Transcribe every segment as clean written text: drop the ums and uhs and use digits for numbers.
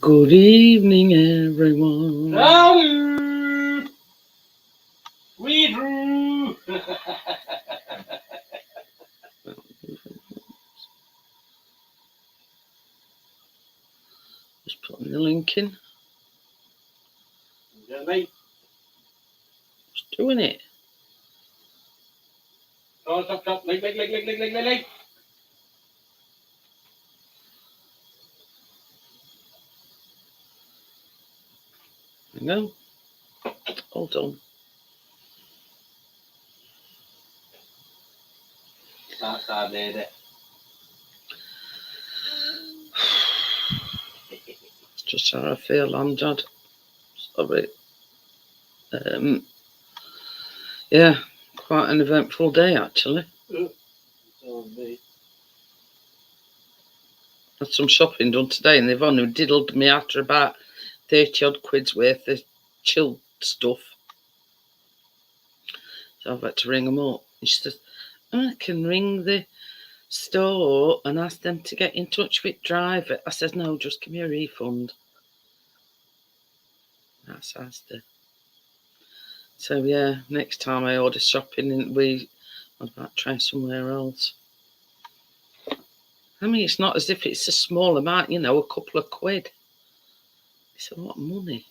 Good evening, everyone. Hello, we drew. Just putting the link in. Yeah, mate. Just doing it. Stop. Leg. There we go. Hold on. That's how I did it. It's just how I feel, Amjad. Sorry. Yeah, quite an eventful day, actually. Had some shopping done today, and they've only diddled me after about 30 odd quid's worth of chilled stuff. So I've had to ring them up. And she says, I can ring the store and ask them to get in touch with driver. I says, no, just give me a refund. That's Asda. So yeah, next time I order shopping, I might try somewhere else. I mean, it's not as if it's a small amount, a couple of quid. It's a lot of money.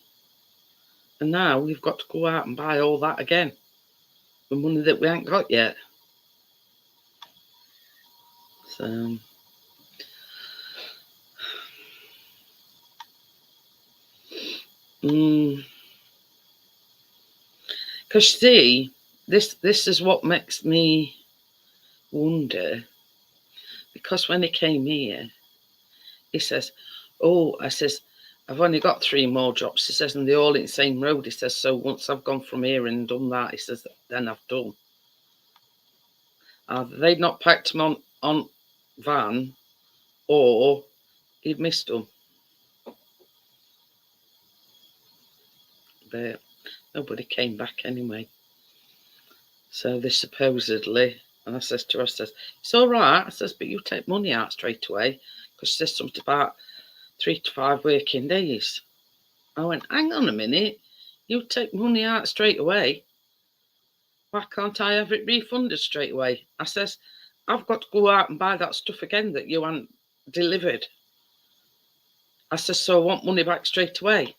And now we've got to go out and buy all that again. The money that we ain't got yet. So because see, this is what makes me wonder. Because when he came here, he says, I've only got 3 more drops. He says, and they're all in the same road. He says, so once I've gone from here and done that, he says, then I've done. They'd not packed them on van, or he'd missed them. But nobody came back anyway. So they supposedly, and I says to her, it's all right. I says, but you take money out straight away, because she says something about 3 to 5 working days. I went, hang on a minute, you take money out straight away. Why can't I have it refunded straight away? I says, I've got to go out and buy that stuff again that you haven't delivered. I says, so I want money back straight away.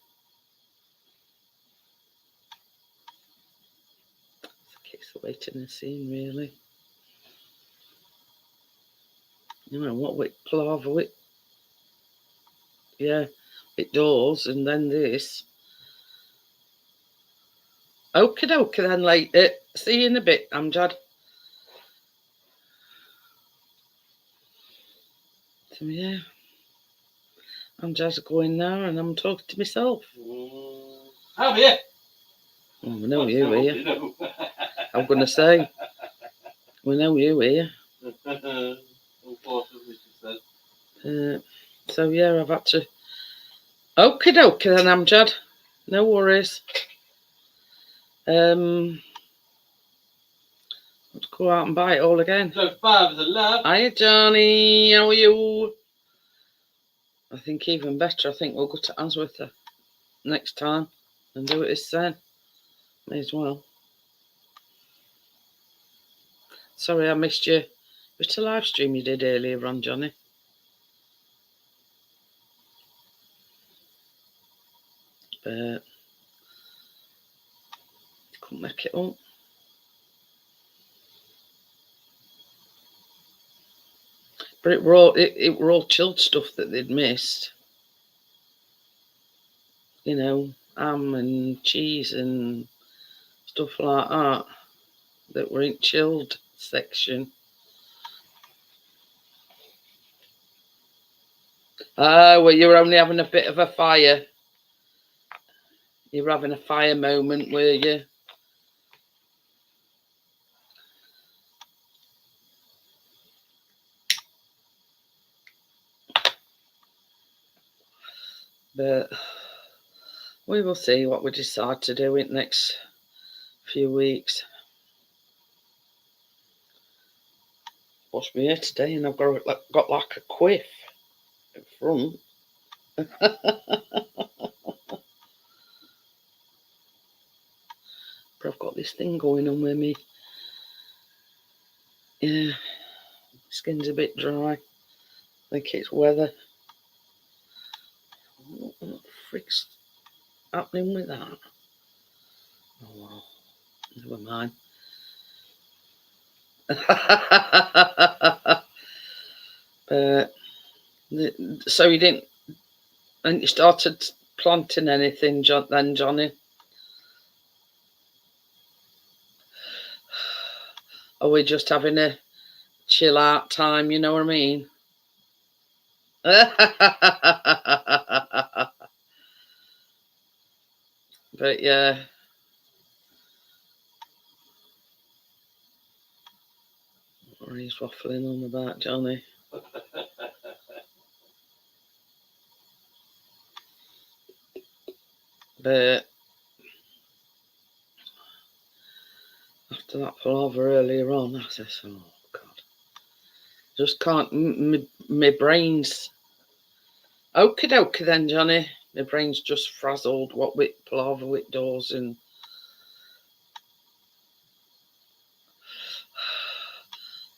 It's a case of waiting and seeing, really. What with palaver with, it does, and then this. Okie dokie then, later. See you in a bit, Amjad. So yeah, Amjad's going now, and I'm talking to myself. How are you? Oh, we know you here. I'm going to say, we know you here. Unfortunately, she said. So yeah, I've had to. Okie dokie then, Amjad. No worries. Let's go out and buy it all again. So Father's a love. Hiya, Johnny. How are you? I think even better. I think we'll go to Answorth next time and do it as then. May as well. Sorry, I missed you. It's a live stream you did earlier on, Johnny. But couldn't make it up. But it were all chilled stuff that they'd missed. Ham and cheese and stuff like that were in chilled section. Well, you were only having a bit of a fire. You were having a fire moment, were you? But we will see what we decide to do in the next few weeks. washed my hair today and I've got like a quiff in front. But I've got this thing going on with me. Yeah, skin's a bit dry. I think it's weather. What the frick's happening with that? Oh well, never mind. So you didn't, and you started planting anything then, Johnny? Are we just having a chill out time, you know what I mean? But yeah. What are you waffling on about, Johnny? But after that palaver earlier on, I said, oh God, just can't, my brain's, okie dokie then, Johnny. My brain's just frazzled, what with palaver with doors and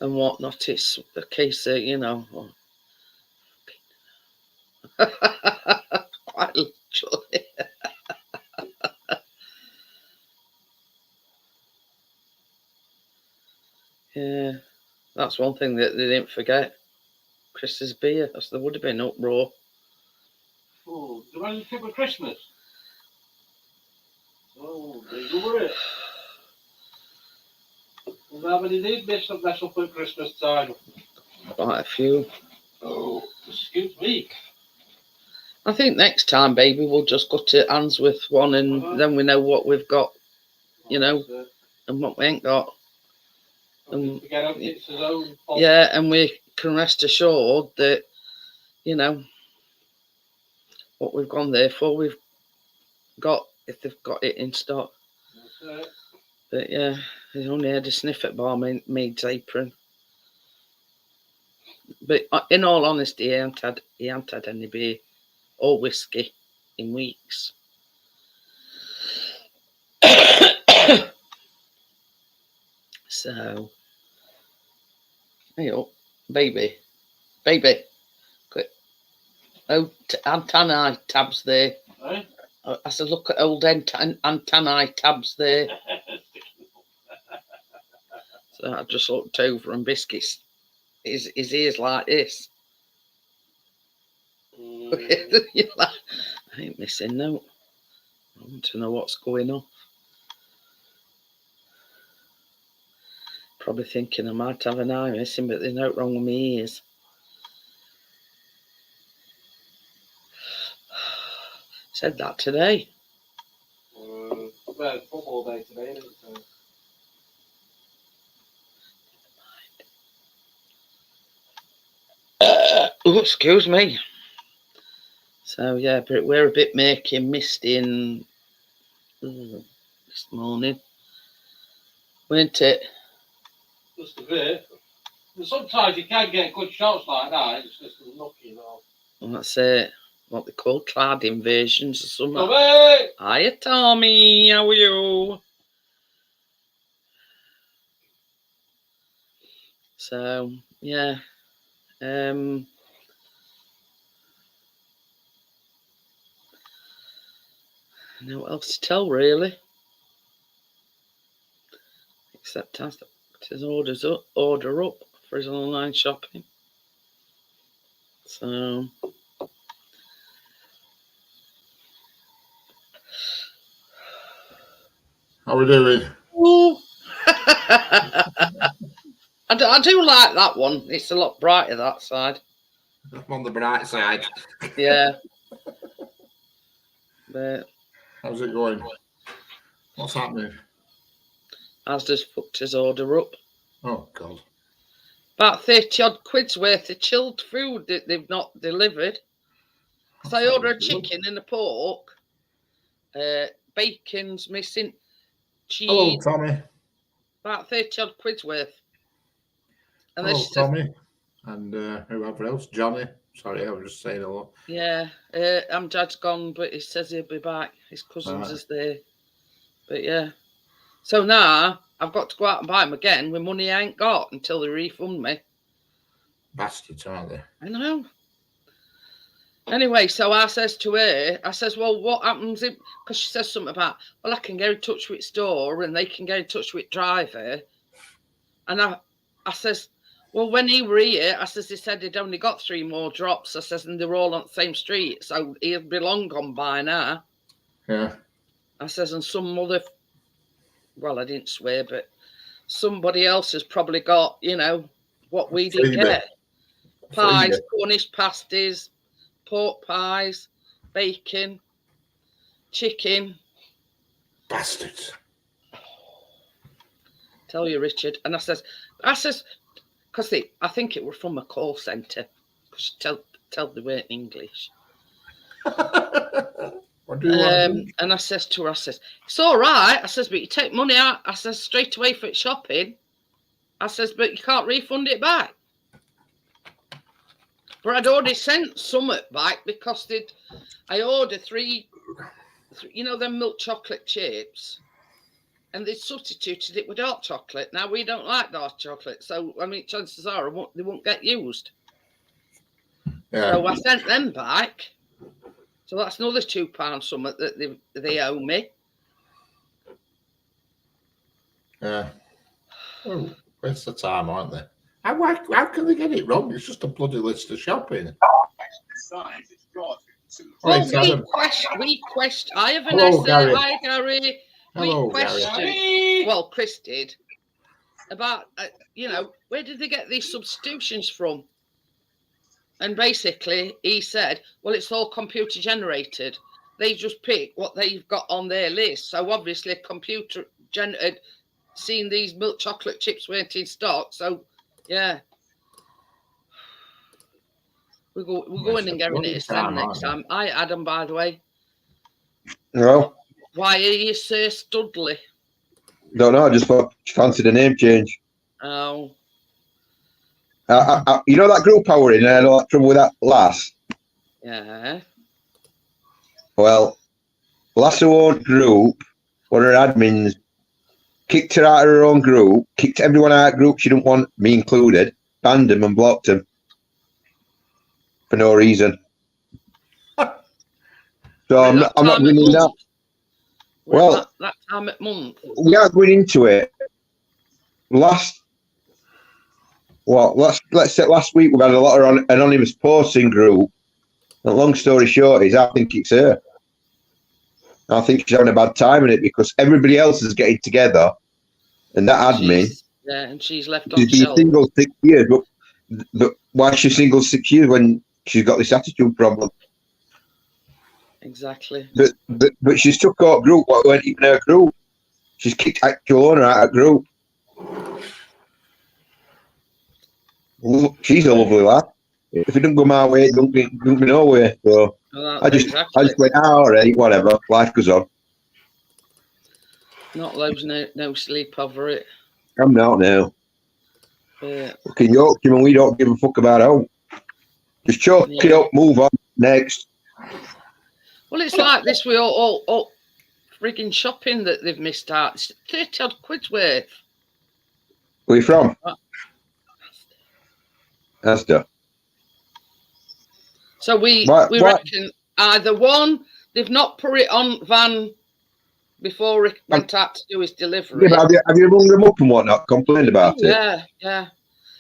whatnot. It's a case of, you know, quite literally. Yeah, that's one thing that they didn't forget. Chris's beer, as there would have been uproar. Oh, the one you took for Christmas. Oh, they go it. Well, how many did mess up at Christmas time? Quite a few. Oh, excuse me. I think next time, baby, we'll just go to Answorth one and then we know what we've got, you know, and what we ain't got. Yeah, and we can rest assured that, you know, what we've gone there for, we've got, if they've got it in stock. That's it. But yeah, he's only had a sniff at barmaid's apron. But in all honesty, he ain't had any beer or whiskey in weeks. So, hey up, baby, quick. Oh, antennae tabs there. Eh? I said, look at old antennae tabs there. So I just looked over and Biscuits, his ears like this. You're like, I ain't missing no. I want to know what's going on. Probably thinking I might have an eye missing, but there's nothing wrong with my ears. Said that today. Well, football day today, isn't it? So. Oh, excuse me. So yeah, but we're a bit making misty and this morning, weren't it? Just a bit. But sometimes you can get good shots like that. It's just lucky, you know. And that's it. What they call cloud invasions or something. Tommy! Hiya, Tommy. How are you? So yeah, no what else to tell really, except has his order up for his online shopping. So how we doing? I do like that one. It's a lot brighter that side. I'm on the bright side. Yeah. But how's it going? What's happening? Asda's fucked his order up. Oh God. About 30 odd quid's worth of chilled food that they've not delivered. So I order a chicken and a pork. Bacon's missing. Cheese. Hello, Tommy. About 30 odd quid's worth. And then Hello, she says, Tommy. And whoever else. Johnny. Sorry, I was just saying hello. yeah, Amjad's gone, but he says he'll be back. His cousins Right. is there. But yeah. So now I've got to go out and buy them again with money I ain't got until they refund me. Bastards, aren't they? I know. Anyway, so I says to her, I says, well, what happens if, because she says something about, well, I can get in touch with store and they can get in touch with driver. And I says, well, when he were here, I says, he said he'd only got 3 more drops. I says, and they're all on the same street. So he'll be long gone by now. Yeah. I says, and some other, well, I didn't swear, but somebody else has probably got, you know, what we didn't Freebie. get. Pies, Freebie. Cornish pasties, pork pies, bacon, chicken. Bastards. Tell you, Richard. And I says, because I think it were from a call centre. Because tell they weren't English. What do you want? And I says to her, I says, it's all right. I says, but you take money out. I says, straight away for it shopping. I says, but you can't refund it back. But I'd already sent some back because I ordered 3, you know, them milk chocolate chips. And they substituted it with dark chocolate. Now, we don't like dark chocolate. So, I mean, chances are they won't get used. Yeah. So I sent them back. So that's another £2 something that they owe me. Yeah. Oh, waste of time, aren't they? How can they get it wrong? It's just a bloody list of shopping. Well, Right, we question. I have an Hello, essay. Gary. Hi, Gary. Hello, We questioned. Gary. Well, Chris did. About, you know, where did they get these substitutions from? And basically, he said, well, it's all computer generated. They just pick what they've got on their list. So obviously, a computer generated, seen these milk chocolate chips weren't in stock. So, yeah. We're going and getting it a send next time. Hi, Adam, by the way. No, Why are you Sir Studley? don't know. I just fancied a name change. Oh, You know that group I were in, I had all that trouble with that lass. yeah. Well, lass who owned group, one of her admins, kicked her out of her own group, kicked everyone out of group she didn't want, me included, banned them and blocked them for no reason. So I'm not winning that. Well, that time at month. We aren't going into it. Let's say last week we had a lot of anonymous posting group. And long story short is I think it's her. I think she's having a bad time in it because everybody else is getting together, and that admin. And she's left on She's been shelf. single 6 years, but why is she single 6 years when she's got this attitude problem? Exactly. But she's took out group what weren't even her group. She's kicked actual owner out of group. She's a lovely lad. If it doesn't go my way, it don't be nowhere. So I just went, all right, whatever. Life goes on. Not loads, no sleep over it. I'm not now. Yeah. Fucking Yorkshire, and we don't give a fuck about home. Just chalk it up, move on, next. Well, it's like this with all frigging shopping that they've missed out. It's 30 odd quid's worth. Where are you from? Asda. So we reckon either one, they've not put it on van before Rick went out to do his delivery. Yeah, have you rung them up and whatnot, complained about it? Yeah.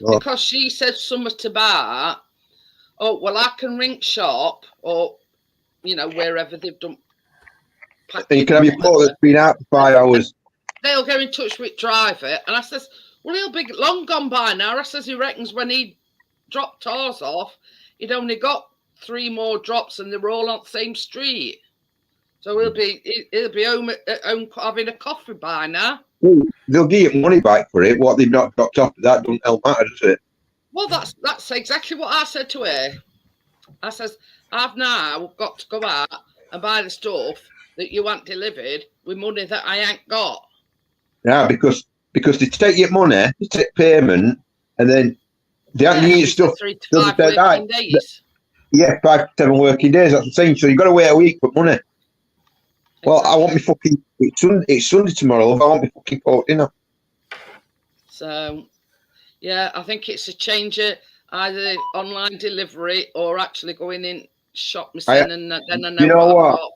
Oh. Because she said something about, oh, well, I can ring shop or, you know, wherever they've done. And you can have your photo that's been out for 5 hours. They'll get in touch with driver. And I says, well, he'll be long gone by now. I says, he reckons when he dropped ours off, he'd only got 3 more drops and they were all on the same street. So he'll be home having a coffee by now. Well, they'll give you money back for it. What they've not dropped off, that doesn't help matter, does it? Well, that's exactly what I said to her. I says, I've now got to go out and buy the stuff that you want delivered with money that I ain't got. Yeah, because they take your money, they take payment, and then They haven't Yeah, used she stuff. said 3 to Doesn't 5 say that. working days. Yeah, 5 to 7 working days. That's what I'm saying. So you got to wait a week for money. Well, I want me fucking. It's Sunday tomorrow. Love. I want me fucking pork dinner. So, yeah, I think it's a change of either online delivery or actually going in shop myself, and then I know You know what I've what? got.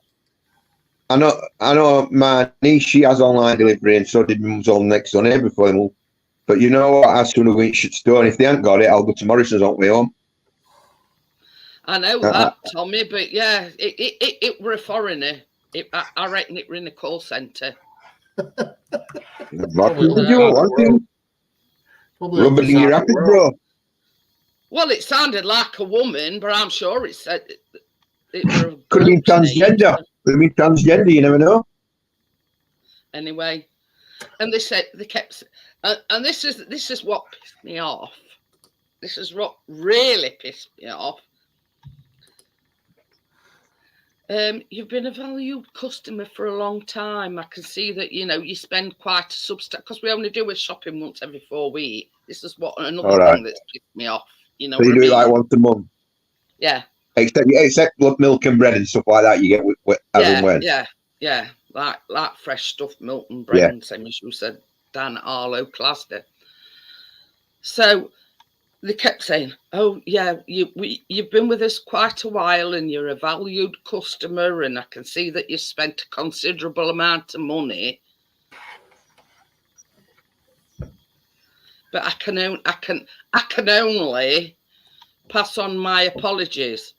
I know. My niece, she has online delivery, and so did my mum's all next on every film. But you know what? As soon as we shut store, and if they ain't got it, I'll go to Morrison's on my home. I know that, Tommy, but yeah, it were a foreigner. I reckon it were in a call centre. What did you want to? Rub it in your rapid, bro. Well, it sounded like a woman, but I'm sure it said it were Could have been transgender. Could have been transgender. You never know. Anyway, and they kept, and this is what pissed me off. This is what really pissed me off. You've been a valued customer for a long time. I can see that, you spend quite a substantial, because we only do a shopping once every 4 weeks. This is another thing that's pissed me off. You know, so you do it like once a month. Yeah. Except milk and bread and stuff like that, you get as and when. Yeah. Like fresh stuffed milk and bread, and same as you said, down at Arlo Cluster. So they kept saying, "Oh yeah, you've been with us quite a while, and you're a valued customer, and I can see that you've spent a considerable amount of money." But I can only pass on my apologies.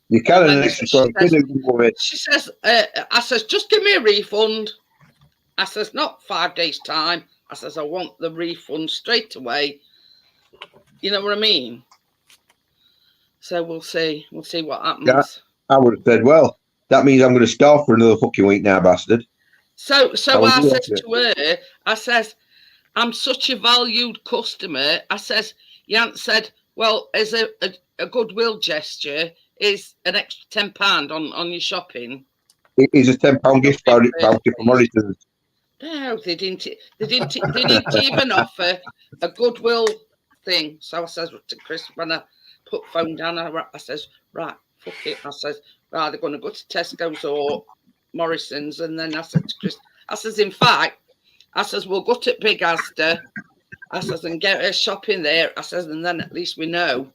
You can. She says, I says, just give me a refund. I says, not 5 days time. I says, I want the refund straight away. You know what I mean? So we'll see. We'll see what happens. Yeah, I would have said, well, that means I'm going to starve for another fucking week now, bastard. So I says to her, I says, I'm such a valued customer. I says, you haven't said, well, as a goodwill gesture, is an extra £10 on your shopping. It is a £10 gift voucher for Morrison's. No, they didn't even offer a goodwill thing. So I says to Chris, when I put phone down, I says, right, fuck it. I says, right, they're going to go to Tesco's or Morrison's. And then I said to Chris, I says, in fact, I says, we'll go to Big Asda. I says, and get her shopping there. I says, and then at least we know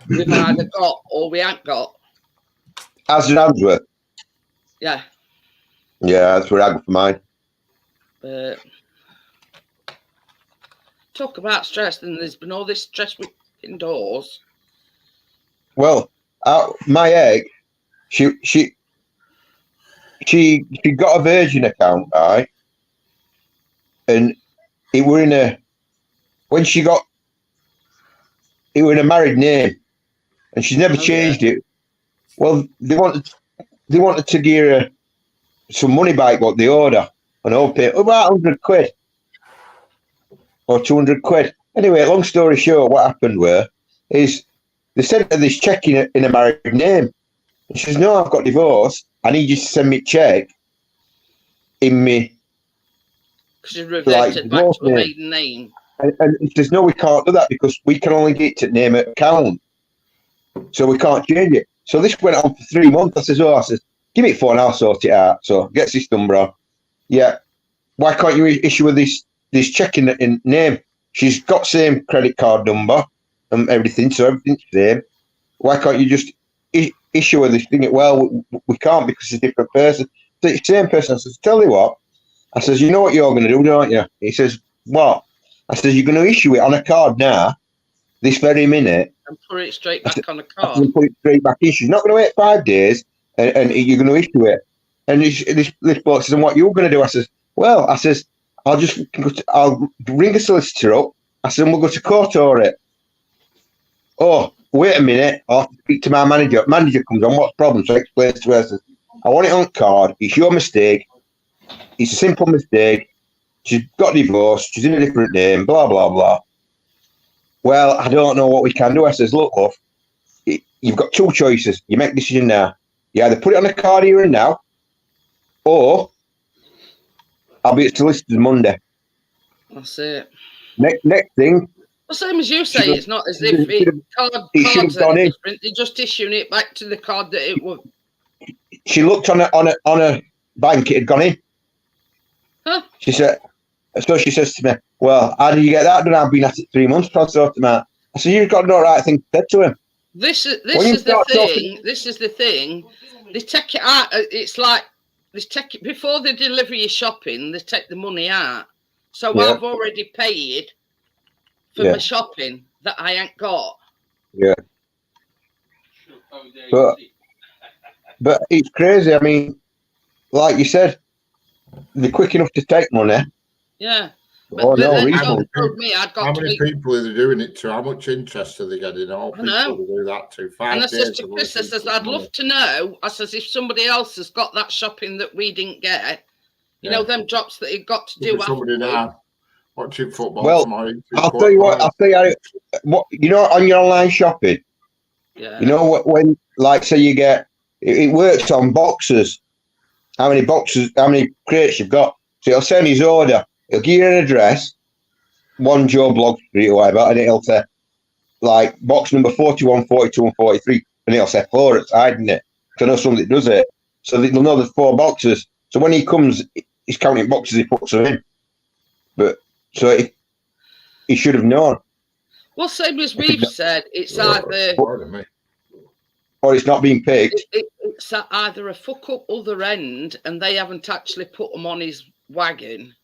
we've either got or we ain't got. Asda Handsworth? Yeah. Yeah, that's where I go for mine. But talk about stress, and there's been all this stress with indoors. Well, my egg, she got a Virgin account, right? And it were in a married name, and she's never changed it. Well, they wanted to give her some money back what they order, and I'll pay about 100 quid or 200 quid. Anyway, long story short, what happened is they sent her this check in a married name, and she says, "No, I've got divorced. I need you to send me a check in me." Because you reverted back to a maiden name. And she says, "No, we can't do that because we can only get to name an account, so we can't change it." So this went on for 3 months. I says, "Give me a phone, I'll sort it out." So gets this number on. Yeah, why can't you issue her this check in name? She's got same credit card number and everything, so everything's same. Why can't you just issue her this thing? Well, we can't because it's a different person. So it's the same person. I says, "Tell you what," I says, "you know what you're going to do, don't you?" He says, "What?" I says, "You're going to issue it on a card now, this very minute. And put it straight back on a card. And put it straight back in." She's not going to wait 5 days and you're going to issue it. And this bloke says, "And what you're going to do?" I says, "Well," I says, I'll ring a solicitor up. I said, "And we'll go to court over it." "Oh, wait a minute. I'll have to speak to my manager." Manager comes on, "What's the problem?" So I explain to her, I says, "I want it on card. It's your mistake. It's a simple mistake. She's got divorced. She's in a different name, blah, blah, blah." "Well, I don't know what we can do." I says, "Look, love, you've got 2 choices. You make a decision now. You either put it on a card here and now, or I'll be at solicitors Monday." That's it. Next thing, Well, same as you say, Should have- it's not as should if have- should have- it should cards have gone are in. different. They're just issuing it back to the card that it was. She looked on a bank, it had gone in. Huh? She said, so she says to me, well, how did you get that done? I've been at it 3 months, trying to sort them out. I said, you've got no right thing said to him. This is When you the start thing. talking- This is the thing. They take it out. It's like they take it before they deliver your shopping. They take the money out. So Yeah. I've already paid for Yeah. my shopping that I ain't got. But it's crazy. I mean, like you said, they're quick enough to take money. Yeah. Oh, no then reason. John told me I'd How got to many be. people are they doing it to? How much interest are they getting? All I people know. to do that to. 5 And I says days to of Chris, I looking says, for I'd money. love to know. I says, if somebody else has got that shopping that we didn't get, you know, them drops that he got to Could be do somebody afterwards. now watching football Well, tomorrow. I'll tell you what. What you know, on your online shopping, Yeah. you know when, like, say you get, it works on boxes. How many boxes? How many crates you've got? So it'll send his order. It'll give you an address, 1 Joe Blog Street or whatever, and it'll say like box number 41, 42, and 43, and it'll say 4 at side in it. So I know somebody that does it, so they'll know there's 4 boxes. So when he comes, he's counting boxes, he puts them in. But so he should have known, Well, same as we've said, it's either or it's not being picked. it's either a fuck up other end, and they haven't actually put them on his wagon.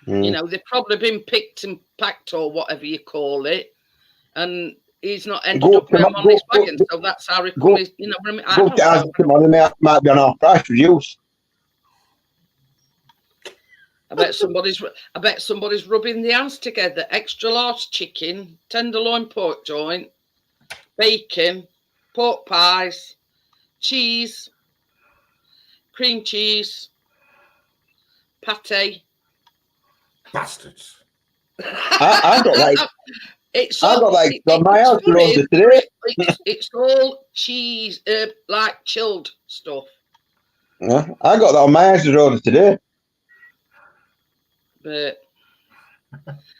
You know, they've probably been picked and packed or whatever you call it, and he's not ended Go up with them on his go- wagon. So that's how he go- call his, you know, I Go don't to ask know. them, or they might be on our price reduce. I bet somebody's rubbing the hands together. Extra large chicken, tenderloin pork joint, bacon, pork pies, cheese, cream cheese, pate. Bastards. I got that. It's I got that on my it's house funny, order today. it's all cheese, like chilled stuff. Yeah, I got that on my house order today. But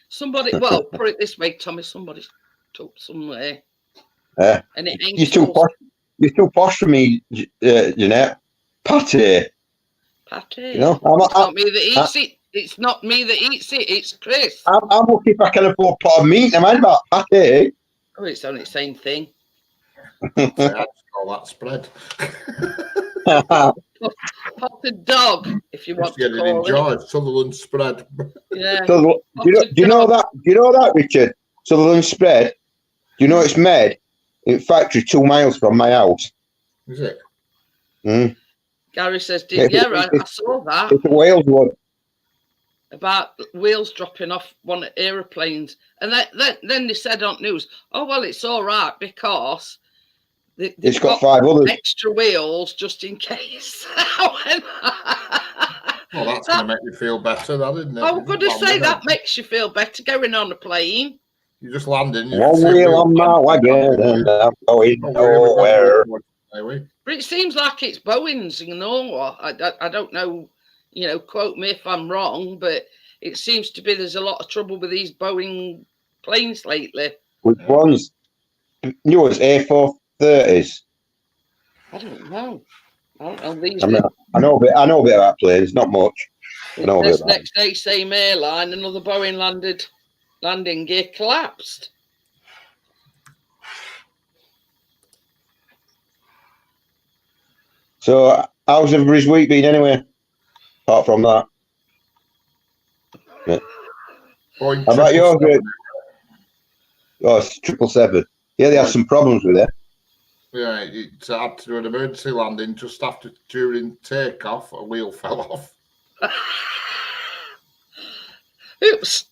somebody, well, put it this way, Tommy, somebody's took somewhere. Yeah. And it ain't You're too posh. You're too posh for me, Jeanette. Pate. Pate. You know, It's not me that eats it. It's not me that eats it. It's Chris. I'm lucky if I can afford pot of meat. I'm about pate. Oh, it's only the same thing. I just call that spread. Potted dog, if you want Just get to it call it. enjoyed. Sutherland spread. Yeah. So, do you know that? Do you know that, Richard? Sutherland spread. Do you know it's made in factory 2 miles from my house? Is it? Mm. Gary says, Yeah, I saw that It's a Wales one. about wheels dropping off one of aeroplanes. And then they said on news, oh, well, it's all right because It's got 5 others. extra wheels just in case. Well, that's going to make you feel better, that, isn't it? I was going to say Landing, that makes you feel better going on a plane. You just landing. You One can see wheel on my wagon and I'm going nowhere. But it seems like it's Boeing's, you know. I don't know, you know, quote me if I'm wrong, but it seems to be there's a lot of trouble with these Boeing planes lately. Which ones? New ones, A430s. I don't know. These I know a bit about planes, not much. I know a bit this about it. next day, same airline, another Boeing landing gear collapsed. So, how's everybody's week been anyway? Apart from that. How about yours, Rick? Oh, it's 777. Yeah, they have some problems with it. Yeah, it had to do an emergency landing just after during takeoff. A wheel fell off. Oops.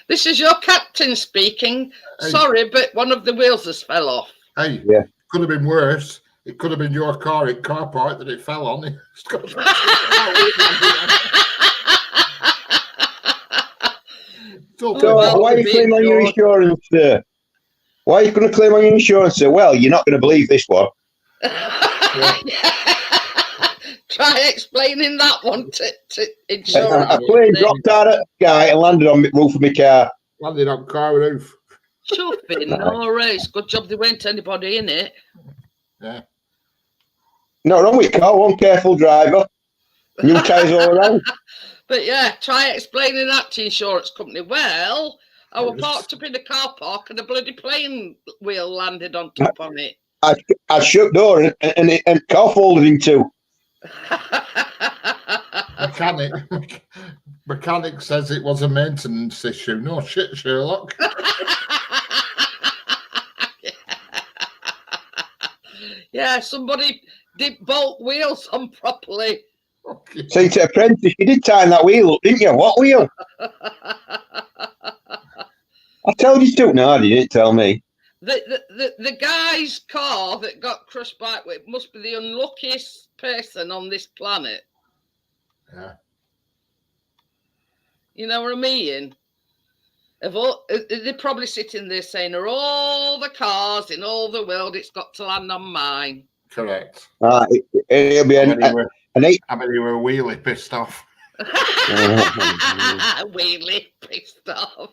This is your captain speaking. Hey. Sorry, but one of the wheels has fell off. Hey, Yeah. could have been worse. It could have been your car in car park that it fell on. It's got So, well, why are you being claiming on your sure. insurance, sir? Why are you going to claim on your insurance, sir? Well, you're not going to believe this one. Try explaining that one to A insurance. plane dropped out at the sky and landed on the roof of my car. landed on car roof. Chuffing, no race. Good job there weren't anybody in it. Yeah. Not wrong with car, one careful driver. New tyres all around. But yeah, try explaining that to insurance company. Well, I was Yes. parked up in the car park and a bloody plane wheel landed on top on it. I shut door and car folded in two. Mechanic says it was a maintenance issue. No shit, Sherlock. Yeah, somebody did bolt wheels on properly. Okay. Say to apprentice, you did time that wheel up, didn't you? What wheel? I told you to. No, you didn't tell me. The guy's car that got crushed by it must be the unluckiest person on this planet. Yeah. You know what I mean? They're probably sitting there saying, "Are all the cars in all the world? It's got to land on mine." Correct. It'll be an 8. I bet you were wheelie pissed off. Wheelie pissed off.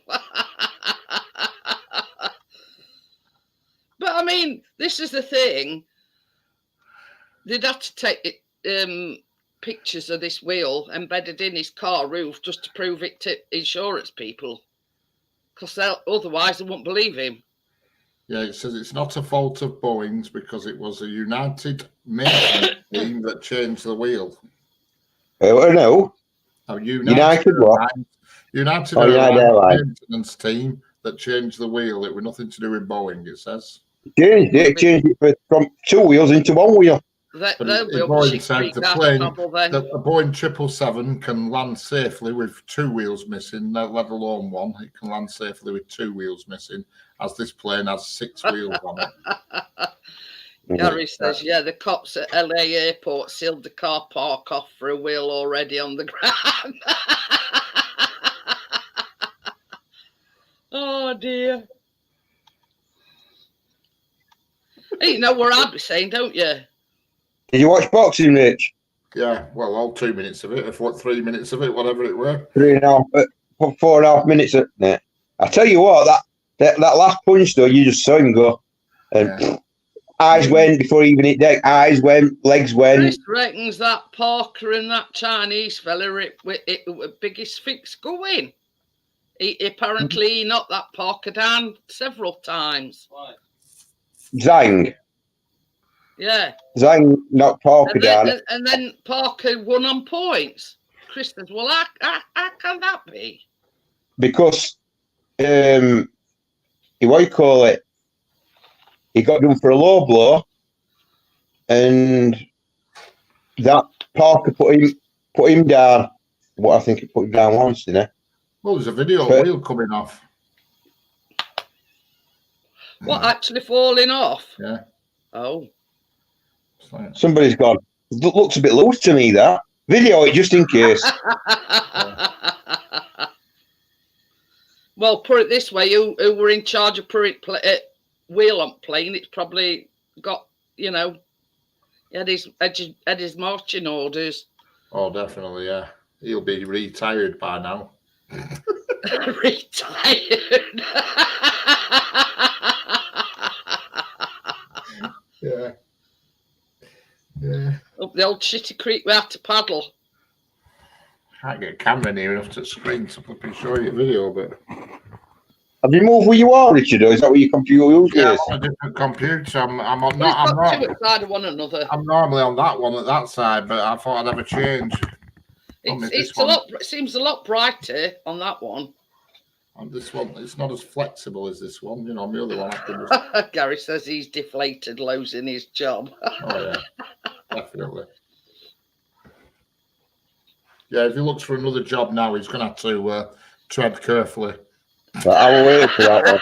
But I mean, this is the thing. They'd have to take pictures of this wheel embedded in his car roof just to prove it to insurance people, because otherwise they won't believe him. Yeah, it says it's not a fault of Boeing's because it was a United maintenance team that changed the wheel. No. Oh, United what? United Airlines maintenance team that changed the wheel. It was nothing to do with Boeing, it says. Changed it from 2 wheels into 1 wheel. Boeing said the Boeing 777 can land safely with 2 wheels missing, let alone 1. It can land safely with 2 wheels missing, as this plane has 6 wheels on it. Gary says, yeah, the cops at LA airport sealed the car park off for a wheel already on the ground. Oh, dear. You know what I'd be saying, don't you? Did you watch boxing, Rich? Yeah, well, all 2 minutes of it, 3 minutes of it, whatever it were. 4.5 minutes. I tell you what, that last punch though, you just saw him go, and eyes went before he even hit deck. Eyes went, legs went. Chris reckons that Parker and that Chinese fella it were biggest fix going. He apparently knocked that Parker down several times. Right. Zhang. Yeah. Zhang knocked Parker down. And then Parker won on points. Chris says, well, how can that be? Because, what do you call it? He got done for a low blow, and that Parker put him down. What I think he put him down once, didn't he? Well, there's a video of the wheel coming off. What, actually falling off? Yeah. Oh. Somebody's gone. Looks a bit loose to me, that. Video it just in case. Well, put it this way, who were in charge of wheel on plane, it's probably got, he had his marching orders. Oh, definitely, yeah. He'll be retired by now. Retired. Yeah. Yeah. Up the old shitty creek we had to paddle. Can't get a camera near enough to the screen to flipping show you a video, but Have you moved where you are, Richard, or is that where your computer usually yeah, is? I'm on a different computer. I'm Two side of one another. I'm normally on that one at that side, but I thought I'd have a change. It seems a lot brighter on that one. On this one, it's not as flexible as this one. My other one, I can just... Gary says he's deflated, losing his job. Oh yeah, definitely. Yeah, if he looks for another job now, he's going to have to tread carefully. But I will wait for that one.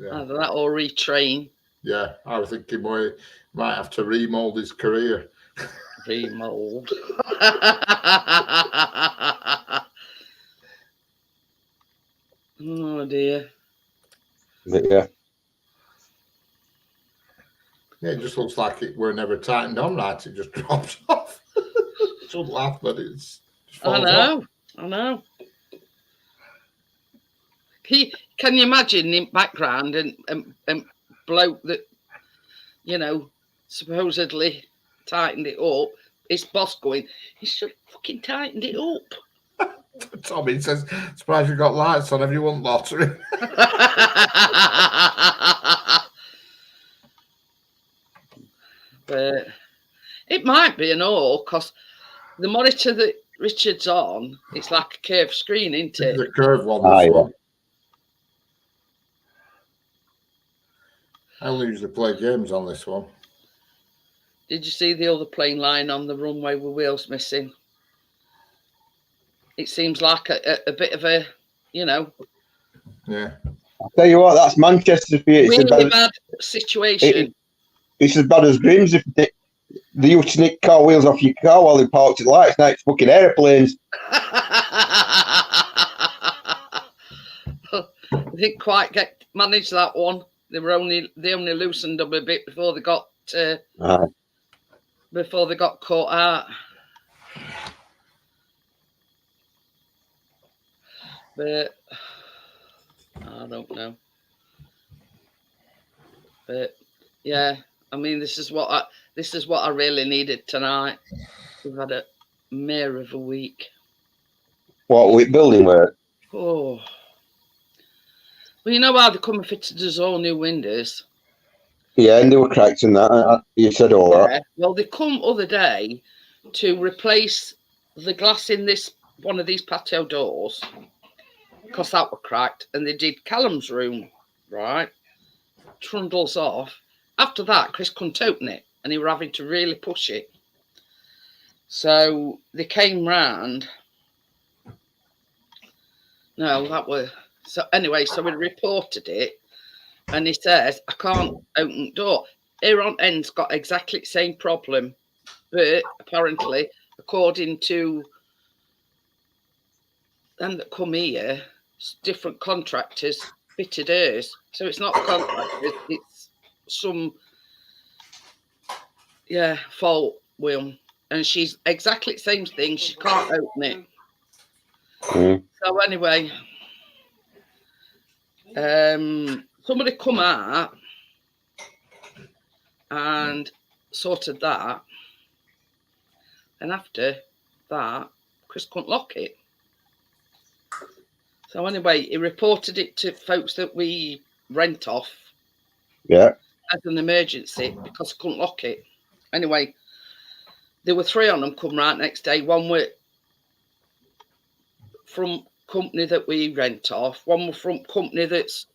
Yeah. Either that or retrain. Yeah, I was thinking he might have to remold his career. Remold. Oh dear. But yeah. Yeah, it just looks like it were never tightened on right. It just drops off. Don't laugh, but it's I know. Can you imagine in background and bloke that, you know, supposedly tightened it up, his boss going, he should have fucking tightened it up. Tommy says, surprised you got lights on, everyone lottery. But it might be an all, because the monitor that Richard's on, it's like a curved screen, isn't it? The curved one. Yeah. I'll usually play games on this one. Did you see the other plane lying on the runway with wheels missing? It seems like a bit of a, you know. Yeah. I'll tell you what, that's Manchester for you. Really bad situation. It's as bad as Grimms if they used to nick car wheels off your car while they parked at lights. Now it's fucking airplanes. They didn't quite manage that one. They only loosened them a bit before they got caught out. But I don't know. But yeah, I mean, this is what I really needed tonight. We've had a mare of a week. What, with building work? Oh. Well, you know how they come and fitted us all new windows? Yeah, and they were cracked in that. You said all that. Well, they come other day to replace the glass in one of these patio doors, because that were cracked, and they did Callum's room, right? Trundles off. After that, Chris couldn't open it, and he were having to really push it. So they came round. No, that were... So anyway, so we reported it, and he says, I can't open the door. Here on end's got exactly the same problem, but apparently, according to them that come here, different contractors fitted hers. So it's not contractors, it's some fault with them. And she's exactly the same thing, she can't open it. So anyway, somebody come out and sorted that, and after that, Chris couldn't lock it. So anyway, he reported it to folks that we rent off. Yeah. As an emergency because he couldn't lock it. Anyway, there were 3 on them come right next day. One were from company that we rent off. One were from company that's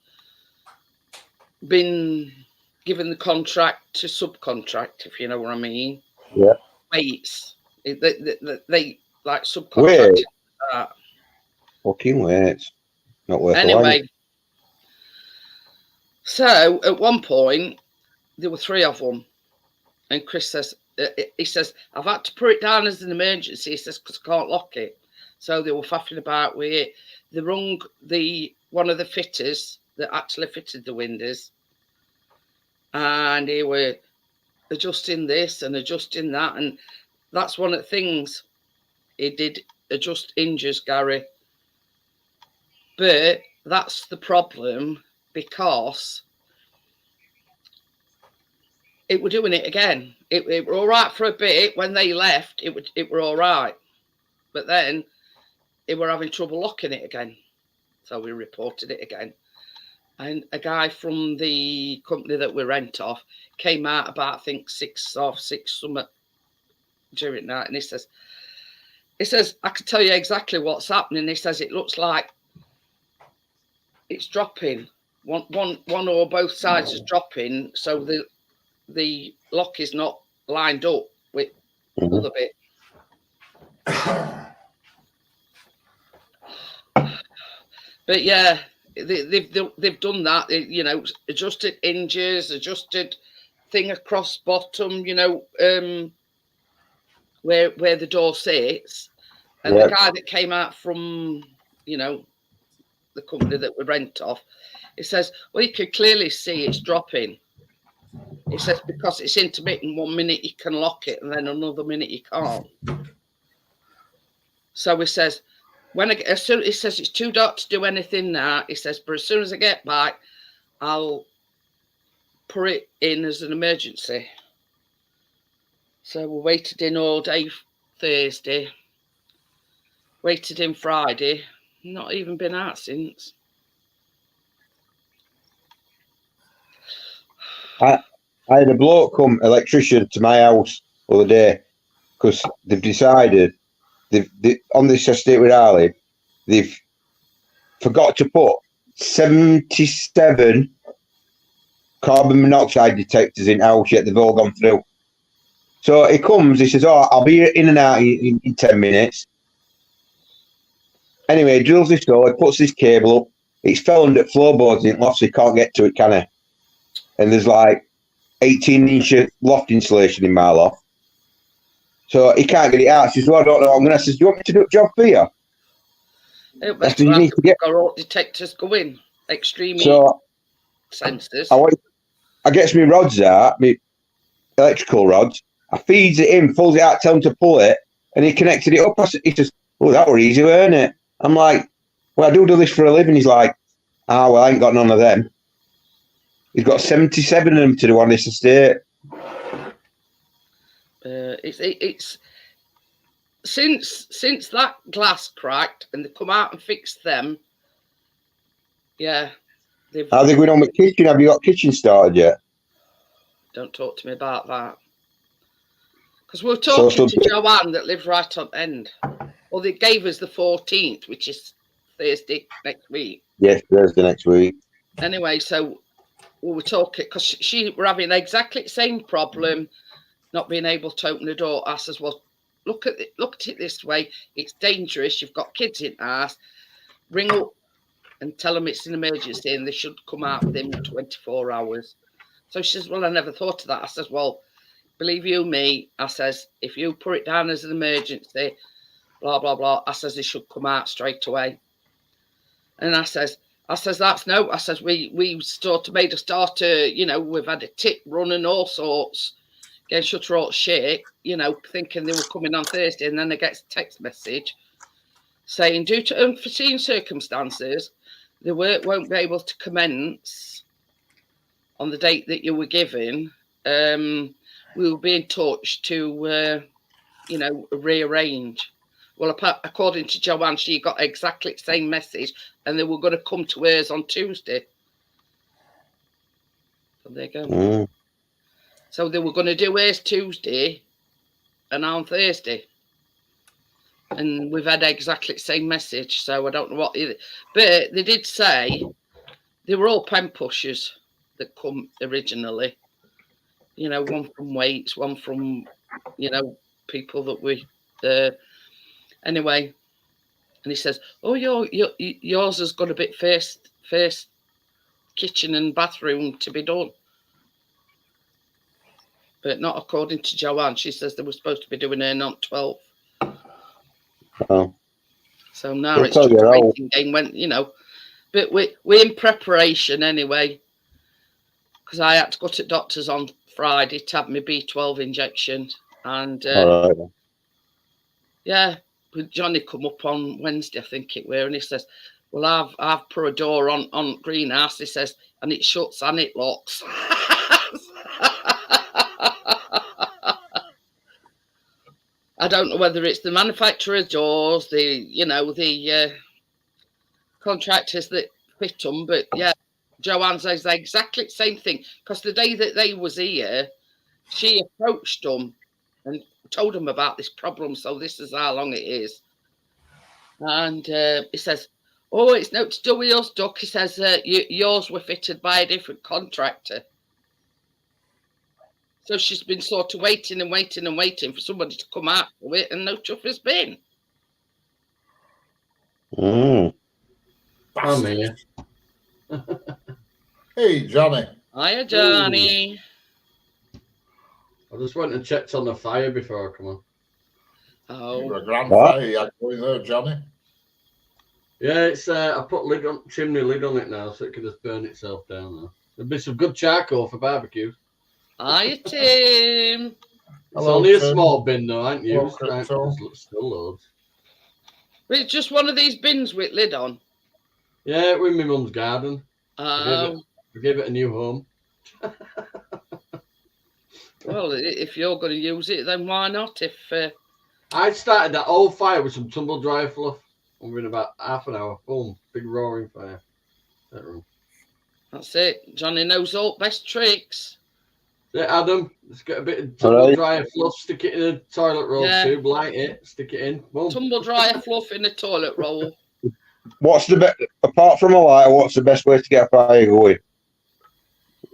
been given the contract to subcontract, if you know what I mean. Yeah. Weights. They like subcontract. Fucking weights. Not worth Anyway. So at one point, there were 3 of them. And Chris says, he says, I've had to put it down as an emergency. He says, because I can't lock it. So they were faffing about with it. They rung one of the fitters that actually fitted the windows. And they were adjusting this and adjusting that. And that's one of the things he did, adjust hinges, Gary. But that's the problem, because it were doing it again. It were all right for a bit. When they left, it were all right. But then they were having trouble locking it again. So we reported it again. And a guy from the company that we rent off came out about, I think, 6 something during night. And he says, I can tell you exactly what's happening. He says, it looks like it's dropping. One or both sides is dropping. So the lock is not lined up with the other bit. But yeah, they've done that. You know, adjusted hinges, adjusted thing across bottom. You know, where the door sits, and the guy that came out from, you know, the company that we rent off, it says, well, you can clearly see it's dropping. It says because it's intermittent. 1 minute you can lock it, and then another minute you can't. So he says, as soon he says it's too dark to do anything now. He says, but as soon as I get back, I'll put it in as an emergency. So we waited in all day Thursday, waited in Friday, not even been out since. I had a bloke come, electrician, to my house the other day because they've decided on this estate with Ali, they've forgot to put 77 carbon monoxide detectors in house, yet they've all gone through. So he comes, he says, "Oh, I'll be in and out in 10 minutes." Anyway, he drills this door, he puts this cable up, it's fell under floorboards in loft, so he can't get to it, can he? And there's like 18-inch loft insulation in my loft. So he can't get it out. She says, "Well, I don't know. I'm going to say, do you want me to do a job for you?" That's you need to get our detectors go in. Extreme sensors. I gets me rods out, me electrical rods. I feeds it in, pulls it out, tell him to pull it, and he connected it up. He says, "Oh, that were easy, weren't it?" I'm like, "Well, I do this for a living." He's like, "Ah, well, I ain't got none of them." He's got 77 of them to do on this estate. It's since that glass cracked and they come out and fixed them. Yeah, How are they going on with kitchen? Have you got kitchen started yet? Don't talk to me about that. Because we're talking to Joanne that lives right on end. Well, they gave us the 14th, which is Thursday next week. Yes, Thursday next week. Anyway, so we were talking because we're having exactly the same problem, not being able to open the door. I says, "Well, look at it this way. It's dangerous. You've got kids in the house. Ring up and tell them it's an emergency and they should come out within 24 hours. So she says, "Well, I never thought of that." I says, "Well, believe you me," I says, "if you put it down as an emergency, blah, blah, blah," I says, "they should come out straight away." And I says, "That's no," I says, we made a starter, you know, we've had a tip run and all sorts, getting shut out shit, you know, thinking they were coming on Thursday, and then I get a text message saying, "Due to unforeseen circumstances, the work won't be able to commence on the date that you were given. We will be in touch to, you know, rearrange." Well, according to Joanne, she got exactly the same message, and they were going to come to hers on Tuesday. So there you go. Mm. So they were going to do hers Tuesday and on Thursday. And we've had exactly the same message, so I don't know what either. But they did say they were all pen pushers that come originally. You know, one from Waits, one from, you know, people that we... anyway, and he says, "Oh, yours has got a bit first kitchen and bathroom to be done." But not according to Joanne. She says they were supposed to be doing her on 12. Oh. So now it's just a waiting game when, you know, but we're in preparation anyway. Because I had to go to doctors on Friday to have my B12 injection. And yeah, Johnny come up on Wednesday, I think it were, and he says, "Well, I've put a door on greenhouse," he says, "and it shuts and it locks." I don't know whether it's the manufacturer's doors, the contractors that fit them, but yeah, Joanne says exactly the same thing. Because the day that they was here, she approached them and told them about this problem. So this is how long it is. And he says, "Oh, it's no to do with yours, Duck." He says, "Yours were fitted by a different contractor." So she's been sort of waiting and waiting and waiting for somebody to come out to it, and no chuff has been. Mm. I'm here. Hey, Johnny. Hiya, Johnny. I just went and checked on the fire before I come on. Oh, A grand fire you had going there, Johnny. Yeah, it's I put chimney lid on it now, so it can just burn itself down now. There'll be some good charcoal for barbecue. hiya, Tim. It's only a small bin though, I ain't used. Hello, Still loads. It's just one of these bins with lid on. Yeah, we're in my mum's garden. Oh. We gave it a new home. Well, if you're going to use it, then why not? If I started that old fire with some tumble dry fluff. And within about half an hour, boom, big roaring fire. That room. That's it. Johnny knows all best tricks. Yeah, Adam, let's get a bit of tumble dry fluff, stick it in a toilet roll tube, light it, stick it in. Boom. Tumble dry fluff in a toilet roll. What's the best, apart from a lighter, what's the best way to get a fire going?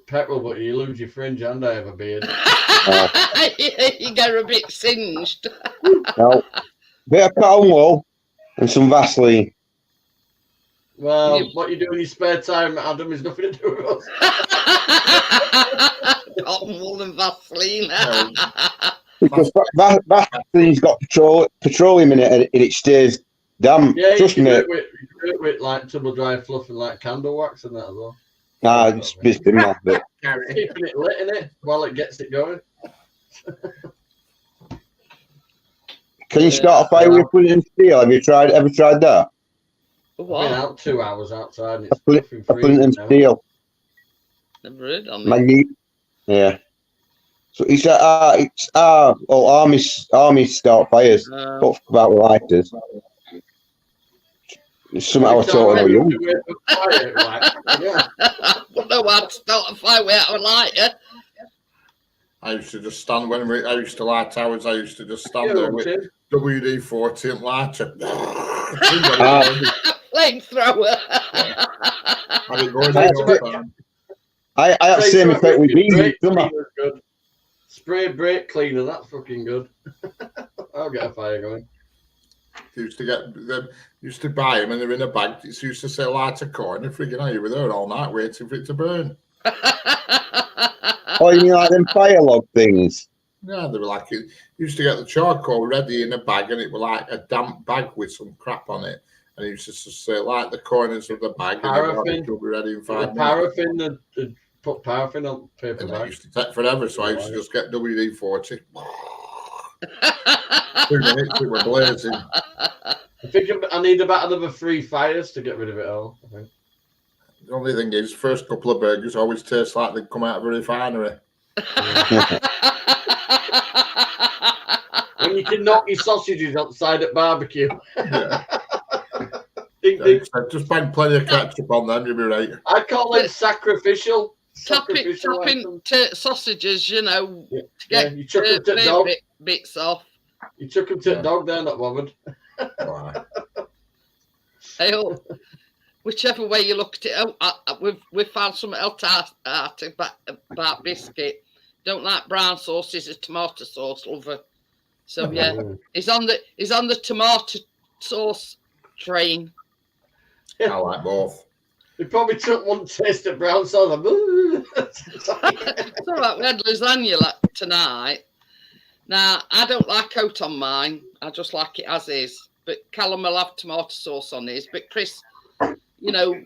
Petrol, but you lose your fringe and I have a beard. You get a bit singed. No. Bit of cotton wool and some Vaseline. Well, what you do in your spare time, Adam, is nothing to do with us. Cotton wool and Vaseline. Because Vaseline's got petroleum in it and it stays damp. Yeah, Trust you me. can do it with like tumble dry fluff and like candle wax and that as well. Nah, it's been that bit. Keeping it lit in it while it gets it going. Can you start a fire with putting it in steel? Have you ever tried that? What? I've been out 2 hours outside and it's I put it in steel. Never heard on it. Magnet. Yeah. So it's army start fires. Talk about lighters. It's something I was taught when I was young. Yeah. I don't know how to start a fire without a lighter. I used to just stand I used to light towers. I used to just stand there with WD-40 and lighter. Flamethrower. I had the same effect with bees. Spray brake cleaner, that's fucking good. I'll get a fire going. Used to buy them and they're in a bag. It used to say light a corner. Friggin' hell, you were there all night waiting for it to burn. Oh, you mean like them fire log things? Yeah, they were like, you used to get the charcoal ready in a bag and it was like a damp bag with some crap on it. And it used to say like the corners of the bag paraffin, and it would be ready in 5 minutes. Paraffin, put paraffin on paper and bag. It used to take forever, so I used to just get WD-40. 2 minutes, we were blazing. I think I need about another 3 fires to get rid of it all. I think. The only thing is, first couple of burgers always taste like they come out of a refinery. When you can knock your sausages outside at barbecue. Yeah. Ding, ding. Just bang plenty of ketchup on them, you'll be right. I call it sacrificial. Tapping sausages, you know, to get you chuck them to dog. Bits off. You chuck them to dog, they're not bothered. Hey, whichever way you look at it, we've found something else about biscuit. Don't like brown sauce, he's a tomato sauce lover. So yeah, he's on the tomato sauce train. I like both. He probably took one taste of brown sauce. It's all right, we had lasagna tonight. Now, I don't like oat on mine. I just like it as is. But Callum will have tomato sauce on his. But Chris, you know,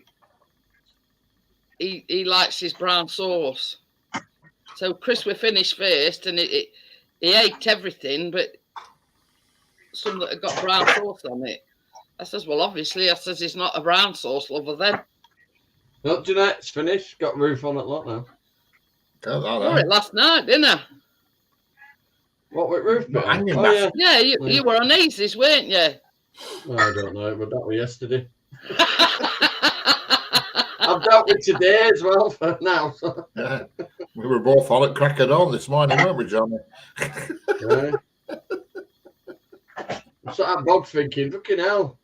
he likes his brown sauce. So Chris, we finished first, and he ate everything, but some that had got brown sauce on it. I says, well, obviously, he's not a brown sauce lover then. No, Jeanette's finished. Got roof on it lot now. Saw it last night, didn't I? What with roof? Yeah, you were on Easy's, weren't you? No, I don't know. But that was yesterday. I've dealt with today as well for now. Yeah. We were both on at crack of dawn this morning, weren't we, Johnny? Right. So I'm Bob thinking, fucking hell.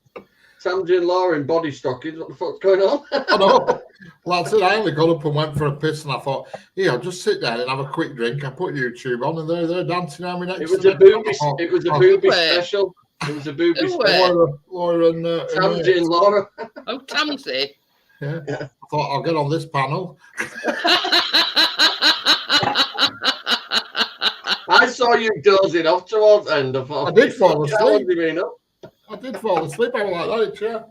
Tamsin and Laura in body stockings, what the fuck's going on? I know. Well, that's it. I only got up and went for a piss, and I thought, yeah, I'll just sit down and have a quick drink. I put YouTube on, and they're dancing on me next. It was a booby special. It was a booby special. Laura and Tamsin and Laura. Oh, Tamsin. Yeah. I thought I'll get on this panel. I saw you dozing off towards the end. I did fall asleep. I did fall asleep. I was like that, yeah.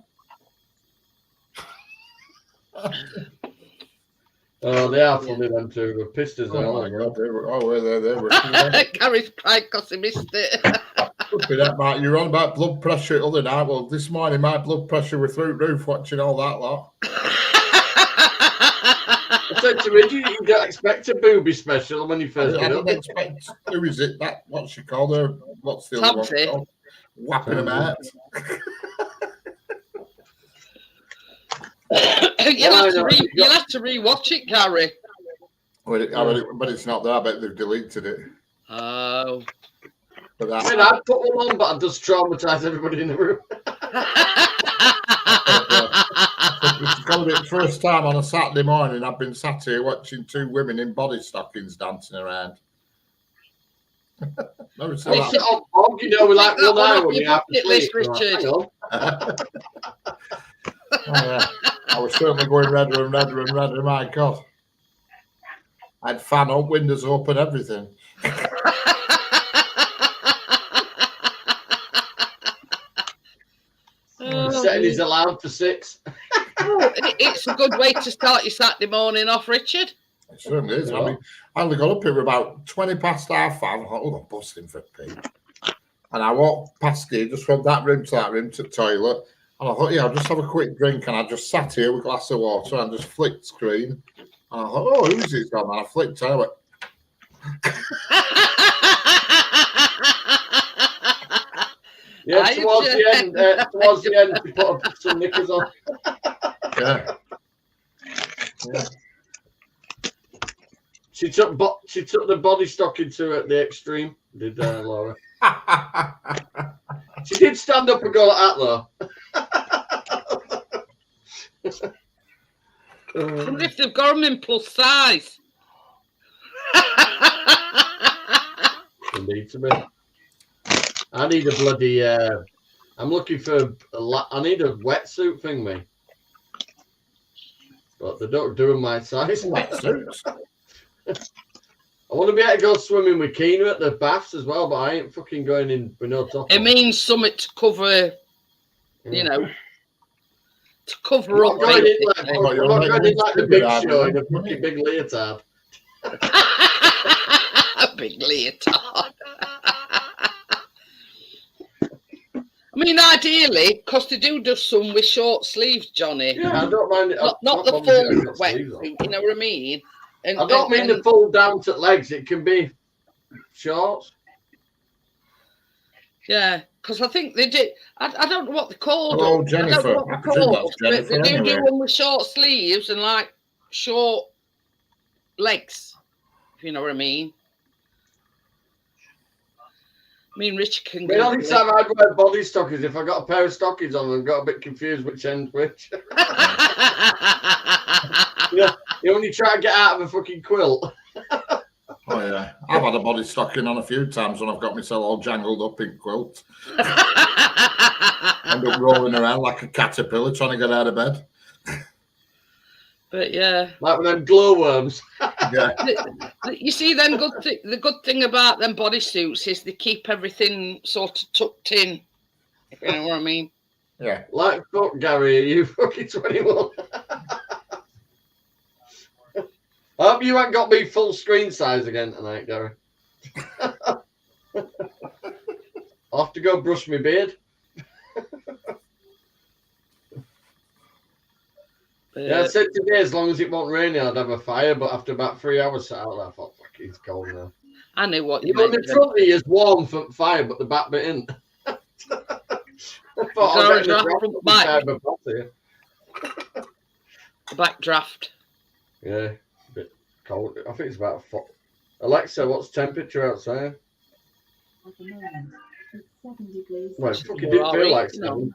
Oh, they are funny, them two. We're pissed as hell. Oh, my God. They were. Gary's crying because he missed it. Flipping heck, Mark, you were on about blood pressure the other night. Well, this morning my blood pressure was through the roof watching all that lot. I said to Richie, you don't expect a booby special when you first I get don't up. expect. Who is it? That what's she called her? What's the other Tomsy. one called? Whapping them out. You'll have to rewatch it, Gary. But it's not there. I bet they've deleted it. Oh. But I mean, I'd put one on, but I'd just traumatise everybody in the room. It's going to be the first time on a Saturday morning I've been sat here watching two women in body stockings dancing around. Never seen that. You know, we like 1 hour when you have to sleep. Richard. Hang on. Yeah. I was certainly going redder and redder and redder. My God. I had fan up, windows open, everything. Setting his alarm for 6. It's a good way to start your Saturday morning off, Richard. It certainly is. Yeah. I mean, I only got up here about 20 past 5:30. I thought, oh, I'm busting for a pee. And I walked past here, just from that room to the toilet. And I thought, yeah, I'll just have a quick drink. And I just sat here with a glass of water and just flicked screen. And I thought, oh, who's this on? And I flicked and I went, Yeah, towards the end, we put some knickers on. yeah. Yeah. She took the body stocking to at the extreme. Did Laura? She did stand up and go like that though. I wonder if they've got them in plus size. Need to be. I need a bloody. I'm looking for. I need a wetsuit thing, me. But they don't do them my size. Wetsuits. I want to be able to go swimming with Keena at the baths as well, but I ain't fucking going in with no top. It means something to cover, you know, to cover up. I'm not going in like the Big Show in a fucking big leotard. A big leotard. I mean, ideally, because they do some with short sleeves, Johnny. Yeah, I don't mind it. Not the full wetsuit, you know what I mean? And, I don't mean the full down to legs. It can be shorts. Yeah, because I think they did. I don't know what they're called. Oh, Jennifer. I don't know what they're called, but they do do one with short sleeves and like short legs, if you know what I mean. Me and Richard can The only time I'd wear body stockings if I got a pair of stockings on and got a bit confused which end's which. You only try and get out of a fucking quilt. Oh yeah, I've had a body stocking on a few times when I've got myself all jangled up in quilts. End up rolling around like a caterpillar trying to get out of bed. But yeah, like with them glowworms. Yeah. You see, then the good thing about them bodysuits is they keep everything sort of tucked in. If you know what I mean. Yeah. Like fuck, Gary, are you fucking 21? I hope you haven't got me full screen size again tonight, Gary. I'll have to go brush my beard. Yeah, I said today, as long as it wasn't raining, I'd have a fire. But after about 3 hours sat out there, I thought, fuck, it's cold now. I knew what you know. meant. The front of you is warm for fire, but the back bit in. I thought I was getting the backdraft. Yeah, a bit cold. I think it's about 4. Alexa, what's temperature outside? At the moment, it's 7 degrees. Well, it fucking didn't feel like 7.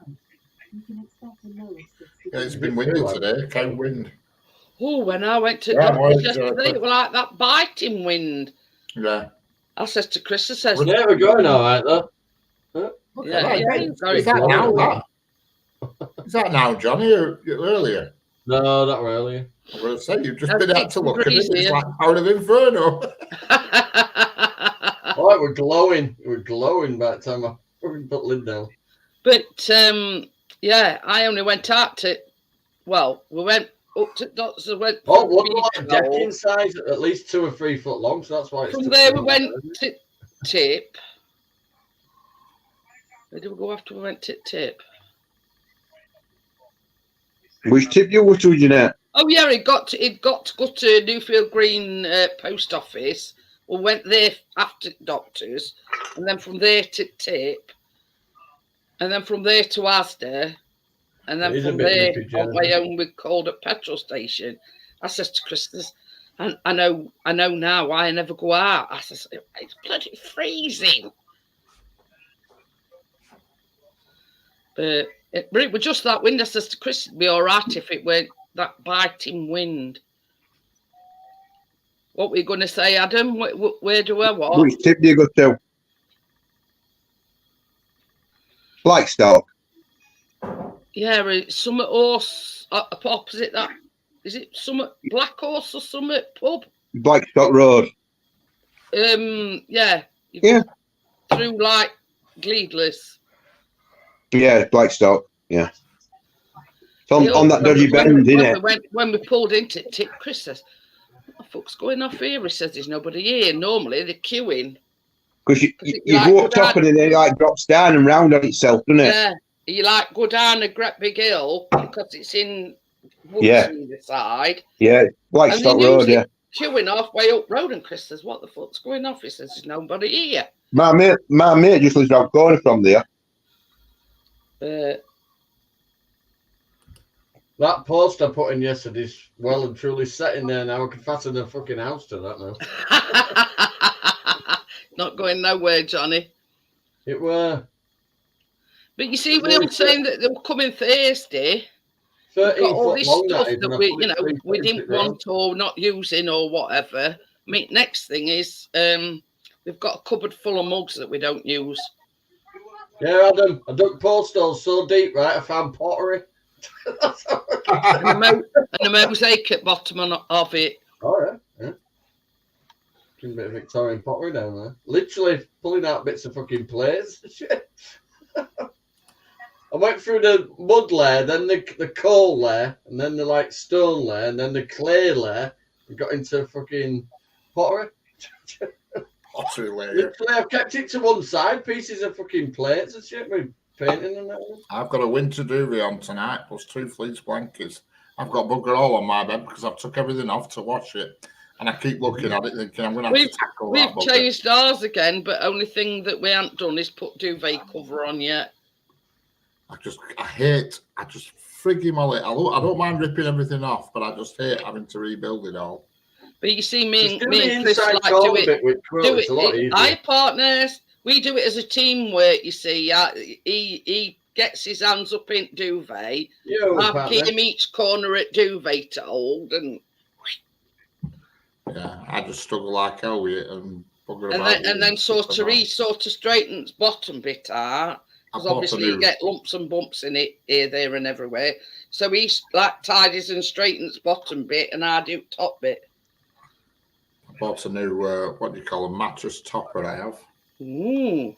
You can expect a lowest of 6 Yeah, it's been windy today. Came wind. Oh, when I went to yesterday, it was like that biting wind. Yeah. I says to Chris, I says, yeah, we're going all right though. Yeah, is that now? Is that now, Johnny, or earlier? No, not really. I was going to say, you've just been out to look at it. It's like out of Inferno. Oh, we're glowing. We're glowing by the time I put lid down. But, yeah, I only went out to, well, we went up to Doctor's. What like decking size? At least 2 or 3 foot long, so that's why it's. From there, we went to Tip. Where did we go after we went tip? Which tip you were to, Jeanette? Oh yeah, it got to go to Newfield Green post office. We went there after doctors, and then from there to tip, and then from there to Asda, and then from there on my own we called at petrol station. I says to Chris, and I know now why I never go out. I says it's bloody freezing. But it was just that wind. I says to Chris, it'd be all right if it were that biting wind. What were you going to say, Adam? Where do I what? Which tip do you go to? Blackstock. Yeah, it's Summit Horse opposite that. Is it Summit Black Horse or Summit Pub? Blackstock Road. Yeah. Yeah. Through like Gleedless. Yeah, Blackstock. Yeah. So on that dodgy bend, isn't it? When we pulled into it, Chris says, "What the fuck's going off here?" He says, "There's nobody here. Normally they're queuing." Because you like walk up and then it like drops down and round on itself, doesn't it? Yeah. You like go down a great big hill because it's in woods on the side. Yeah, Blackstock Road, yeah. Queuing off way up road, and Chris says, "What the fuck's going off?" He says, "There's nobody here." My mate just lives around the corner from there. That post I put in yesterday's well and truly set in there now. I can fasten a fucking house to that now. Not going nowhere, Johnny. It were. But you see, we were saying that they were coming Thursday. 13 Got all foot this long, stuff that that we didn't want or not using or whatever. I mean, next thing is we've got a cupboard full of mugs that we don't use. Yeah, Adam, I dug post holes so deep, right? I found pottery. and a mosaic at bottom of it. Oh, yeah. A bit of Victorian pottery down there. Literally pulling out bits of fucking plates and shit. I went through the mud layer, then the coal layer, and then the like stone layer, and then the clay layer, and got into fucking pottery. Pottery layer. Literally, I've kept it to one side, pieces of fucking plates and shit with painting and that. I've got a winter duvet on tonight, plus 2 fleece blankets. I've got bugger all on my bed because I've took everything off to wash it. And I keep looking at it thinking I'm going to have to tackle that. We've changed ours again, but only thing that we haven't done is put duvet cover on yet. I just frig molly. I don't mind ripping everything off, but I just hate having to rebuild it all. But you see, me and Chris like do it. Our partners, we do it as a teamwork. You see, he gets his hands up in duvet. I keep him each corner at duvet to hold, and yeah, I just struggle like hell with it and bugger and about. Then Therese sort of straightens bottom bit out. Because obviously you get lumps and bumps in it here, there, and everywhere. So he like tidies and straightens bottom bit, and I do top bit. I bought a new what do you call a mattress topper? I have. Ooh.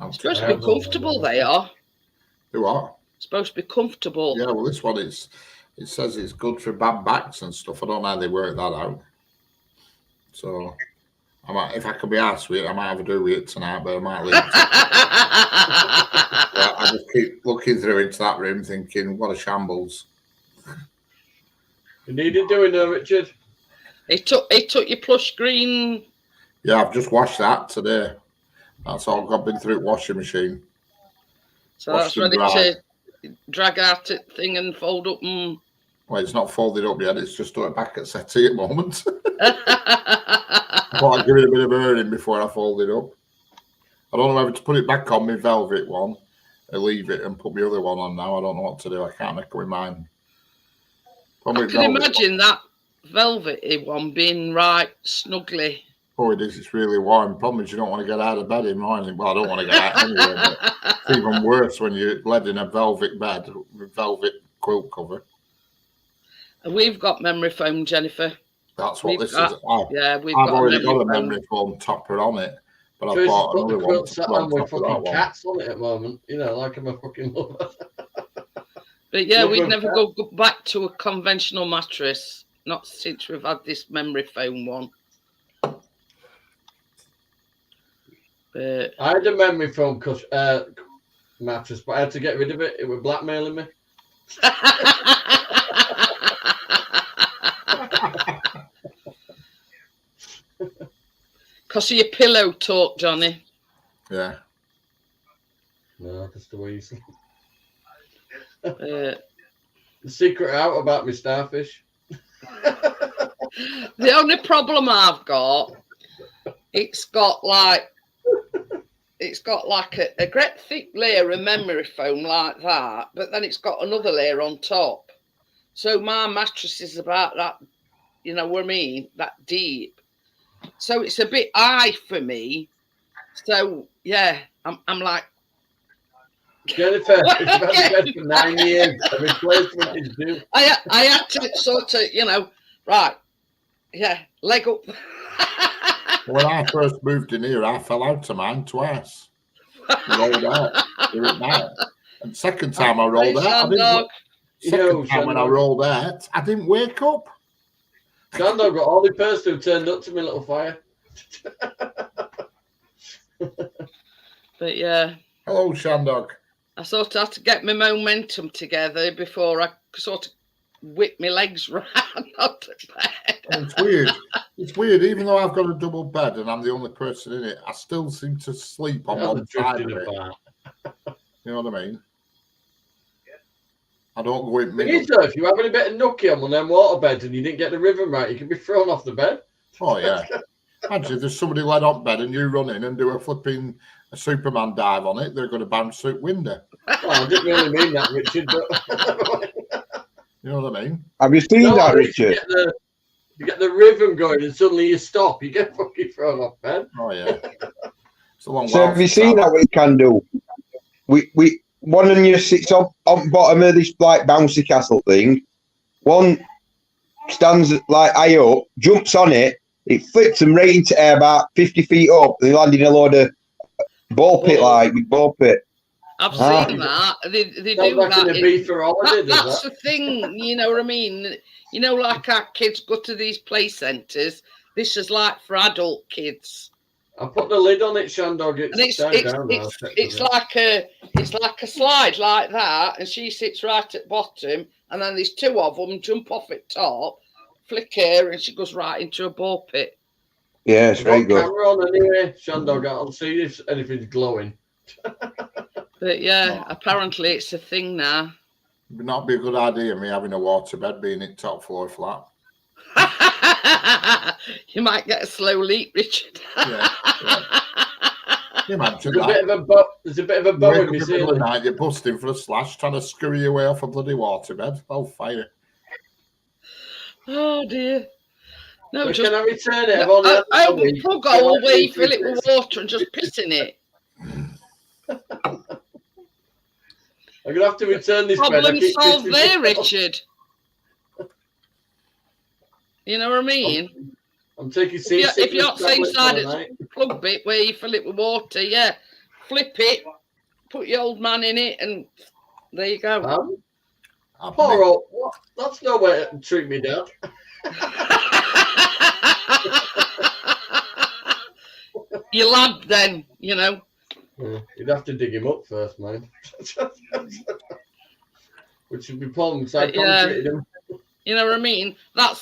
It's supposed to be comfortable. They are. Do what? It's supposed to be comfortable. Yeah, well, this one it says it's good for bad backs and stuff. I don't know how they work that out. So. If I could be asked with it, I might have a do with it tonight, but I might leave it. I just keep looking through into that room thinking, what a shambles. You needed doing though, Richard. It took your plush green. Yeah, I've just washed that today. That's all I've been through the washing machine. So that's ready to drag out it thing and fold up. Well, it's not folded up yet. It's just back at settee at the moment. I thought I'd give it a bit of burning before I fold it up. I don't know whether to put it back on my velvet one or leave it and put my other one on now. I don't know what to do. I can't make up my mind. I can imagine that velvety one being right snuggly. Oh, it is. It's really warm. Problem is you don't want to get out of bed in the morning. Well, I don't want to get out anyway, but it's even worse when you're led in a velvet bed with velvet quilt cover. And we've got memory foam, Jennifer. That's what this is. I've already got a memory foam topper on it, but I bought another one to put on top of that one. Cats on it at the moment, like I'm a fucking lover. But yeah, we'd never go back to a conventional mattress, not since we've had this memory foam one. But I had a memory foam mattress, but I had to get rid of it. It was blackmailing me. Because of your pillow talk, Johnny. Yeah. No, that's the way you sleep. Uh, The secret out about me starfish. the only problem I've got, it's got like a great thick layer of memory foam like that, but then it's got another layer on top. So my mattress is about that, you know what I mean, that deep. So it's a bit high for me. So yeah, I'm like, Jennifer, it's been bed for 9 years. A replacement is due. I had to sort of, you know, right, yeah, leg up. When I first moved in here, I fell out of mine twice. Rolled out. Do it now. And second time I rolled out, when I rolled out, I didn't wake up. Shandog got all the person who turned up to my little fire. But yeah. Hello, Shandog. I sort of had to get my momentum together before I sort of whip my legs round onto bed. It's weird. It's weird. Even though I've got a double bed and I'm the only person in it, I still seem to sleep on one side of it. You know what I mean? I don't go in middle. If you're having a bit of nookie on one of them water beds and you didn't get the rhythm right, you can be thrown off the bed. Oh, yeah. Imagine there's somebody led on bed and you run in and do a Superman dive on it, they're going to bounce through window. Well, I didn't really mean that, Richard. But you know what I mean? Have you seen that, Richard? You get the rhythm going and suddenly you stop. You get fucking thrown off bed. Oh, yeah. It's a long So have you seen that what you can do? We one of you sits on bottom of this like bouncy castle thing. One stands like high up, jumps on it, it flips them right into air about 50 feet up. They land in a load of ball pit ball pit. I've seen that. They do that. That's the thing, you know what I mean? You know, like our kids go to these play centres. This is like for adult kids. I put the lid on it, Shandog. It's like a slide like that, and she sits right at the bottom, and then there's two of them jump off at top, flick her, and she goes right into a ball pit. Yeah, it's very good. Camera on anyway, Shandog. I'll see if anything's glowing. But yeah, apparently it's a thing now. It would not be a good idea me having a waterbed being in top floor flat. You might get a slow leak, Richard. Yeah. You imagine there's a bit of a bow in the middle of the night, you're busting for a slash, trying to scurry your way off a bloody waterbed. Oh, fire. Oh, dear. No, but just... Can I return it? I hope the plug hole where you fill it with water and just piss in it. I'm going to have to return this bed. Problem solved there, Richard. You know what I mean? I'm taking if you're not same side as the plug bit where you fill it with water, yeah, flip it, put your old man in it, and there you go. Poor old, what? That's no way to treat me, Dad. Your lad, then, you know. Yeah, you'd have to dig him up first, man. Which would be problem because I concreted him. You know what I mean? That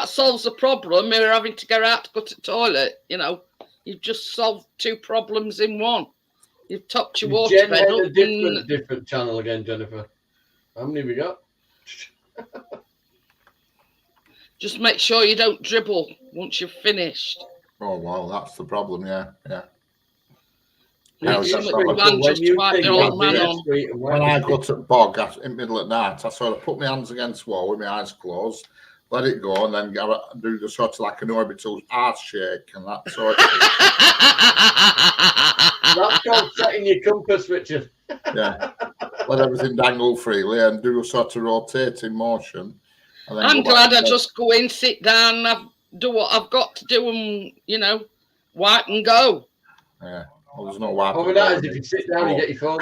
solves the problem. We're having to go out to go to the toilet. You know, you've just solved two problems in one. You've topped your water bed up. Different channel again, Jennifer. How many have we got? Just make sure you don't dribble once you've finished. Oh wow, that's the problem. Yeah. When I go to bog in the middle of the night, I sort of put my hands against the wall with my eyes closed, let it go, and then do the sort of like an orbital arse shake and that sort of That's called setting your compass, Richard. Yeah. Let everything dangle freely and do a sort of rotating motion. And then I'm glad I just go in, sit down, do what I've got to do and, you know, wipe and go. Yeah. Well, there's no wipe. Oh, that is if you sit down and get your phone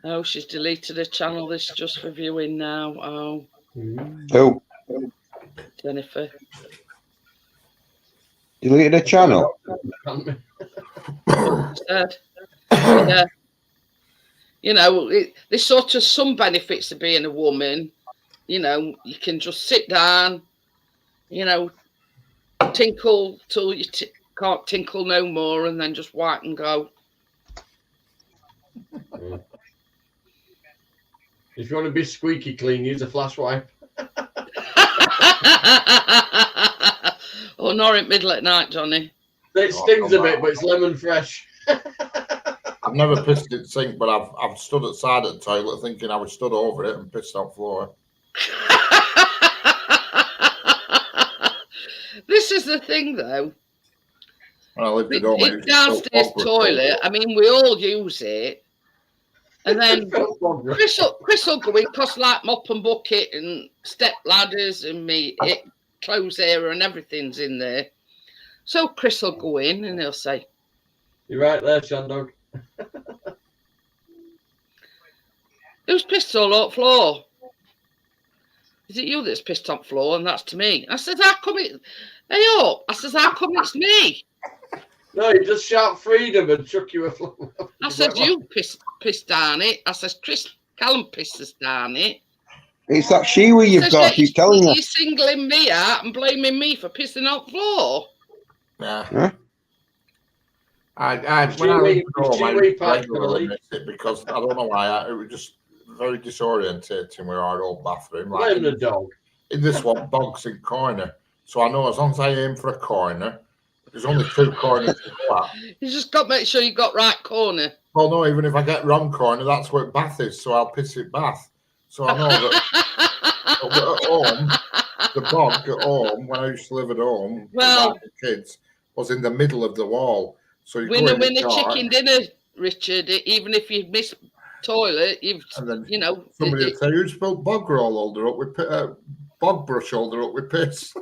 Oh, she's deleted a channel. This is just for viewing now. Oh. Who? Jennifer. Deleted a channel? Said, yeah. You know, there's sort of some benefits of being a woman. You know, you can just sit down, you know, tinkle till you can't tinkle no more, and then just wipe and go. If you want to be squeaky clean, use a flash wipe. Or nor at middle at night, Johnny. It stings a bit, but it's lemon fresh. I've never pissed in the sink, but I've stood at the side of the toilet thinking I was stood over it and pissed on the floor. This is the thing, though. When I lived at home, It's downstairs toilet. I mean, we all use it. And then Chris will go in, cause like mop and bucket and step ladders and clothes area and everything's in there. So Chris will go in and he'll say, "You're right there, Shandog. Who's pissed all over the floor? Is it you that's pissed on the floor?" And that's to me. I says, "How come it? Hey up!" I says, "How come it's me?" No, you just shout freedom and chuck you a floor. I said, "You pissed down it." I says, Callum pisses down it. It's that Shiwi you've got. She's telling you. You're singling me out and blaming me for pissing on the floor. Yeah. Huh? When I lived at home, I regularly miss it because I don't know why. It was just very disorientating with our old bathroom. Blame the dog. In this one, bogs in corner. So I know as long as I aim for a corner, there's only 2 corners to go at. You just got to make sure you got right corner. Well, no, even if I get wrong corner, that's where bath is, so I'll piss it bath. So I know that at home, the bog at home, when I used to live at home, well, with the kids, was in the middle of the wall. So you winner chicken dinner, Richard. Even if you miss toilet, you know. Somebody would say, "You spilled bog roll holder up with bog brush holder up with piss."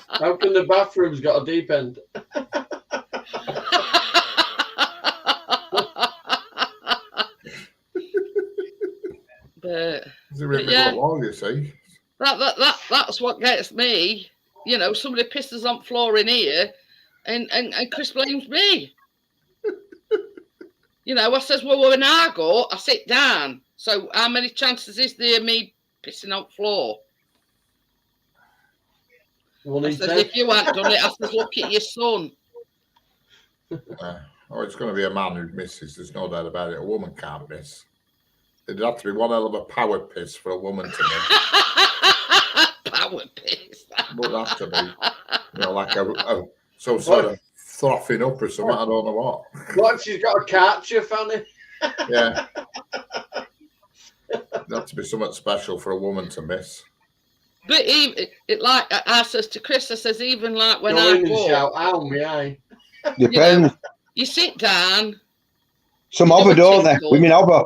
How can the bathroom's got a deep end? But yeah, wall, you see. That's what gets me. You know, somebody pisses on the floor in here, and Chris blames me. You know, I says, "Well, when I go, I sit down. So how many chances is there of me pissing on the floor?" I says, "If you hadn't done it," I says, "look at your son." It's going to be a man who misses. There's no doubt about it. A woman can't miss. It'd have to be one hell of a power piss for a woman to miss. Power piss. Would have to be, like some sort of frothing up or something. I don't know what. What? She's got a catcher, Fanny? Yeah. It'd have to be something special for a woman to miss. But even like I says to Chris, I says, even like when I walk, shout, "Ow, me eye." Depends. You sit down. Some hover, don't they? Women hover.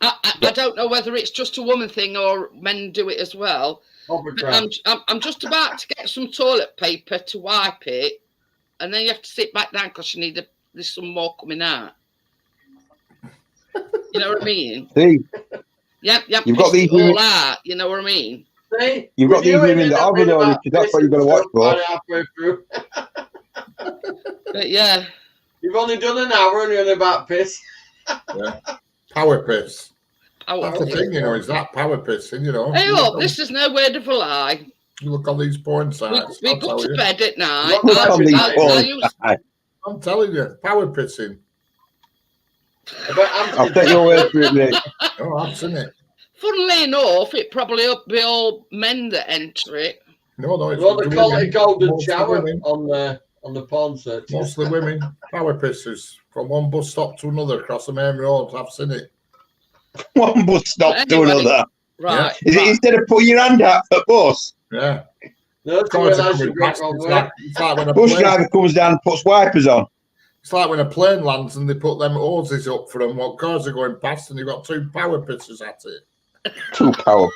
I don't know whether it's just a woman thing or men do it as well. But I'm just about to get some toilet paper to wipe it, and then you have to sit back down because you need there's some more coming out. You know what I mean? See, you've got these all out. You know what I mean? See, you've got these women that hover, though, Richard. That's what you've got to watch for. Halfway through. But yeah. You've only done an hour and you're on about piss. Yeah. Power piss. That's the thing, is that power pissing, Hey, look, this is no word of a lie. You look on these porn sites. We go to bed at night. I'm telling you, power pissing. I'll take your word for it, mate. Oh, I've seen it. Funnily enough, it probably be all men that enter it. No, it's they call it a golden shower on the porn search. Mostly women, power pissers from one bus stop to another across the main road. I've seen it. One bus stop to another. Right. Yeah. Is it instead of putting your hand out at bus? Yeah. No, it's like when a bus driver comes down and puts wipers on. It's like when a plane lands and they put them hoses up for them while cars are going past and you've got 2 power pissers at it. 2 power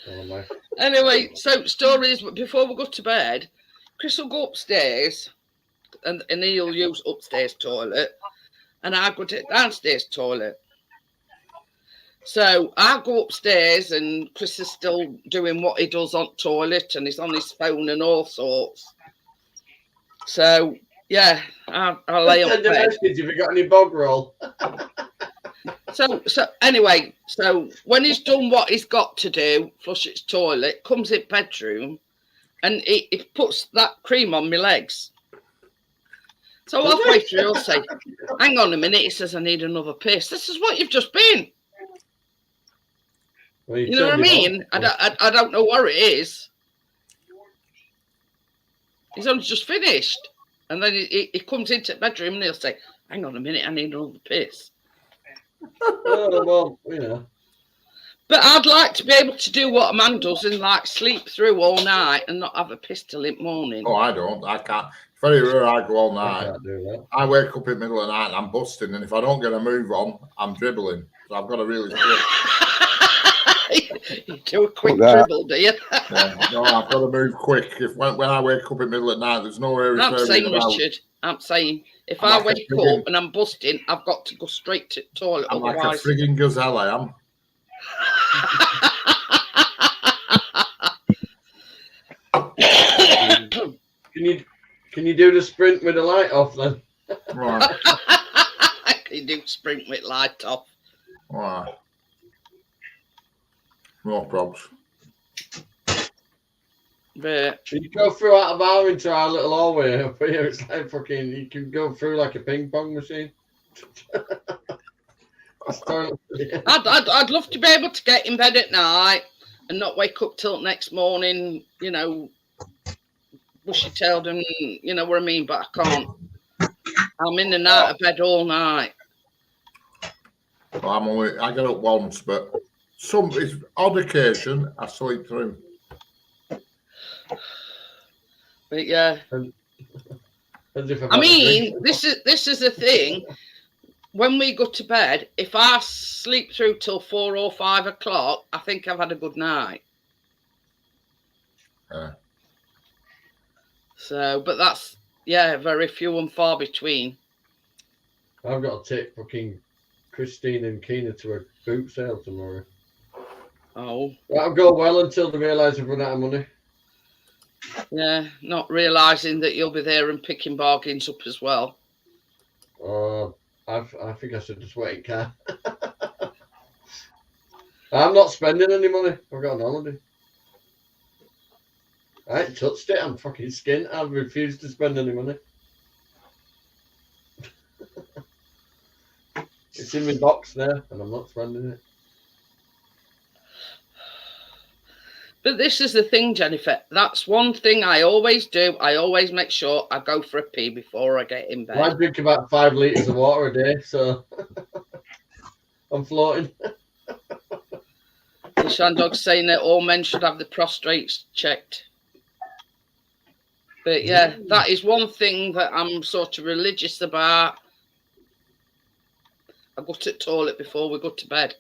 pissers. Anyway, so stories before we go to bed, Chris will go upstairs and he'll use upstairs toilet and I go to downstairs toilet. So I go upstairs and Chris is still doing what he does on toilet and he's on his phone and all sorts. So yeah, I lay on Send a bed. message if you got any bog roll. So anyway, so when he's done what he's got to do, flush his toilet, comes in bedroom, and he puts that cream on my legs. So halfway through, he'll say, "Hang on a minute," he says, "I need another piss." This is what you've just been. Well, You know what I mean? I don't know where it is. He's only just finished. And then he comes into the bedroom and he'll say, "Hang on a minute, I need another piss." Oh, well, you know. But I'd like to be able to do what a man does and like sleep through all night and not have a piss till in the morning. Oh, I don't. I can't. Very rare I go all I night. can't do that. I wake up in the middle of the night and I'm busting. And if I don't get a move on, I'm dribbling. So I've got to really quick. You do a quick Look at dribble, do you? Yeah, no, I've got to move quick. If when I wake up in the middle of the night, there's no area I'm for saying, me about. Richard, I'm saying, if I'm I like a wake friggin- up and I'm busting, I've got to go straight to the toilet. I'm like a Otherwise, frigging gazelle, I am. Can you do the sprint with the light off then? Right, I can do sprint with light off. right. No probs. But You go through out of our into our little hallway up here. It's like fucking. You can go through like a ping pong machine. That's totally- I'd love to be able to get in bed at night and not wake up till next morning, you know, bushy-tailed and, you know what I mean, but I can't. I'm in and out of bed all night. Well, I get up once, but it's odd occasion I sleep through. But yeah, As if I've I had a mean, drink. this is the thing. When we go to bed, if I sleep through till 4 or 5 o'clock, I think I've had a good night. Yeah. So, but that's, yeah, very few and far between. I've got to take fucking Christine and Keena to a boot sale tomorrow. Oh, That'll go well until they realise they've run out of money. yeah, not realising that you'll be there and picking bargains up as well. I think I should just wait in car. I'm not spending any money. I've got an holiday. I ain't touched it. I'm fucking skint. I've refused to spend any money. It's in my box there, and I'm not spending it. But this is the thing, Jennifer. That's one thing I always do. I always make sure I go for a pee before I get in bed. Well, I drink about 5 litres of water a day, so I'm floating. The Shandog's saying that all men should have the prostrates checked. But yeah, that is one thing that I'm sort of religious about. I go to the toilet before we go to bed.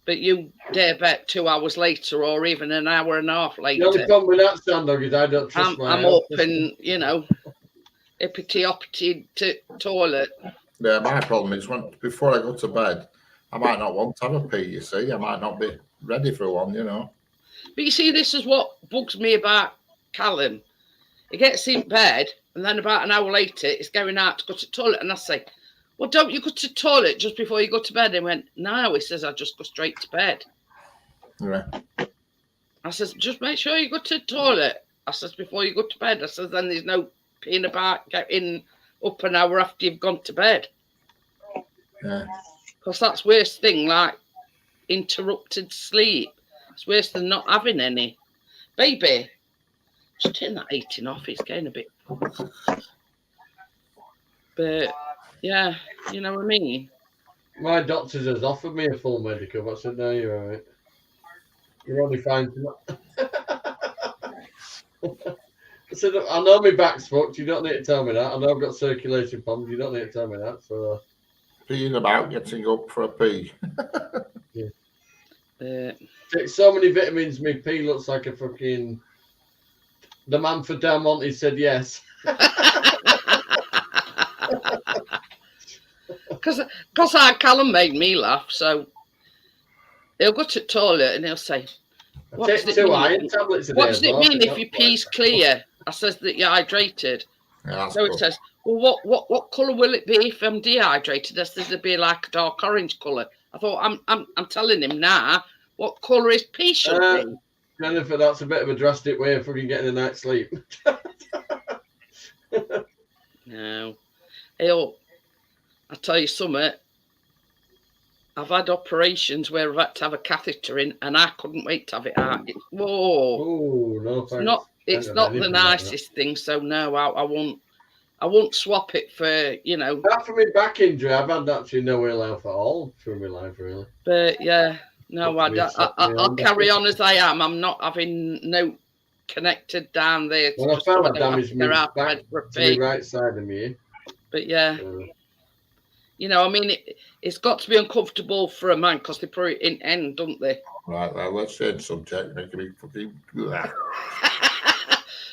But you dare bet 2 hours later or even an hour and a half The only later, problem with that Sandog is I don't trust I'm up and, you know, hippity-hoppity to toilet. Yeah, my problem is before I go to bed, I might not want to have a pee, you see. I might not be ready for one, you know. But you see, this is what bugs me about Callum. He gets in bed and then about an hour later he's going out to go to the toilet and I say, "Well, don't you go to the toilet just before you go to bed?" And he went, "No," he says, "I just go straight to bed." Yeah. I says, "Just make sure you go to the toilet." I says, "Before you go to bed." I says, "Then there's no peeing about getting up an hour after you've gone to bed." Yeah. Because that's worst thing, like interrupted sleep. It's worse than not having any. Baby, just turn that eating off. It's getting a bit... But, yeah, you know what I mean? My doctors has offered me a full medical, but I said, no, you're all right. You're only fine to I said, I know my back's fucked. You don't need to tell me that. I know I've got circulation problems. You don't need to tell me that. So, Peeing about, getting up for a pee. take so many vitamins, my pee looks like a fucking... The man for Del Monte said yes. Because our Callum made me laugh, so He'll go to the toilet and he'll say, I what take does it 2 mean? iron tablets a day. What does as it well, mean so if your that's pee's why. clear? I says that you're hydrated. Yeah, that's So he good. says, well, what colour will it be if I'm dehydrated? I says it'd be like a dark orange colour. I thought I'm telling him now what colour his pee should be. Jennifer, that's a bit of a drastic way of fucking getting a night's sleep. No. I'll tell you something. I've had operations where I've had to have a catheter in and I couldn't wait to have it out. Whoa. Oh, no thanks. It's Don't not have the anything like that. nicest thing, so no, I won't swap it for, you know. Apart from my back injury, I've had actually no ill health at all through my life, really. But yeah, no, Look, we set me I'll on. carry on as I am. I'm not having no connected down there. Well, I just found so I don't have damaged to go my out back for a to pee. the right side of me. But yeah, So, you know, I mean, it's got to be uncomfortable for a man because they put it in end, don't they? Right, well, let's change subject. Making me fucking.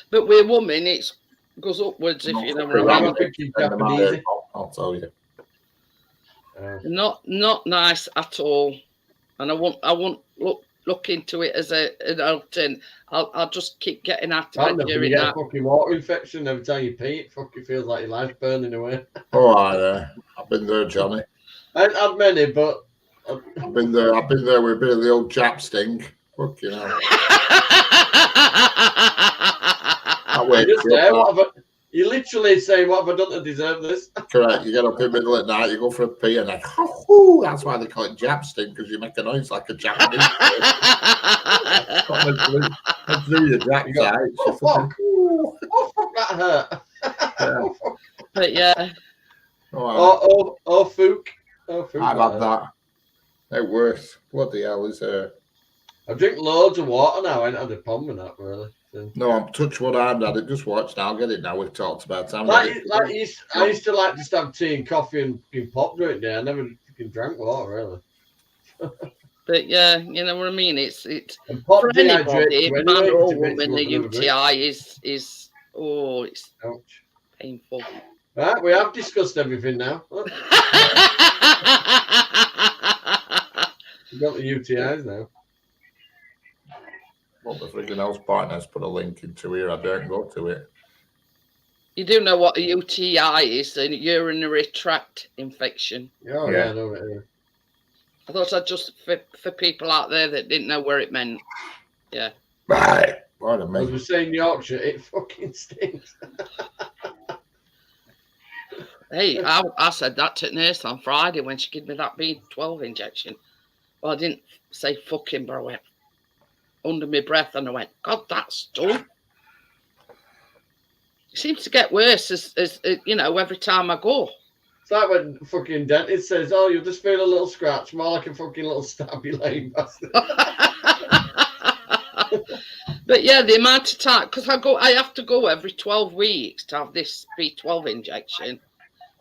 But with a woman, it goes upwards, if you know what I I'm mean. a thinking Japanese. I'll tell you. Not nice at all. And I won't look into it as an alternate. I'll just keep getting out of I'm bed not gonna during get a that. fucking water infection every time you pee. It fucking feels like your life's burning away. Oh, I've been there, Johnny. I ain't had many, but I've been there with a bit of the old Jap sting. Fucking hell. you just say, you literally say, what have I done to deserve this? Correct. You get up in the middle of the night, you go for a pee, and then that's why they call it Jap sting, because you make a noise like a Japanese. Let's do your Jap side. Oh fuck! Oh fuck! That hurt. Yeah. But yeah, Oh fook! Oh fook! I've had that. It works. Bloody hell is I drink loads of water now. I ain't had a problem with that really. So. No, I'm touch wood. I haven't had it. Just watch now. I'll get it now. We've talked about it. I used to like just have tea and coffee and pop during the day. I never fucking drank water really. but yeah, you know what I mean. It's And pop for anybody, dehydrates you man anyway, or 'cause it makes woman, you the look a bit. UTI is it's Ouch. painful. Right, we have discussed everything now. We've got the UTIs now. What the freaking hell's point? Let's put a link into here. I don't go to it. You do know what a UTI is, a urinary tract infection. Oh yeah, I know it is. I thought I'd just for people out there that didn't know where it meant. Yeah. Right. Pardon As me. we say in Yorkshire, it fucking stinks. Hey, I said that to the nurse on Friday when she gave me that B12 injection. Well, I didn't say fucking, but I went under my breath and I went, God, that's done. It seems to get worse as you know, every time I go. It's like when fucking dentist says, "Oh, you'll just feel a little scratch, more like a fucking little stab, you lame bastard." But yeah, the amount of time, because I have to go every 12 weeks to have this B12 injection.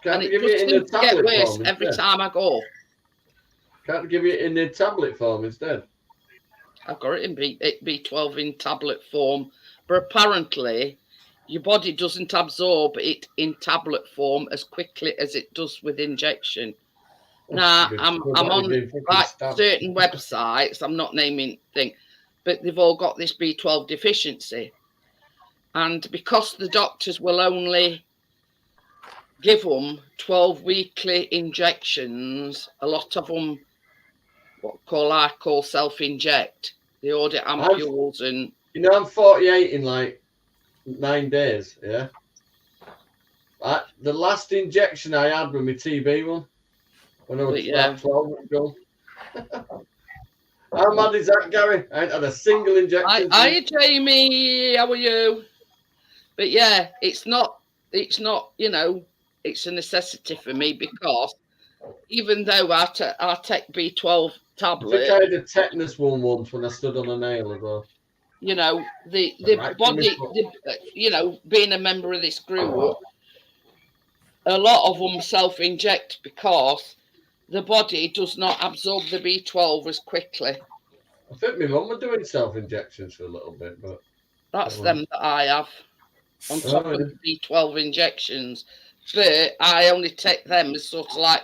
Can't And they it give you just it in the seems to get tablet worse form every instead? time I go. Can't they give you it in the tablet form instead? I've got it in B12 in tablet form, but apparently your body doesn't absorb it in tablet form as quickly as it does with injection. Now, I'm on like certain websites, I'm not naming thing, but they've all got this B12 deficiency. And because the doctors will only give them 12 weekly injections, a lot of them I call self-inject. They order ampules and... You know, I'm 48 in like 9 days, yeah? The last injection I had was my TB one. When I was like 12 months ago. How mad is that, Gary? I ain't had a single injection. Hi, Jamie. How are you? But yeah, it's not, you know, it's a necessity for me because even though I take B12 tablet. I think I had a tetanus one once when I stood on a nail as well. You know, the body, you know, being a member of this group, a lot of them self-inject because the body does not absorb the B12 as quickly. I think my mum was doing self-injections for a little bit, but... That's them that I have on top of the B12 injections. But I only take them as sort of like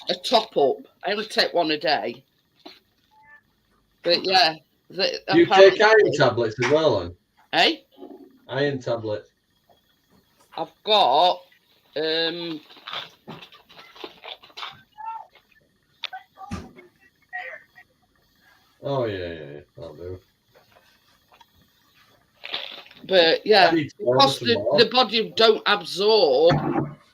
a top-up. I only take one a day. But yeah, Do you take iron tablets as well, then? Eh? Iron tablets. I've got Oh yeah. I'll do. but yeah, I need to order because some more. the body don't absorb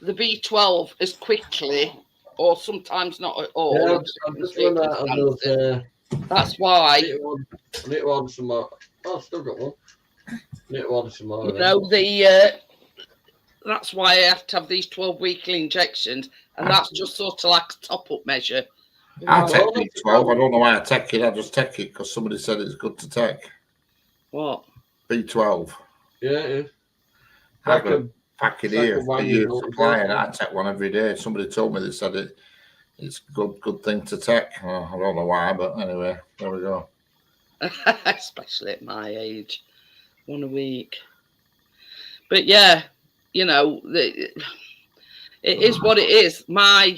the B12 as quickly, or sometimes not at all. Yeah, in I'm just certain run out of those. circumstances. That's I why, need to order some more. Oh, I've still got one. I need to order some more. you of know, them. that's why I have to have these 12-weekly injections, and that's just sort of like a top-up measure. I take B12. I don't know why I take it. I just take it because somebody said it's good to take. What? B12. Yeah, it is. I've got a packet here like for years supply, and I take one every day. Somebody told me they said it's a good thing to take. I don't know why, but anyway, there we go. Especially at my age, one a week. But yeah, you know, it is what it is. My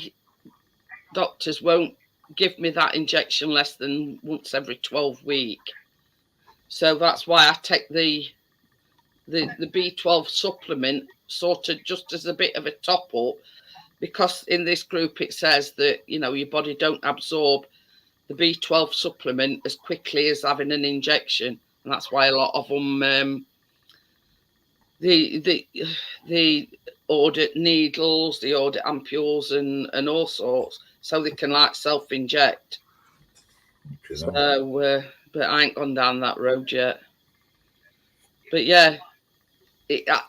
doctors won't give me that injection less than once every 12 weeks. So that's why I take the B12 supplement sort of just as a bit of a top up, because in this group it says that, you know, your body don't absorb the B12 supplement as quickly as having an injection, and that's why a lot of them they order needles, they order ampules and all sorts, so they can like self-inject. So, but I ain't gone down that road yet. But yeah,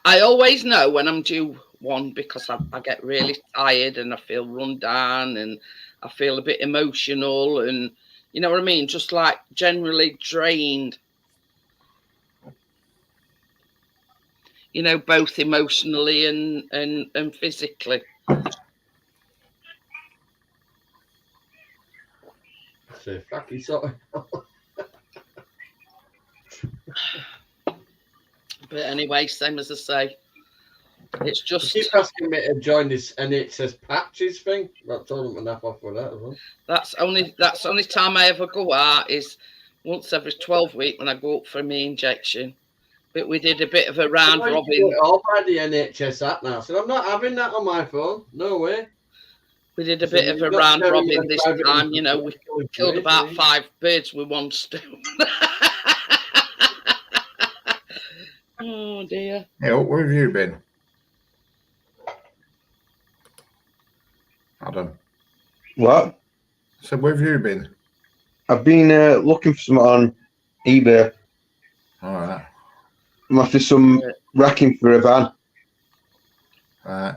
I always know when I'm due one, because I get really tired and I feel run down and I feel a bit emotional, and you know what I mean, just like generally drained, you know, both emotionally and physically. Say, fuck you, sorry. But anyway, same as I say, it's just Keep asking me to join this NHS patches thing. I told them to nap off with that as well. that's only time I ever go out is once every 12 weeks when I go up for my injection. But we did a bit of a round robin. All by the NHS app now. So I'm not having that on my phone. No way. We did a bit of a round robin this time. You know, we killed about 5 birds with one stone. Oh dear. Hey, where have you been? Adam. What? So where have you been? I've been looking for some on eBay. All right. I'm after some racking for a van. Right.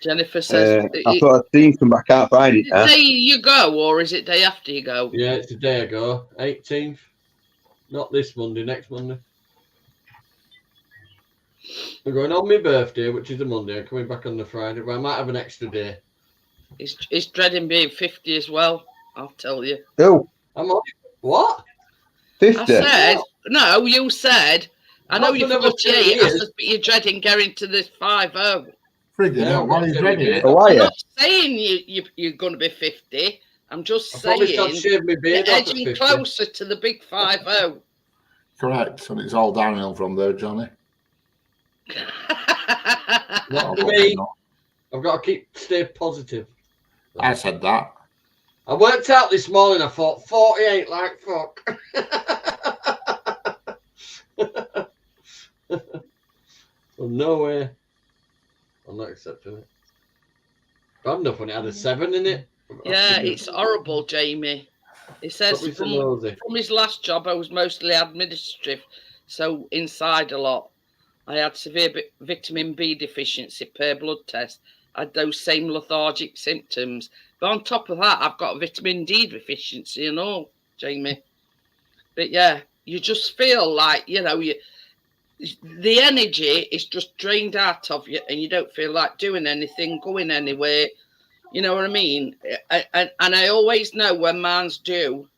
Jennifer says, I thought I'd seen some, but I can't find it. Day you go, or is it day after you go? Yeah, it's a day ago. 18th. Not this Monday, next Monday. We're going on my birthday, which is a Monday. I'm coming back on the Friday, but I might have an extra day. He's dreading being 50 as well, I'll tell you. Oh. I'm on. What? 50? I said, no, you said, I know you're 48, I said, but you're dreading getting to this 50. Friggin' hell, why are you dreading it? Oh, are I'm you? not saying you're going to be 50. I'm just saying you're edging closer to the big 50. Correct, and it's all downhill from there, Johnny. Not for me. I've got to stay positive. I said that. I worked out this morning. I thought 48 like fuck. Well, no way. I'm not accepting it. Bad enough when it had a 7 in it. Yeah, it's horrible, Jamie. He says from his last job, I was mostly administrative, so inside a lot. I had severe vitamin B deficiency per blood test. I had those same lethargic symptoms. But on top of that, I've got vitamin D deficiency and all, Jamie. But yeah, you just feel like, you know, the energy is just drained out of you and you don't feel like doing anything, going anywhere. You know what I mean? And I always know when mine's due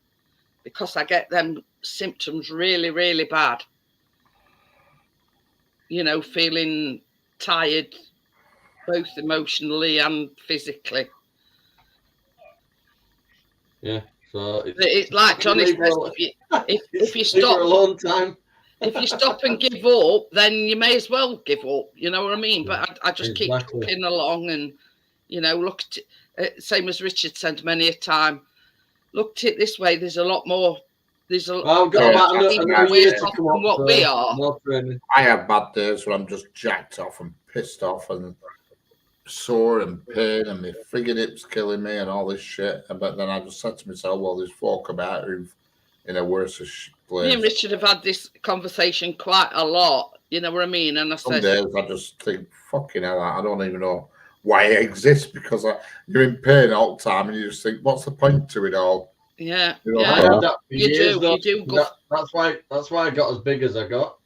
because I get them symptoms really, really bad. You know, feeling tired, both emotionally and physically. Yeah, So It's like Johnny says, if you leave her stop, alone time. if you stop and give up, then you may as well give up. You know what I mean? But I just keep Exactly. trucking along, and look at it, same as Richard said many a time. Look at it this way: there's a lot more. There's a I've got about another year to come than what we are. I have bad days where I'm just jacked off and pissed off and sore and pain and my friggin' hips killing me and all this shit. But then I just said to myself, well, there's folk about who've in a worse place. Me and Richard have had this conversation quite a lot. You know what I mean? And Some days I just think, fucking hell, I don't even know why it exists, because you're in pain all the time and you just think, what's the point to it all? Yeah, you do. That's why I got as big as I got.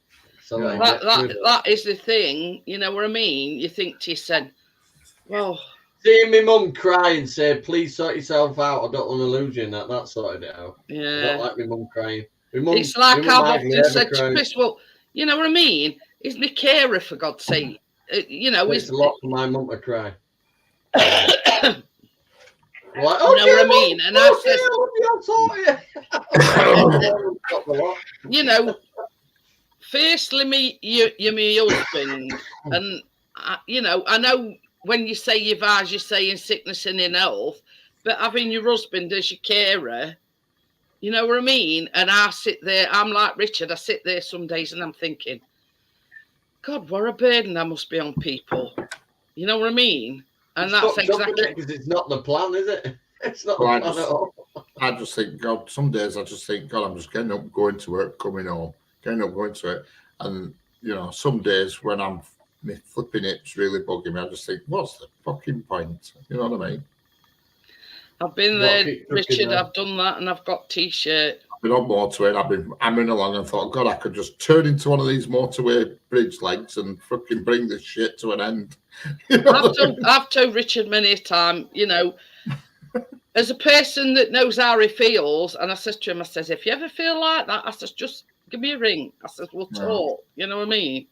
So that is the thing. You know what I mean? You think to yourself, well, seeing my mum cry and say, "Please sort yourself out. I don't want to lose you," and that sorted it out. Yeah, I don't like my mum crying. It's like I've often said to Chris, well, you know what I mean? He's my carer, for God's sake. It's a lot for my mum to cry. Like, you know what I mean? And I said, firstly, you're my husband, and I know when you say your vows, you say in sickness and in health, but having your husband as your carer, you know what I mean? And I sit there, I'm like Richard, I sit there some days and I'm thinking, God, what a burden that must be on people. You know what I mean? And that's exactly because it's not the plan, is it? It's not the plan at all. I just think, God, some days I just think, God, I'm just getting up, going to work, coming home, getting up, going to it. And, some days when my flipping hips really bugging me, I just think, what's the fucking point? You know what I mean? I've been there, Richard, I've done that, and I've got T-shirt. I've been on motorway, I've been hammering along and thought, God, I could just turn into one of these motorway bridge legs and fucking bring this shit to an end. I've told Richard many a time, as a person that knows how he feels, and I says to him, I says, if you ever feel like that, I says, just give me a ring. I says, we'll talk. You know what I mean?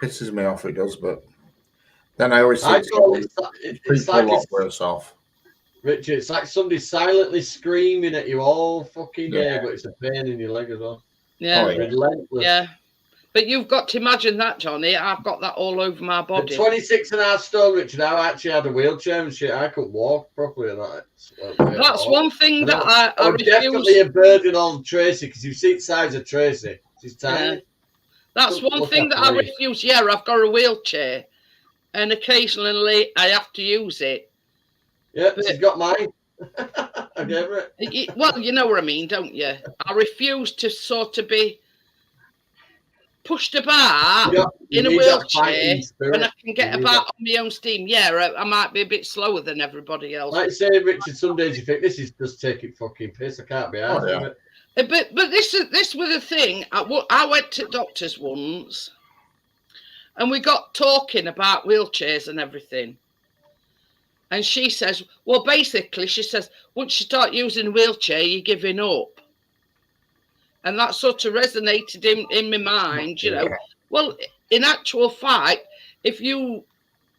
Pisses me off, it does, but then I always think it's like a lot worse off. Richard, it's like somebody silently screaming at you all fucking day, but it's a pain in your leg as well. Yeah. Relentless. Yeah. But you've got to imagine that, Johnny. I've got that all over my body. 26.5 stone, Richard. I actually had a wheelchair and shit. I couldn't walk properly. That's one thing that I refuse. Definitely a burden on Tracy, because you see the size of Tracy. She's tiny. Yeah. That's one thing that I refuse. Yeah, I've got a wheelchair, and occasionally I have to use it. Yeah, she's got mine. I gave her it. Well, you know what I mean, don't you? I refuse to sort of be pushed about in a wheelchair when I can get about on my own steam. Yeah, I might be a bit slower than everybody else. Like I say, Richard, some days you think this is just taking fucking piss. I can't be arsed with it. But this was the thing. I went to doctors once, and we got talking about wheelchairs and everything. And she says, well, basically, she says, once you start using a wheelchair, you're giving up. And that sort of resonated in my mind, Well, in actual fact, if you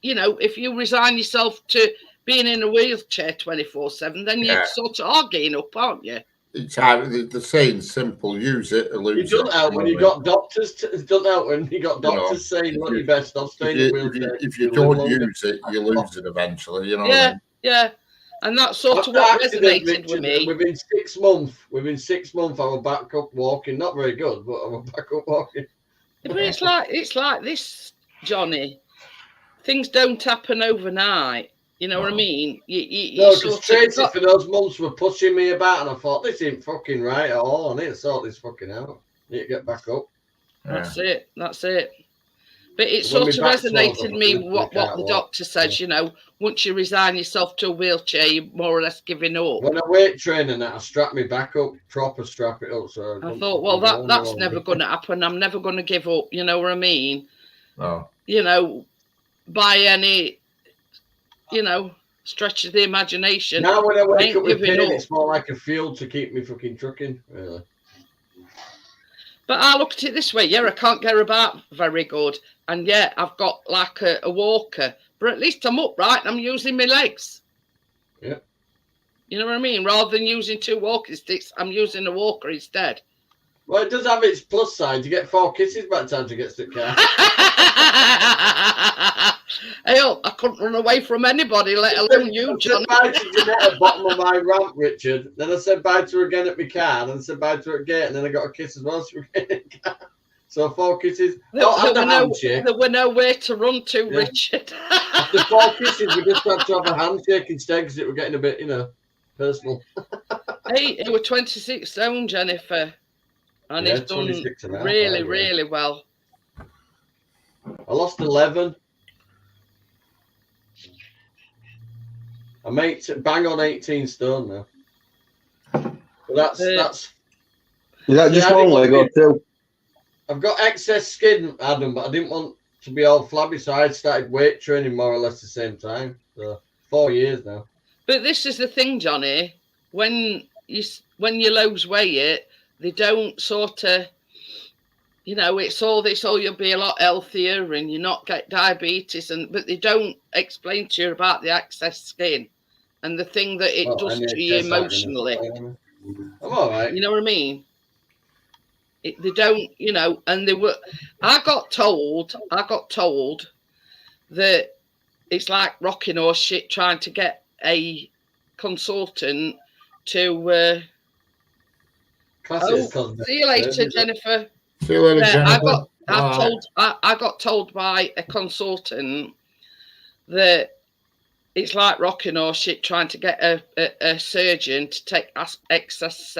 resign yourself to being in a wheelchair 24/7, then you sort of are getting up, aren't you? It's the saying simple: use it or lose it. You don't know when you got doctors. Don't know when you got doctors saying, "Look, you best stop staying in a wheelchair." If you don't use it, you lose it eventually. You know. Yeah, yeah. And that's sort of what resonated with me. Within 6 months, I was back up walking. Not very good, but I was back up walking. But it's like this, Johnny. Things don't happen overnight. You know what I mean? Because Tracy for those months were pushing me about, and I thought, this ain't fucking right at all. I need to sort this fucking out. I need to get back up. That's it. But it sort of resonated with me what the doctor says, once you resign yourself to a wheelchair, you're more or less giving up. When I weight train and that, I strap me back up, proper strap it up. So I thought, well, that's never going to happen. I'm never going to give up. You know what I mean? Oh. By any, stretch of the imagination. Now when I wake up with pain, it's more like a fuel to keep me fucking trucking, really. But I look at it this way, I can't get about very good. And I've got like a walker, but at least I'm upright and I'm using my legs. Yeah. You know what I mean? Rather than using 2 walking sticks, I'm using a walker instead. Well, it does have its plus side. You get 4 kisses by the time she gets to the car. Hell, I couldn't run away from anybody, let alone you, I John. said bye to Jeanette at the bottom of my ramp, Richard. Then I said bye to her again at my car. Then I said bye to her at gate. And then I got a kiss as well. So, so 4 kisses. There were nowhere to run to, Yeah. Richard. After 4 kisses, we just had to have a handshake instead because it was getting a bit, personal. Hey, it was 26 stone, Jennifer. And Yeah, he's done 26 and a half, really, yeah. really well. I lost 11. I'm bang on 18 stone now. But that's Is that just Yeah, I one think leg or 2? I've got excess skin, Adam, but I didn't want to be all flabby, so I started weight training more or less the same time. So 4 years now. But this is the thing, Johnny. When you lose weight, they don't sort of, it's all this. Oh, you'll be a lot healthier and you not get diabetes, but they don't explain to you about the excess skin and the thing that it does to you emotionally. I'm all right. You know what I mean? They don't, and I got told that it's like rocking horse shit trying to get a consultant to. See you later, Jennifer. See you later, Jennifer. I got told by a consultant that it's like rocking horse shit trying to get a surgeon to take excess.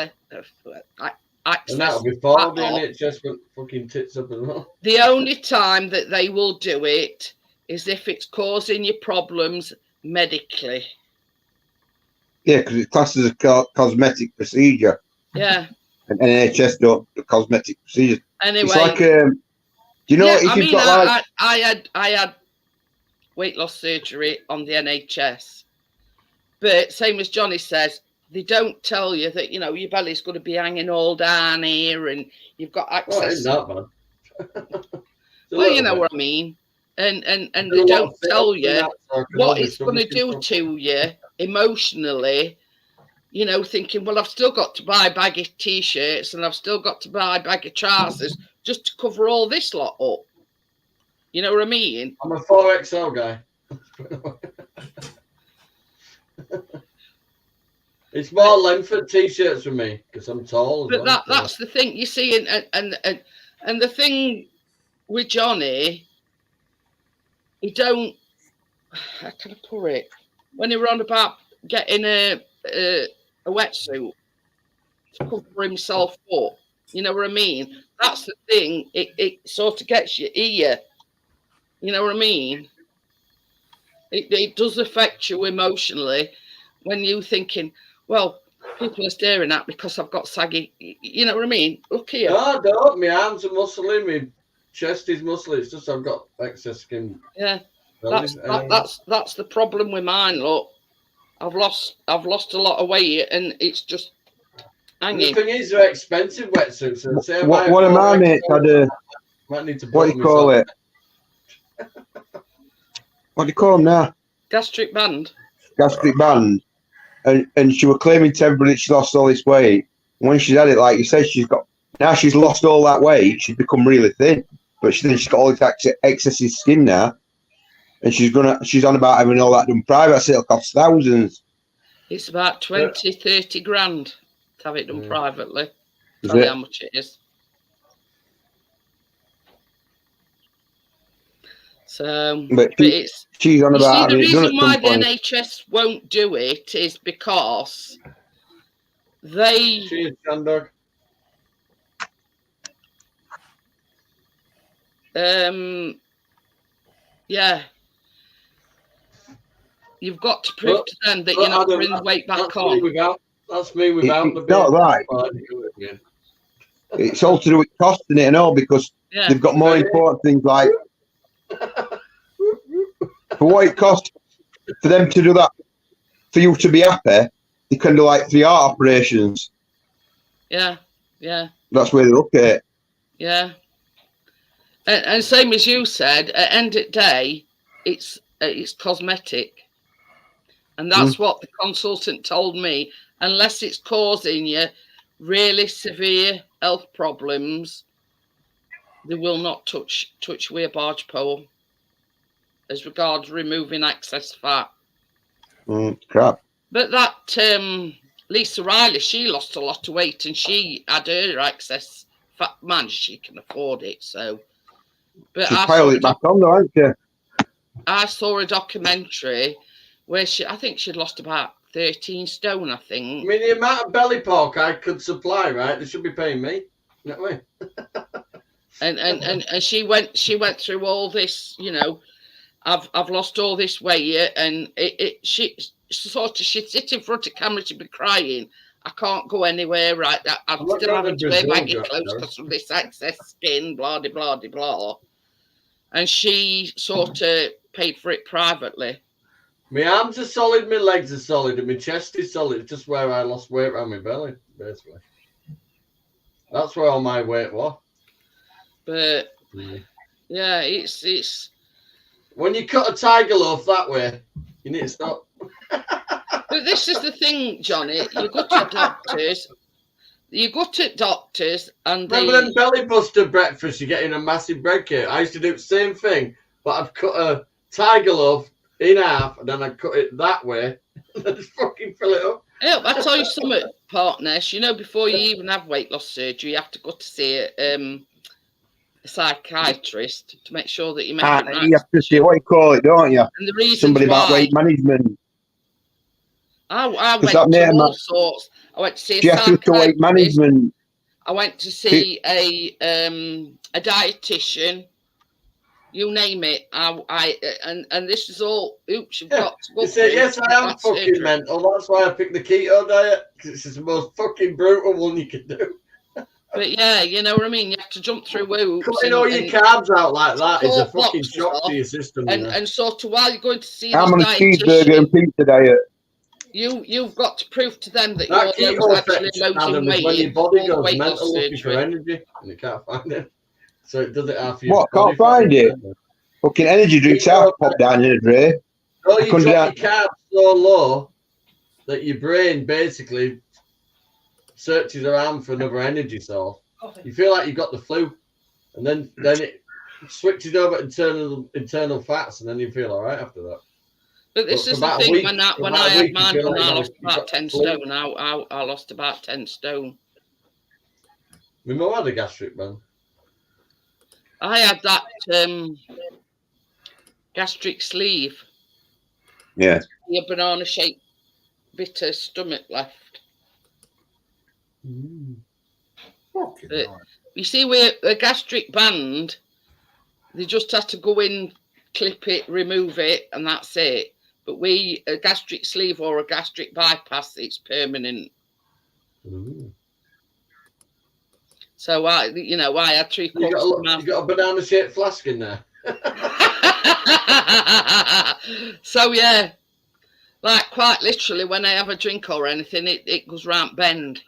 And that'll be far the NHS went fucking tits up as well. The only time that they will do it is if it's causing you problems medically. Yeah, because it's classed as a cosmetic procedure. Yeah. And NHS don't do cosmetic procedures. Anyway, it's like, do you know if you've got like... I had weight loss surgery on the NHS, but same as Johnny says, they don't tell you that your belly's going to be hanging all down here and you've got access. Oh, it's not bad. Well, you know what I mean, and they don't tell you what it's going to do to you emotionally. Thinking, well, I've still got to buy a bag of T-shirts and I've still got to buy a bag of trousers just to cover all this lot up. You know what I mean? I'm a 4XL guy. It's more length for T-shirts for me because I'm tall. But that's the thing, you see, and the thing with Johnny, he don't. How can I put it? When he were on about getting a wetsuit to cover himself up, you know what I mean? That's the thing. It sort of gets you here. You know what I mean? It does affect you emotionally when you're thinking, well, people are staring at me because I've got saggy. You know what I mean? Look here. No, don't. My arms are muscly. My chest is muscly. It's just I've got excess skin. Yeah, that's the problem with mine. Look, I've lost a lot of weight, and it's just hanging. The thing is, they're expensive wetsuits. So say one of my mates had a. Might need to what do you call it? What do you call them now? Gastric band. Gastric band. And she was claiming to everybody that she lost all this weight. When she's had it, like you said, she's lost all that weight. She's become really thin, but she's got all this excessive skin now, and she's on about having all that done private. So it'll cost thousands. It's about 20-30 grand to have it done privately. Tell you how much it is. So, but she's on about. The reason why the NHS won't do it is because they. Cheers, Sandog. Yeah. You've got to prove to them that you're not putting the weight back on. That's me without the. Not right. It's all to do with costing it and all because they've got more important things like. For what it costs for them to do that, for you to be happy, they can do like 3 heart operations. Yeah. That's where they look at it. Yeah. And same as you said, at the end of the day, it's cosmetic. And that's what the consultant told me. Unless it's causing you really severe health problems, they will not touch with a barge pole as regards removing excess fat. Crap. But that Lisa Riley, she lost a lot of weight and she had her excess fat. Man, she can afford it. So, but She's piled it back on, though, hasn't she? I saw a documentary where I think she'd lost about 13 stone, I I think. mean, the amount of belly pork I could supply, right? They should be paying me. You know what I mean? And she went through all this, you know. I've lost all this weight, and she she'd sit in front of camera, she'd be crying. I can't go anywhere, right? I'm still having to wear baggy clothes because of this excess skin, blah de blah de blah. And she sort of paid for it privately. My arms are solid, my legs are solid, and my chest is solid. It's just where I lost weight around my belly, basically. That's where all my weight was. But yeah, it's. When you cut a tiger loaf that way, you need to stop. But this is the thing, Johnny. You go to doctors. And Remember them belly buster breakfast you get in a massive bread cake? I used to do the same thing, but I'd cut a tiger loaf in half and then I'd cut it that way and then just fucking fill it up. Yeah, I tell you something, partners. You know, before you even have weight loss surgery, you have to go to see a psychiatrist to make sure that you make it right. You have to see what you call it, don't you? And the reason somebody about weight management. I went to all sorts. I went to see a psychiatrist. Weight management. I went to see a dietitian. You name it. And this is all. Oops, you've got to go. You say yes, I am fucking mental. That's why I picked the keto diet because it's the most fucking brutal one you can do. But yeah, you know what I mean. You have to jump through hoops. Cutting all your carbs out like that is a fucking shock to your system. And sort of while you're going to see I'm on a cheeseburger and pizza diet. You've got to prove to them that you're actually losing weight. When your body goes mental looking for energy and you can't find it, so it does it after you. What? Can't find it? Fucking energy drinks half pop down in a tray. Oh, you drop your carbs so low that your brain basically searches around for another energy source. You feel like you've got the flu, and then it switches over to internal fats, and then you feel all right after that. But this is the thing, when I had mine, when I lost about 10 stone, I lost about 10 stone. My mum had a gastric, man. I had that gastric sleeve. Yeah. A banana-shaped bit of stomach left. You see, with a gastric band, they just have to go in, clip it, remove it, and that's it. But a gastric sleeve or a gastric bypass, it's permanent. So I had 3 cups. You got a banana-shaped flask in there. So yeah, like quite literally, when I have a drink or anything, it goes round bend.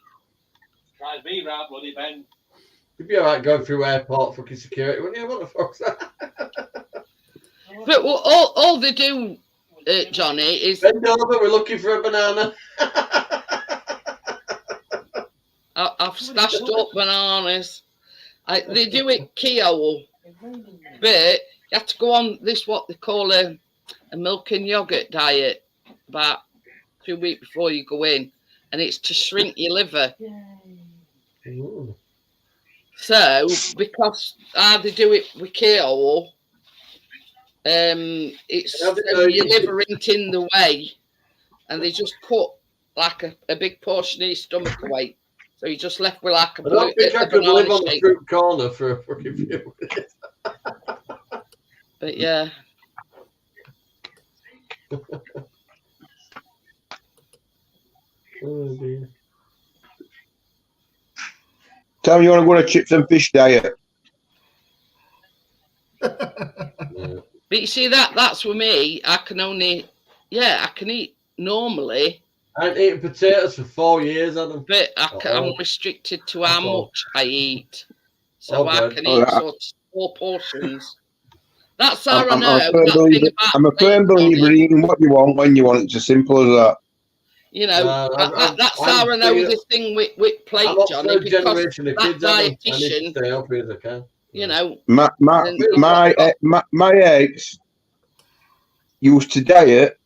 Tries me round bloody bend. You'd be alright going through airport fucking security, wouldn't you? What the fuck's that? But all they do, Johnny, is bend over. We're looking for a banana. I've stashed up bananas. They do it keto, but you have to go on this what they call a milk and yogurt diet about 2 weeks before you go in, and it's to shrink your liver. Ooh. So because they do it with keto, it's your liver ain't in the way, and they just cut like a big portion of your stomach away. So you're just left with like I don't think I could live on the fruit corner for a fucking few minutes. But yeah. Oh dear. Tell me you want to go on a chips and fish diet. But you see that's with me. I can eat normally. I ain't eaten potatoes for 4 years, Adam. But I'm restricted to how much I eat. So I can eat sort of 4 portions. That's how I I'm know. a firm That believer. thing about I'm a firm believer eating what you want when you want. It's as simple as that. You know, that's how I know this thing with plate, I'm up Johnny, third because generation of that kids. I need to dietitian, stay healthy as I can. you know, My ex used to diet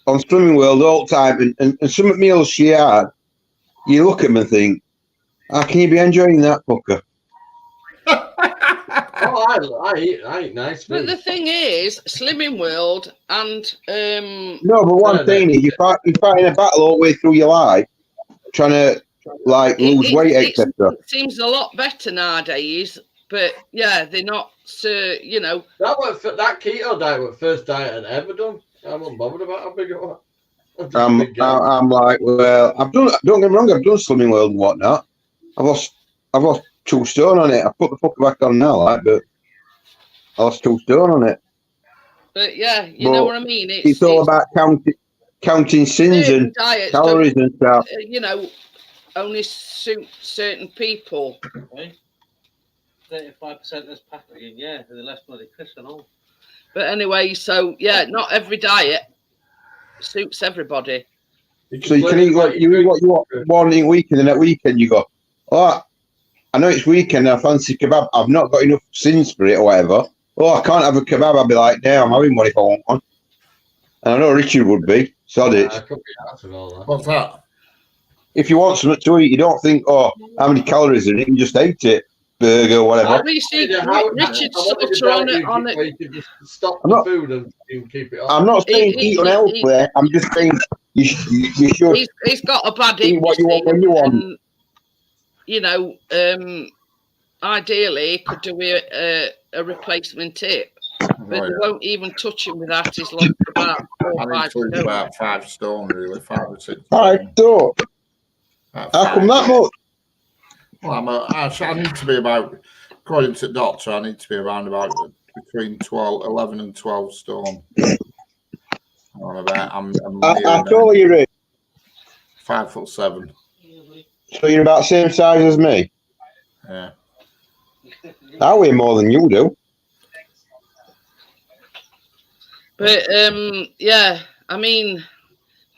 on Swimming World all the time, and some of the meals she had, you look at them and think, how can you be enjoying that, fucker? Oh, I eat nice food. But the thing is, Slimming World and No, but what I'm saying is, you're fighting a battle all the way through your life, trying to like lose weight, etc. It seems a lot better nowadays. But yeah, they're not. You know, that keto diet was the first diet I'd ever done. I'm not bothered about how big it was. I'm like, well, I've done. Don't get me wrong, I've done Slimming World and whatnot. I've lost 2 stone on it. I put the fucker back on now, like, but I lost 2 stone on it. But yeah, you know what I mean. It's all about counting sins and calories and stuff. You know, only suit certain people. Okay. 35% less packaging, yeah, and the less bloody crisp and all. But anyway, so yeah, not every diet suits everybody. So you can eat what you want one week, and then that weekend you go, oh, I know it's weekend, I fancy kebab. I've not got enough sins for it or whatever. Oh, I can't have a kebab. I'll be like, damn, I'm having one if I want one. And I know Richard would be. Sod it. What's that? If you want something to eat, you don't think, oh, how many calories in it? You can just eat it. Burger, whatever. At least Richard's sort of on it. Stop the food and keep it on. I'm not saying eat unhealthy. I'm just saying you should. He's got a bad eat what you want when you want. And, you know, ideally, he could do a replacement hip. But they won't even touch him with that. He's lost about 4 or 5 stone. About 5 stone, really, 5 or 6. I don't. How come that much? Well, I need to be about, according to the doctor, I need to be around about between 11 and 12 stone. I'm how tall are you, Rick? 5'7". So you're about the same size as me? Yeah. I weigh more than you do. But yeah, I mean,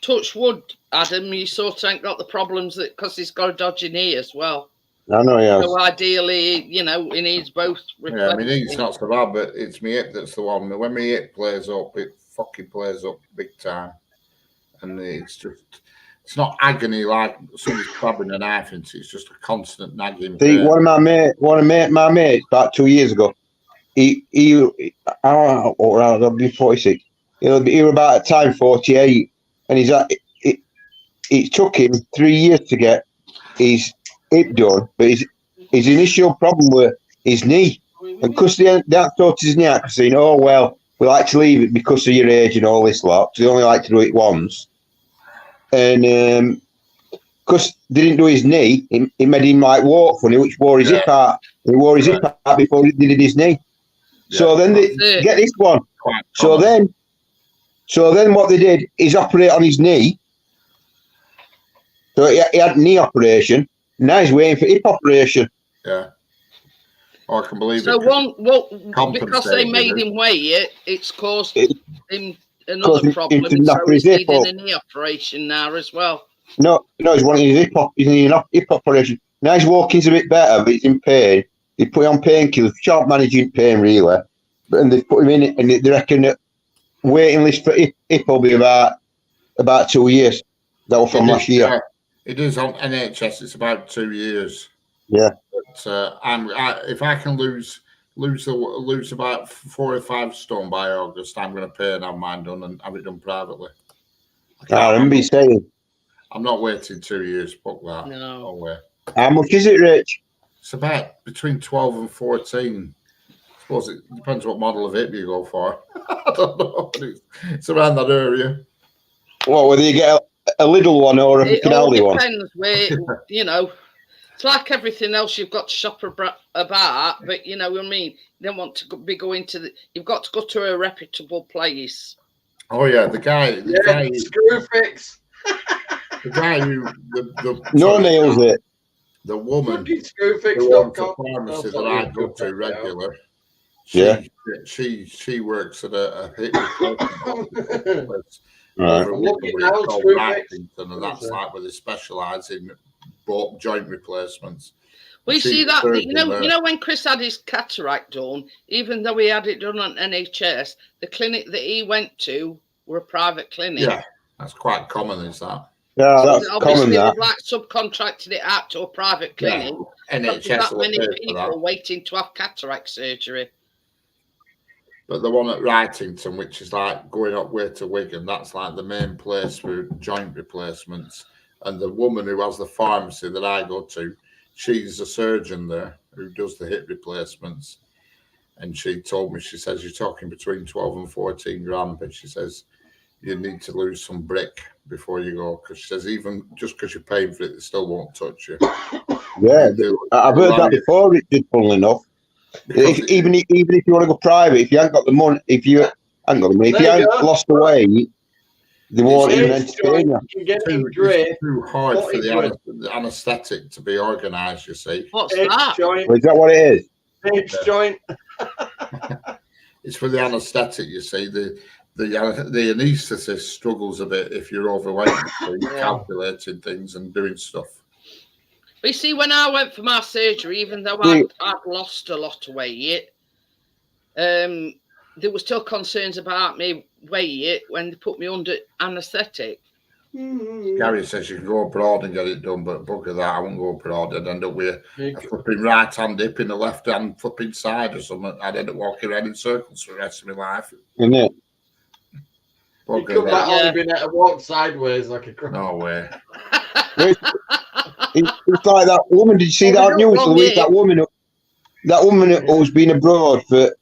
touch wood, Adam, you sort of ain't got the problems that because he's got a dodgy knee as well. I know, yeah. So ideally, you know, he needs both. Yeah, I mean, it's not so bad, but it's my hip that's the one. When my hip plays up, it fucking plays up big time. And it's not agony like somebody's stabbing a knife into. It's just a constant nagging. See, one of my mates, about 2 years ago, I'll be 46. He'll be about at time 48, and it took him 3 years to get his hip done, but his initial problem was his knee, and because they hadn't sorted his knee out, because saying, oh well, we like to leave it because of your age and all this lot, so they only like to do it once, and because they didn't do his knee, it made him like walk funny, which wore his hip out. He wore his hip out before he did his knee. Yeah, so then they get this one. So then what they did is operate on his knee. So he had a knee operation. Now he's waiting for hip operation. Yeah. Oh, I can believe it. So because they made him weigh it, it's caused him another problem. So he's needing a knee operation now as well. No, he's wanting his hip operation. Now he's walking's a bit better, but he's in pain. They put him on painkillers, sharp managing pain really, and they put him in it, and they reckon that waiting list for hip will be about 2 years. That was from last year. It is on NHS. It's about 2 years. Yeah. But if I can lose about 4 or 5 stone by August, I'm going to pay and have mine done and have it done privately. I remember you saying. I'm not waiting 2 years. Fuck that. No way. How much is it, Rich? It's about between 12 and 14. I suppose it depends what model of hip you go for. I don't know. It's around that area. Well, whether you get a little one or a canally one. It depends where, you know, it's like everything else you've got to shop about, but you know what I mean? You don't want to be going to you've got to go to a reputable place. Oh, yeah, the guy Screwfix. The guy who nails it. The woman who owns the pharmacy that I go to regular, She works at a hip replacement place Right. over I'm looking now, called Screwfix. Rattington, and that's like where they specialise in both joint replacements. We She's see a that, surgeon there. you know, when Chris had his cataract done, even though he had it done on NHS, the clinic that he went to were a private clinic. Yeah, that's quite common, is that? Yeah, So that's obviously common. That. they've like subcontracted it out to a private clinic. Yeah, There's NHS that will many pay for people that. waiting to have cataract surgery. But the one at Wrightington, which is like going up way to Wigan, that's like the main place for joint replacements. And the woman who has the pharmacy that I go to, she's a surgeon there who does the hip replacements. And she told me, she says, you're talking between 12 and 14 grand, but she says, you need to lose some brick before you go. Because she says, even just because you're paying for it, they still won't touch you. Yeah, I've heard that before, Richard, funnily enough. Even if you want to go private, if you haven't got the money, if you haven't got the money, if you haven't lost the weight, they won't even entertain you. It's too hard for the anaesthetic to be organised, you see. What's that? Well, is that what it is? H joint. It's for the anaesthetic, you see. The anaesthetist struggles a bit if you're overweight, calculating things and doing stuff. But you see, when I went for my surgery, even though I'd lost a lot of weight, there were still concerns about me weight when they put me under anaesthetic. Gary says you can go abroad and get it done, but bugger that, I won't go abroad. I'd end up with a flipping right hand hip in the left hand flipping side or something. I'd end up walking around in circles for the rest of my life. Isn't it? You come back only being able to walk sideways like a crook. No way. It's like that woman. Did you see that news the week? That woman who's been abroad for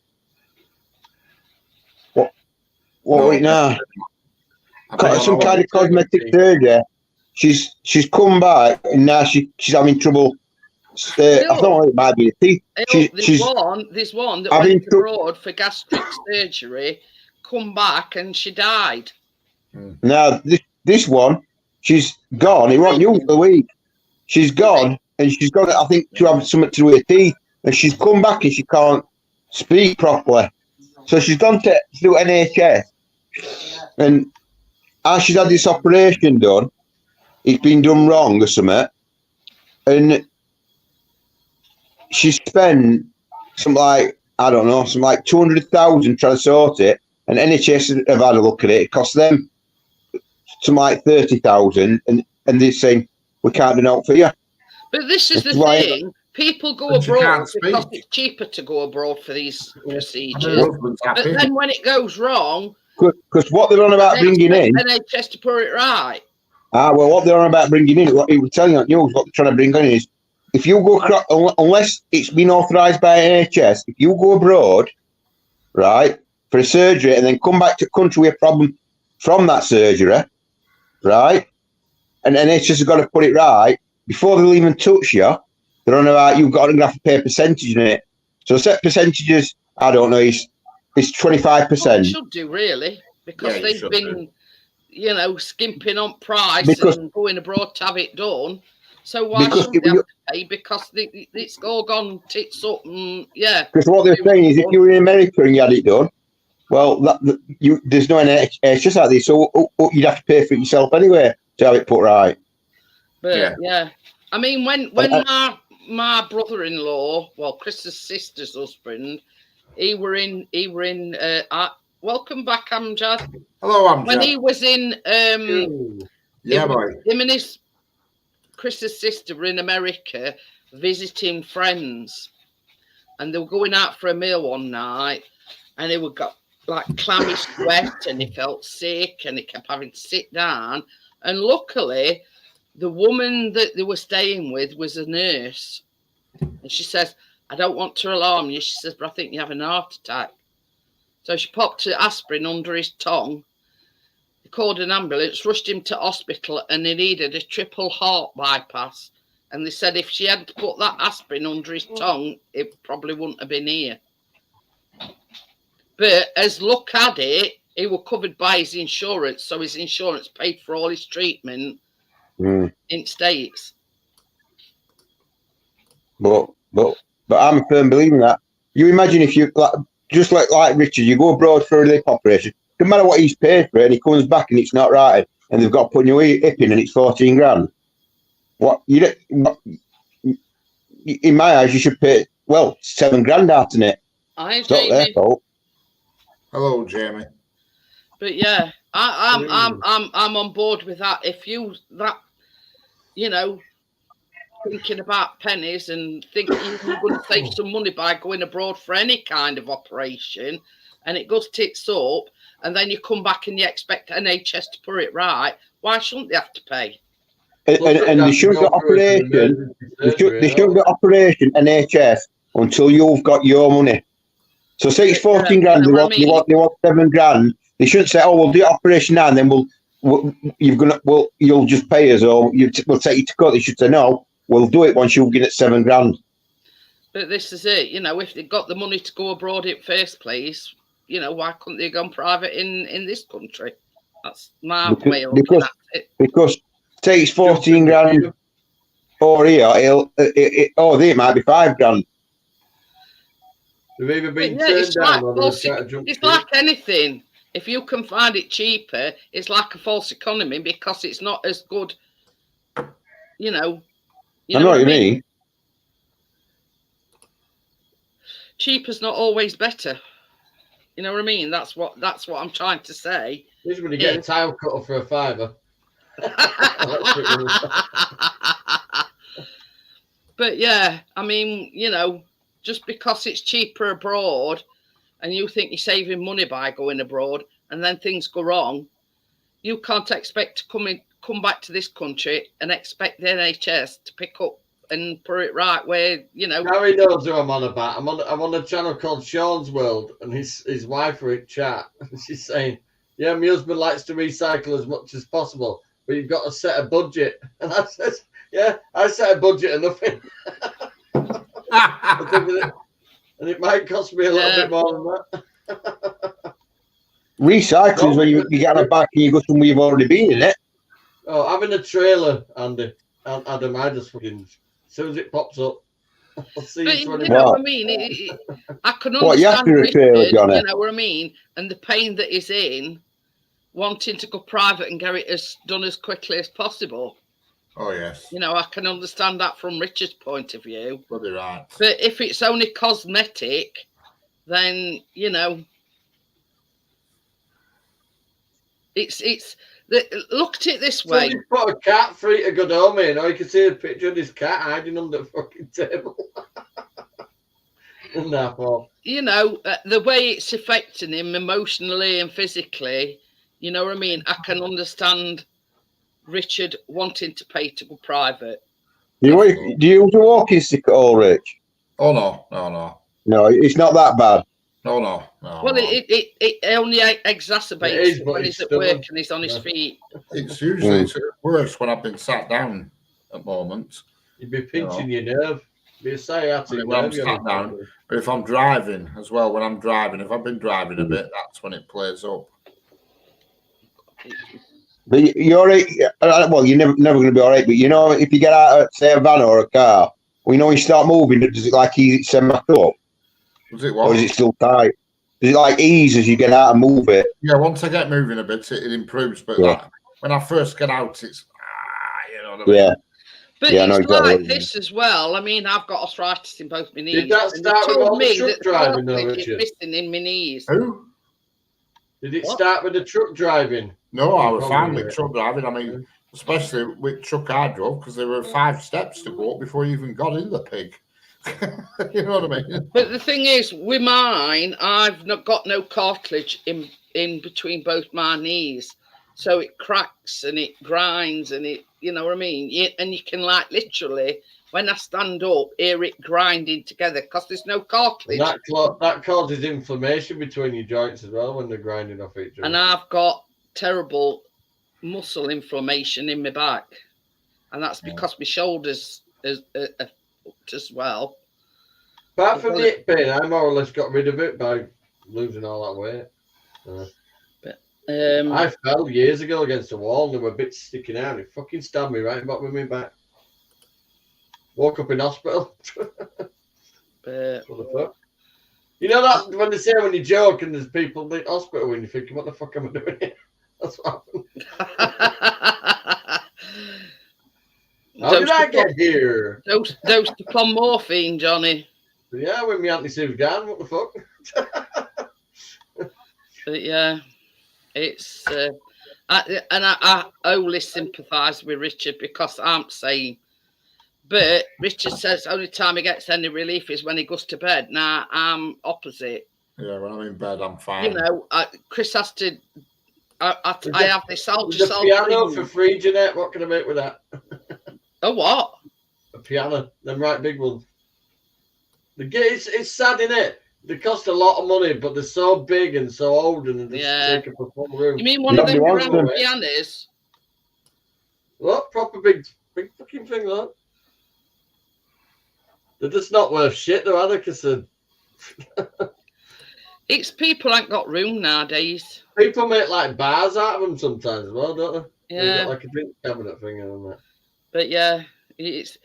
what week now? Got some kind of cosmetic surgery. She's come back and now she's having trouble. I don't know, it might be a teeth. There's one that went abroad for gastric surgery, come back and she died. Now this one, she's gone. It wasn't news the week. She's gone and she's got, I think, to have something to do with her teeth, and she's come back and she can't speak properly. So she's gone to NHS, and as she's had this operation done, it's been done wrong or something, and she spent some like 200,000 trying to sort it, and NHS have had a look at it. It cost them some like 30,000, and they're saying we can't do that for you. But this is the thing. People go abroad because it's cheaper to go abroad for these procedures. But then when it goes wrong, because what they're on about bringing in, NHS to put it right. Well, what they're on about bringing in, what he was telling you on news, what they're trying to bring in is, if you go, unless it's been authorised by NHS, if you go abroad, right, for a surgery and then come back to country with a problem from that surgery, right, and NHS has got to put it right, before they'll even touch you, they're on about you've got to have to pay a percentage in it. So set percentages, I don't know, it's 25%. Well, they should do, really, because they've been, skimping on price and going abroad to have it done. So why shouldn't they have to pay? Because it's all gone tits up and, Because what they're saying is if you were in America and you had it done, well, there's no NHS like this, so you'd have to pay for it yourself anyway to have it put right. But, I mean, when my brother-in-law, well, Chris's sister's husband, he were in welcome back, Amjad. Hello, Amjad. When he was in boy. Him and Chris's sister were in America visiting friends, and they were going out for a meal one night, and they got like clammy sweat, and he felt sick, and he kept having to sit down, and luckily the woman that they were staying with was a nurse, and she says, I don't want to alarm you, she says, but I think you're having a heart attack. So she popped aspirin under his tongue. They called an ambulance, rushed him to hospital, and he needed a triple heart bypass. And they said if she had to put that aspirin under his tongue, it probably wouldn't have been here. But as luck had it, he was covered by his insurance, so his insurance paid for all his treatment in States. But I'm a firm believer in that. You imagine if you just like Richard, you go abroad for a lip operation. No matter what he's paid for it, and he comes back and it's not right, and they've got to put your hip in, and it's 14 grand. What in my eyes, you should pay 7 grand out in it. Hi, It's not their Jamie. fault. Hello, Jamie. But yeah, I'm on board with that. If you thinking about pennies and thinking you're going to save some money by going abroad for any kind of operation, and it goes tits up, and then you come back and you expect NHS to put it right, why shouldn't they have to pay? And they shouldn't get operation. They shouldn't get operation NHS until you've got your money. So say it's 14 grand, they want 7 grand. They shouldn't say, "Oh, we'll do operation now, and then you'll just pay us, or we'll take you to court." They should say, "No, we'll do it once you get 7 grand." But this is it, if they've got the money to go abroad in first place, why couldn't they go private in this country? That's my way of looking at it. Because say it's 14 grand, or here, it might be 5 grand. They've either been turned down or they've tried to jump. It's like anything. If you can find it cheaper, it's like a false economy because it's not as good. I know what you mean. Cheaper's not always better. You know what I mean? That's what I'm trying to say. This is when you get a tile cutter for a £5. But yeah, I mean, just because it's cheaper abroad and you think you're saving money by going abroad and then things go wrong, you can't expect to come back to this country and expect the NHS to pick up and put it right where, Harry knows who I'm on about. I'm on a channel called Sean's World, and his wife are in chat. She's saying, "Yeah, my husband likes to recycle as much as possible, but you've got to set a budget." And I says, "Yeah, I set a budget of nothing." And it might cost me a little bit more than that. Recycling is when you get on a back and you go somewhere you've already been in it. Oh, having a trailer, Andy. Adam, I just fucking, as soon as it pops up, I'll see but you. You know what I mean? I can understand Richard, you know what I mean? And the pain that is in wanting to go private and get it done as quickly as possible. Oh, yes. I can understand that from Richard's point of view. Bloody right. But if it's only cosmetic, then, it's look at it this way. Somebody put a cat free to go home in, or you can see a picture of this cat hiding under the fucking table. The way it's affecting him emotionally and physically, you know what I mean? I can understand Richard wanting to pay to go private. Do you use a walking stick at all, Rich? Oh, no. No, it's not that bad. No. Well, it only exacerbates when he's at work and he's on his feet. It's usually worse when I've been sat down at the moment. You'd be pinching your nerve. Be a sciatic when I'm sat down. But if I'm driving as well, if I've been driving a bit, that's when it plays up. But you're you're never going to be all right. But if you get out of, say, a van or a car, you start moving, does it like ease itself back up? Does it what? Or is it still tight? Does it like ease as you get out and move it? Yeah, once I get moving a bit, it improves. But when I first get out, it's you know what I mean? Yeah. But it's like this as well. I mean, I've got arthritis in both my knees. Did that start with all the truck driving, though, Richard? Missing in my knees. Who? Did it start with the truck driving? No, I was fine with truck driving. I mean, especially with truck I drove, because there were 5 steps to go up before you even got in the pig. You know what I mean? But the thing is, with mine, I've not got no cartilage in between both my knees. So it cracks and it grinds and it, you know what I mean? And you can literally, when I stand up, hear it grinding together because there's no cartilage. That causes inflammation between your joints as well when they're grinding off each other. And I've got terrible muscle inflammation in my back. And that's because my shoulders are fucked as well. Apart from the hip pain, I more or less got rid of it by losing all that weight. I fell years ago against a wall and there were bits sticking out. It fucking stabbed me right back with my back. Woke up in hospital. What the fuck? You know that when they say when you joke and there's people in the hospital when you're thinking, what the fuck am I doing here? That's what happened. How did I get here? Dosed upon morphine, Johnny. Yeah, with me anti-Siv's gun, what the fuck? But yeah, it's I only sympathise with Richard because I'm saying, but Richard says only time he gets any relief is when he goes to bed. Now I'm opposite. Yeah, when I'm in bed, I'm fine. You know, Chris has to. I have this The piano for free, Jeanette. What can I make with that? A what? A piano, them right big ones. It's sad, innit? They cost a lot of money, but they're so big and so old, and they just take up a full room. You mean one of them grand them. pianos? What? Proper big fucking thing, though. They're just not worth shit, though, are they? Because It's people ain't got room nowadays. people make like bars out of them sometimes as well, don't they? They Yeah, got like a drink cabinet thing and that. but yeah, it's.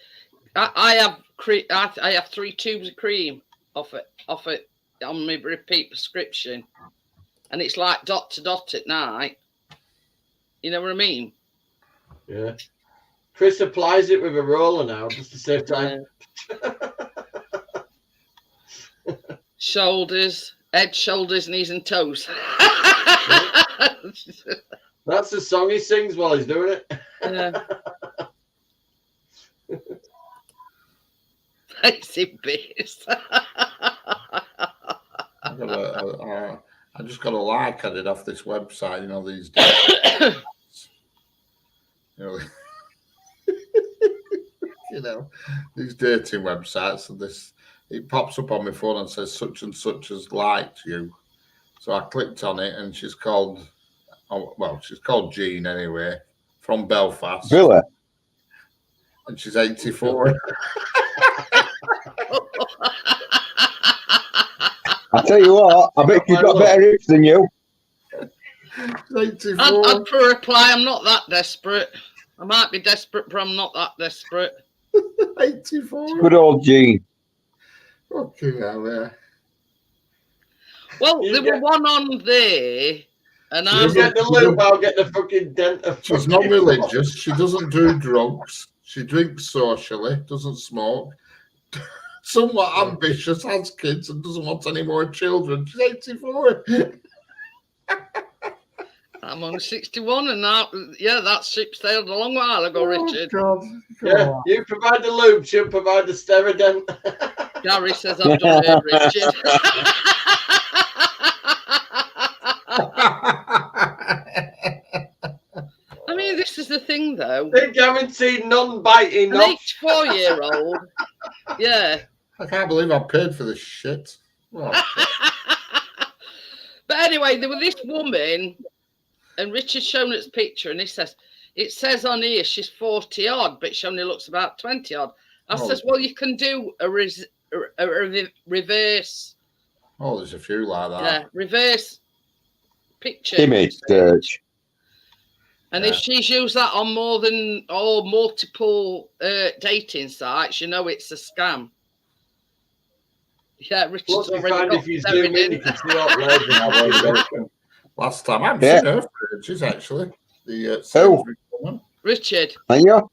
I have I have 3 tubes of cream off it on my repeat prescription, and it's like dot to dot at night. You know what I mean? Yeah. Chris applies it with a roller now just to save time. Shoulders, head, shoulders, knees, and toes. That's the song he sings while he's doing it. Yeah. Lazy beast. I just got a like I did off this website, you know, these days. You know, these dating websites, and it pops up on my phone and says such and such has liked you. So I clicked on it, and she's called Jean anyway, from Belfast. Really? And she's 84. I tell you what, I bet she's got better hips than you. 84. I'd put a reply, I'm not that desperate. I might be desperate, but I'm not that desperate. 84. Good old Jean. Fucking hell, yeah. Well, there were one on there, and You get the loop, I'll get the fucking dent of She's not religious. She doesn't do drugs. She drinks socially, doesn't smoke. Somewhat ambitious, has kids, and doesn't want any more children. She's 84. I'm only 61, and now, yeah, that ship sailed a long while ago, Richard. God. Yeah, you provide the lube, she'll provide the Steradent. Gary says I've done it, Richard. I mean, this is the thing, though. They guarantee non-biting. An 84-year-old, yeah. I can't believe I paid for this shit. Oh, But anyway, there was this woman, and Richard's shown its picture, and it says on here she's 40 odd, but she only looks about 20 odd. I says, well, you can do a reverse. Oh, there's a few like that. Yeah, reverse picture Image search. And if she's used that on more than multiple dating sites, you know it's a scam. Yeah, Richard's already got if you zoom in, you can see out loud. Last time I've seen her for ages, actually. The Sainsbury's woman. Richard. Are you?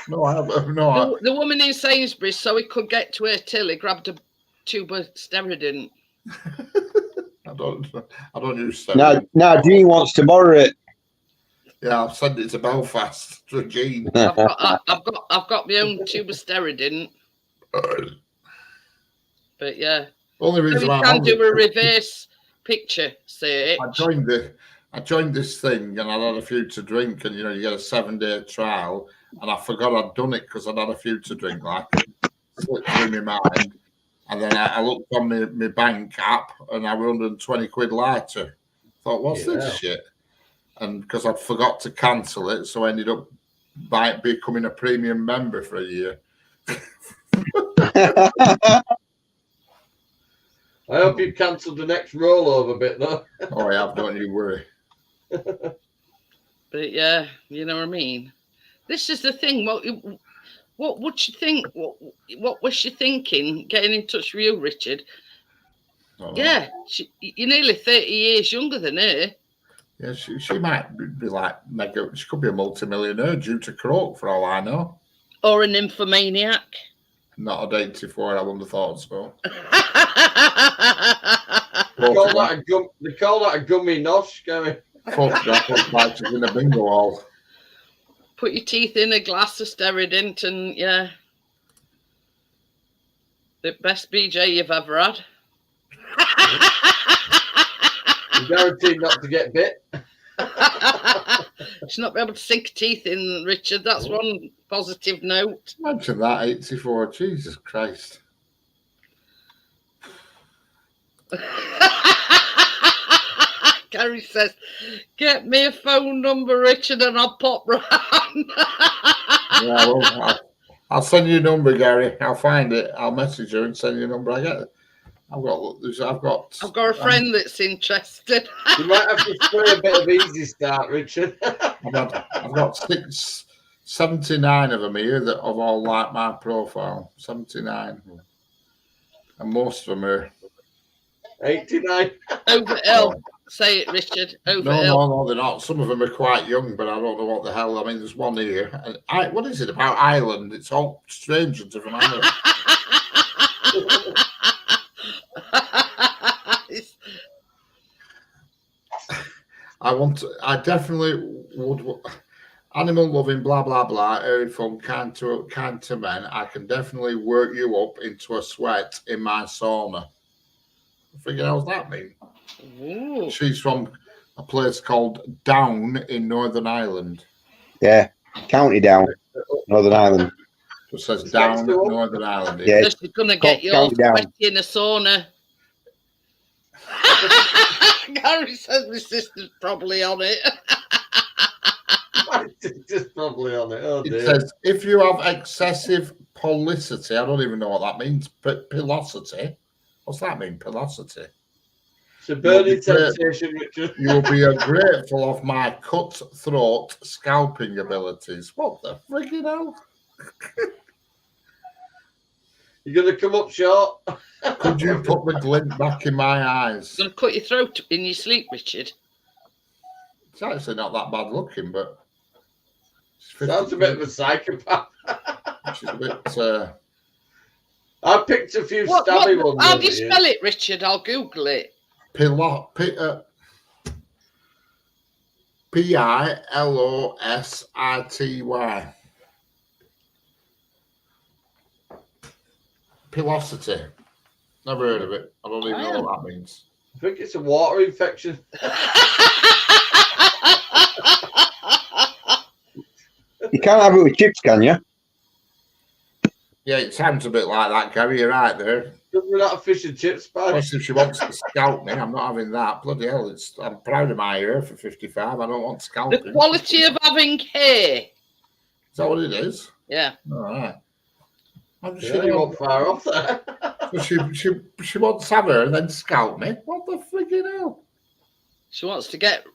No, I have no. The woman in Sainsbury's, so he could get to her till he grabbed a tube of Steradent. I don't use Steradent. Now Jean wants to borrow it. Yeah, I've sent it to Belfast to Jean. I've got my own tube of Steradent. But yeah, Only reason you can do a reverse picture search. I joined this thing, and I had a few to drink, and you get a 7-day trial, and I forgot I'd done it because I'd had a few to drink, like it slipped through my mind, and then I looked on my bank app, and I were 120 quid lighter. Thought, what's this shit? And because I'd forgot to cancel it, so I ended up becoming a premium member for a year. I hope you've cancelled the next rollover bit, though. Oh, I have, don't you worry. But yeah, you know what I mean? This is the thing. What would you think? What was she thinking getting in touch with you, Richard? Yeah, you're nearly 30 years younger than her. Yeah, she might be like mega. She could be a multimillionaire due to coke, for all I know. Or a nymphomaniac. Not at 84, I wouldn't have thought so. They call that a gummy nosh, Gary. Photograph looks like she's in a bingo hall. Put your teeth in a glass of Sterident and, yeah. The best BJ you've ever had. You're guaranteed not to get bit. She's not be able to sink her teeth in, Richard. That's one positive note. Imagine that, 84. Jesus Christ. Gary says, get me a phone number, Richard, and I'll pop round. Yeah, well, I'll send you a number, Gary. I'll find it. I'll message you and send you a number. I've got a friend that's interested. You might have to spray a bit of Easy Start, Richard. I've got 79 of them here that have all like my profile. 79. And most of them are 89. Over L. Say it, Richard. Over L. No, they're not. Some of them are quite young, but I don't know what the hell. I mean, there's one here. And what is it about Ireland? It's all strangers from Ireland. I definitely would. Animal loving, blah blah blah. Airy fun, kind to men. I can definitely work you up into a sweat in my sauna. I figure out what that mean. Ooh. She's from a place called Down in Northern Ireland. Yeah, County Down, Northern Ireland. It says Down, Northern Ireland. Yeah, So she's going to get you all sweaty in a sauna. Gary says my sister's probably on it. Just probably on it. Oh, It dear. says if you have excessive pilosity, I don't even know what that means. Pilosity. What's that mean? Pilosity. It's a burning temptation, Richard. You will be grateful of my cutthroat scalping abilities. What the freaking hell? You're going to come up short. Could you put the glint back in my eyes? Going to cut your throat in your sleep, Richard. It's actually not that bad looking, but Sounds a bit of a psychopath. she's a bit. I picked a few stabby ones. How do you spell it, Richard? I'll Google it. Pilosity. Pilosity. Never heard of it. I don't even know what that means. I think it's a water infection. You can't have it with chips, can you? Yeah, it sounds a bit like that, Gary. You're right there. We're not a fish and chips bag. Plus, if she wants to scalp me, I'm not having that. Bloody hell, I'm proud of my hair for 55. I don't want scalping. The quality of having hair. Is that what it is? Yeah. All right. You won't far off there. So she wants to have her and then scalp me. What the freaking hell? She wants to get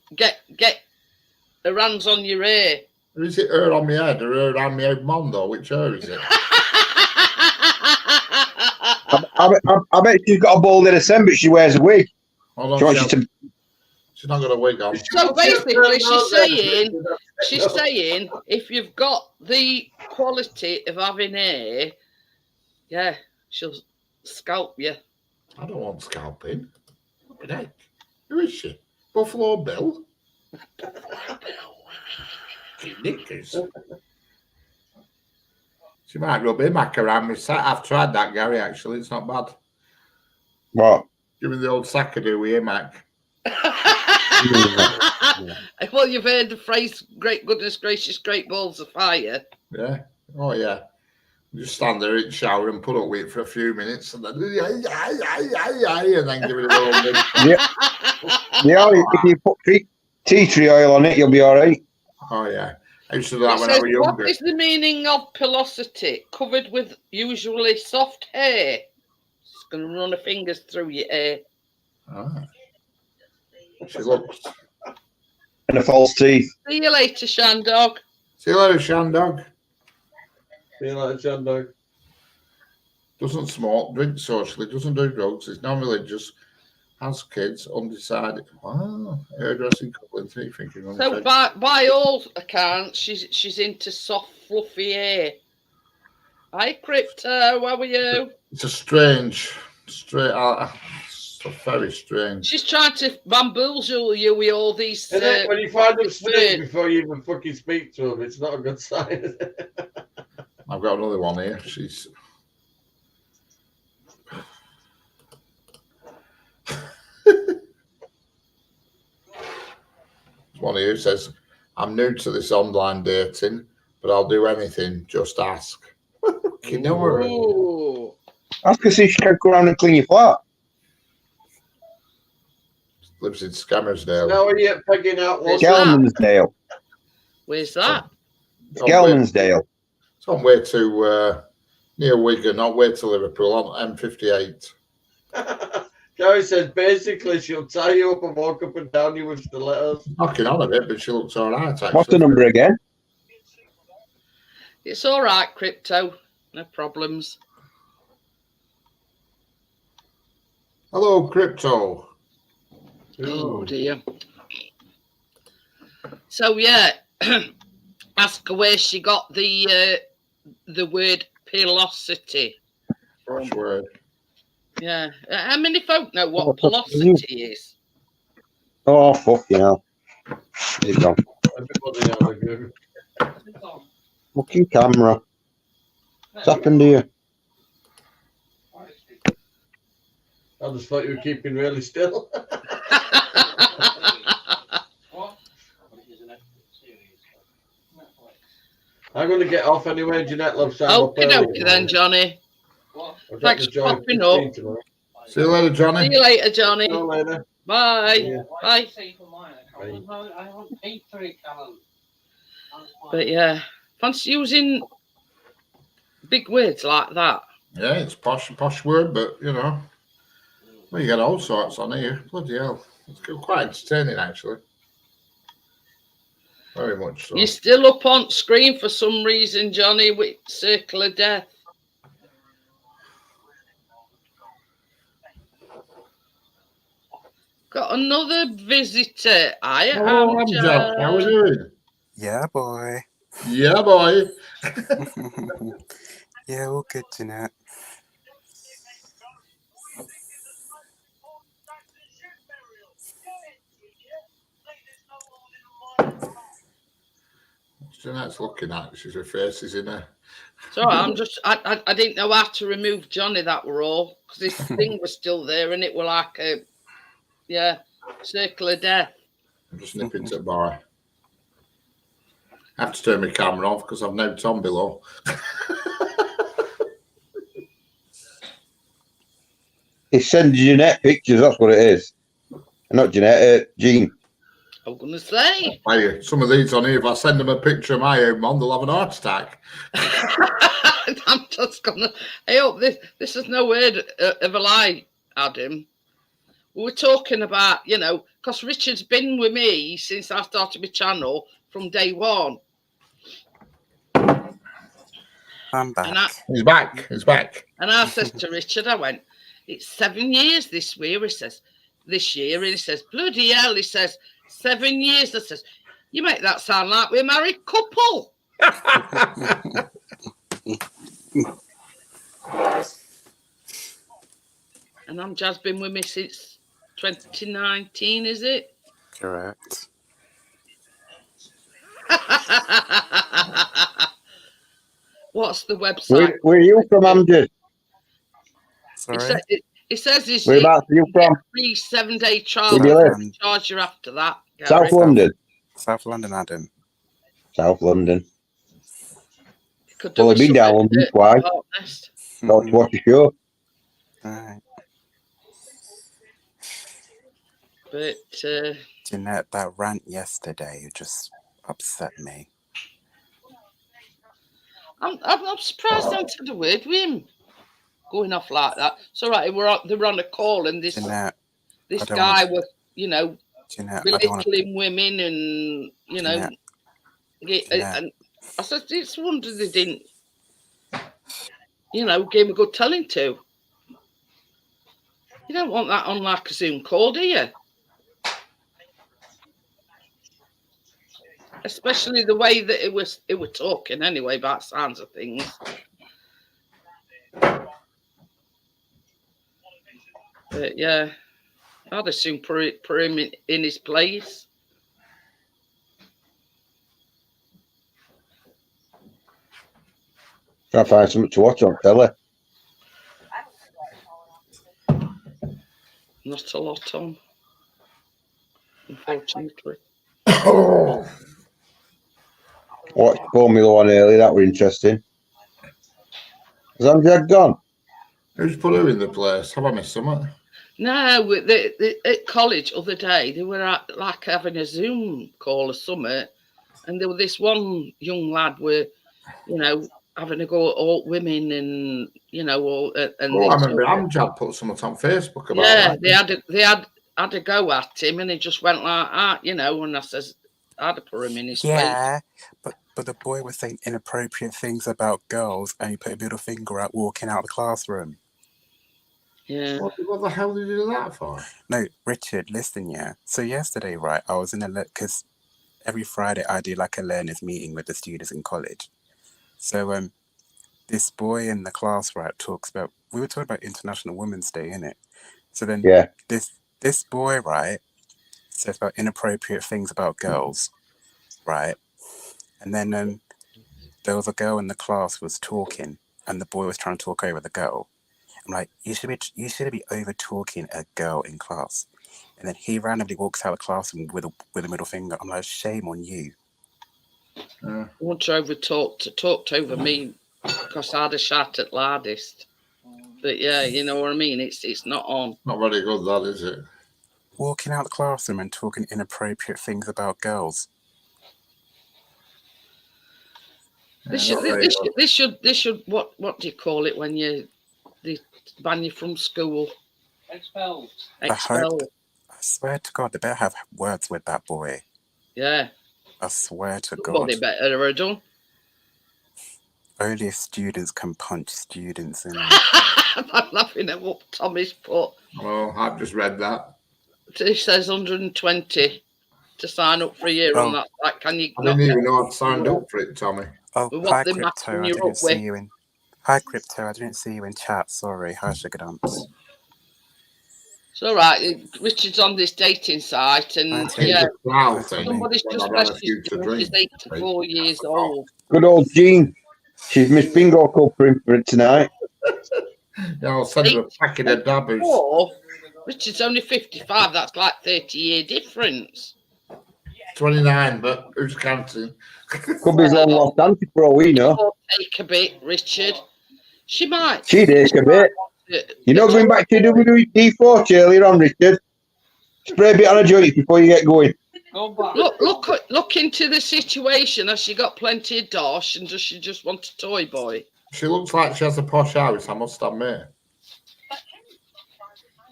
her hands on your hair. Or is it her on my head or her on my head mondo? Which her is it? I bet she's got a bald head of sand, but she wears a wig. Hold on, she's not got a wig on. So basically, she's saying if you've got the quality of having hair, yeah, she'll scalp you. I don't want scalping. What the heck? Who is she? Buffalo Bill? Knickers. She might rub him back around me. I've tried that, Gary, actually. It's not bad. What? Give me the old Sackadoo with him, Mac. Well, you've heard the phrase, great goodness gracious, great balls of fire. Yeah. Oh, yeah. Just stand there in the shower and put up with it for a few minutes and then and then give it a little bit. Yeah, if you put tea tree oil on it, you'll be all right. Oh, yeah. I used to do that when I was younger. What is the meaning of pilosity? Covered with usually soft hair. Just going to run her fingers through your hair. Ah. She looks. And the false teeth. See you later, Shandog. See you later, Shandog. See you later, Shandog. Doesn't smoke, drinks socially, doesn't do drugs, is non-religious, has kids, undecided. Wow, hairdressing couple in three thinking. So by all accounts, she's into soft, fluffy hair. Hi, Crypto. How are you? It's a strange, very strange. She's trying to bamboozle you with all these. When you find them snake words. before you even fucking speak to them, it's not a good sign. Is it? I've got another one here. She's. One here says, "I'm new to this online dating, but I'll do anything. Just ask." Ooh. Ask her if she can go around and clean your flat. Lives in Scamersdale. Now are you pegging out one? Skelmansdale. Where's that? Skelmansdale. It's on way to near Wigan, not way to Liverpool on M58. Gary says basically she'll tie you up and walk up and down you with stilettos. Knocking on a bit, but she looks all right. Actually. What's the number again? It's all right, Crypto. No problems. Hello, Crypto. Oh dear. So yeah, ask her where she got the word pilosity from. Which word? Yeah. How many folk know what Oh, pilosity is? Oh, fucking hell. There you go. Everybody has a good. Fucking camera. What's happened to you? I just thought you were keeping really still. I'm going to get off anyway. Jeanette loves time. Okay, then, Johnny. Thanks for popping up. See you later, Johnny. See you later, Johnny. See you later. Bye. Yeah. Bye. But yeah, fancy using big words like that. Yeah, it's posh word, but you know, well, you get all sorts on here. Bloody hell, it's quite entertaining actually. Very much so. You're still up on screen for some reason, Johnny, with Circle of Death. Got another visitor. Hello, Amjad. How are you doing? Yeah, boy. Yeah, boy. Yeah, all good, Jeanette. Jeanette's looking at. She's her face is in her. So I didn't know how to remove Johnny, that were all, because this thing was still there and it were like a, yeah, Circle of Death. I'm just nipping to the bar. I have to turn my camera off because I've no Tom below. It's sending Jeanette pictures, that's what it is. Not Jeanette, Jean. I'm going to say. Hey, some of these on here, if I send them a picture of my own mum, they'll have an heart attack. I'm just going to. I hope this is no word of a lie, Adam. We were talking about, you know, because Richard's been with me since I started my channel from day one. I'm back. He's back. He's back. And I says to Richard, I went, it's 7 years this year. He says, this year. And he says, bloody hell. He says, 7 years. I says, you make that sound like we're a married couple. And Amjad's been with me since 2019, is it? Correct. What's the website? Where are you from, Amjad? Sorry? It says it's Whereabouts are you from? free 7-day trial. Where do you live? Charge you after that. Gary. South London. South London, Adam. South London. Could do Well, I've with been down something London to twice. be honest. Got to watch a show. Alright. But Jeanette, that rant yesterday just upset me. I'm surprised I haven't had a word with him going off like that. It's all right. They were on a call and this Jeanette, guy was, you know, Jeanette, belittling women and, you know, Jeanette. and I said, it's a wonder they didn't, you know, give him a good telling to. You don't want that on like a Zoom call, do you? Especially the way that it was talking anyway, about sounds of things. But yeah, I'd assume put him in his place. Try to find something to watch on telly. Not a lot on, unfortunately. Watched Formula One early. That were interesting. Has Amjad gone? Who's put who in the place? Have I missed something? No, at college other day they were like having a Zoom call or something, and there was this one young lad were, having a go at all women and all. And I remember Amjad put something on Facebook about that. Yeah, they had a go at him, and he just went like that, And I says, I'd have put him in his place. Yeah, but the boy was saying inappropriate things about girls, and he put a middle finger out walking out of the classroom. Yeah. What the hell did you do that for? No, Richard, listen, yeah. So yesterday, right, I was in because every Friday I do like a learners meeting with the students in college. So this boy in the class, right, we were talking about International Women's Day, innit? So then this boy, right, says about inappropriate things about girls, right? And then there was a girl in the class who was talking, and the boy was trying to talk over the girl. I'm like, you should be over talking a girl in class. And then he randomly walks out of the classroom with a middle finger. I'm like, shame on you. I want to talked over me because I had a shot at loudest. But yeah, you know what I mean? It's not on. Not very good, that, is it? Walking out of the classroom and talking inappropriate things about girls. This should what do you call it when they ban you from school? Expelled. I swear to God, they better have words with that boy. Yeah. I swear to God. What they better have done. Only if students can punch students in. I'm laughing at what Tommy's put. Oh, I've just read that. It says 120 to sign up for a year on that. Like, can you? I didn't even know I'd signed up for it, Tommy. Oh, hi Crypto, I didn't see you in. Hi Crypto, I didn't see you in chat. Sorry. Hi Sugar Dumps. It's all right. Richard's on this dating site, and somebody's just messaged him. She's 84 years old. Good old Jean. She's Miss Bingo Cup for him tonight. I'll send her a packet of dabbers. Richard's only 55. That's like 30-year difference. 29, but who's counting? Could be his long lost auntie for all we know. Take a bit, Richard. She might. She'd take a bit. You're not going back to WD-40 earlier on, Richard. Spray a bit on a joint before you get going. Look into the situation. Has she got plenty of dosh, and does she just want a toy boy? She looks like she has a posh house, I must admit.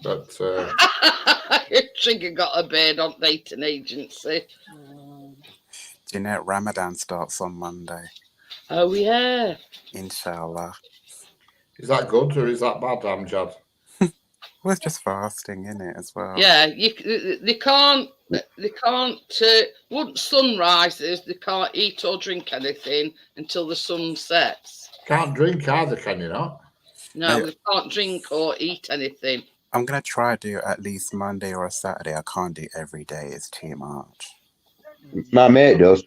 But Trigger got a beard on dating agency. Do you know Ramadan starts on Monday? Oh yeah. Inshallah. Is that good or is that bad, Amjad? Well, it's just fasting, isn't it, as well? Yeah, they can't. Once sun rises, they can't eat or drink anything until the sun sets. Can't drink either, can you not? No, they can't drink or eat anything. I'm gonna try to do at least Monday or a Saturday. I can't do every day; it's too much. My mate does.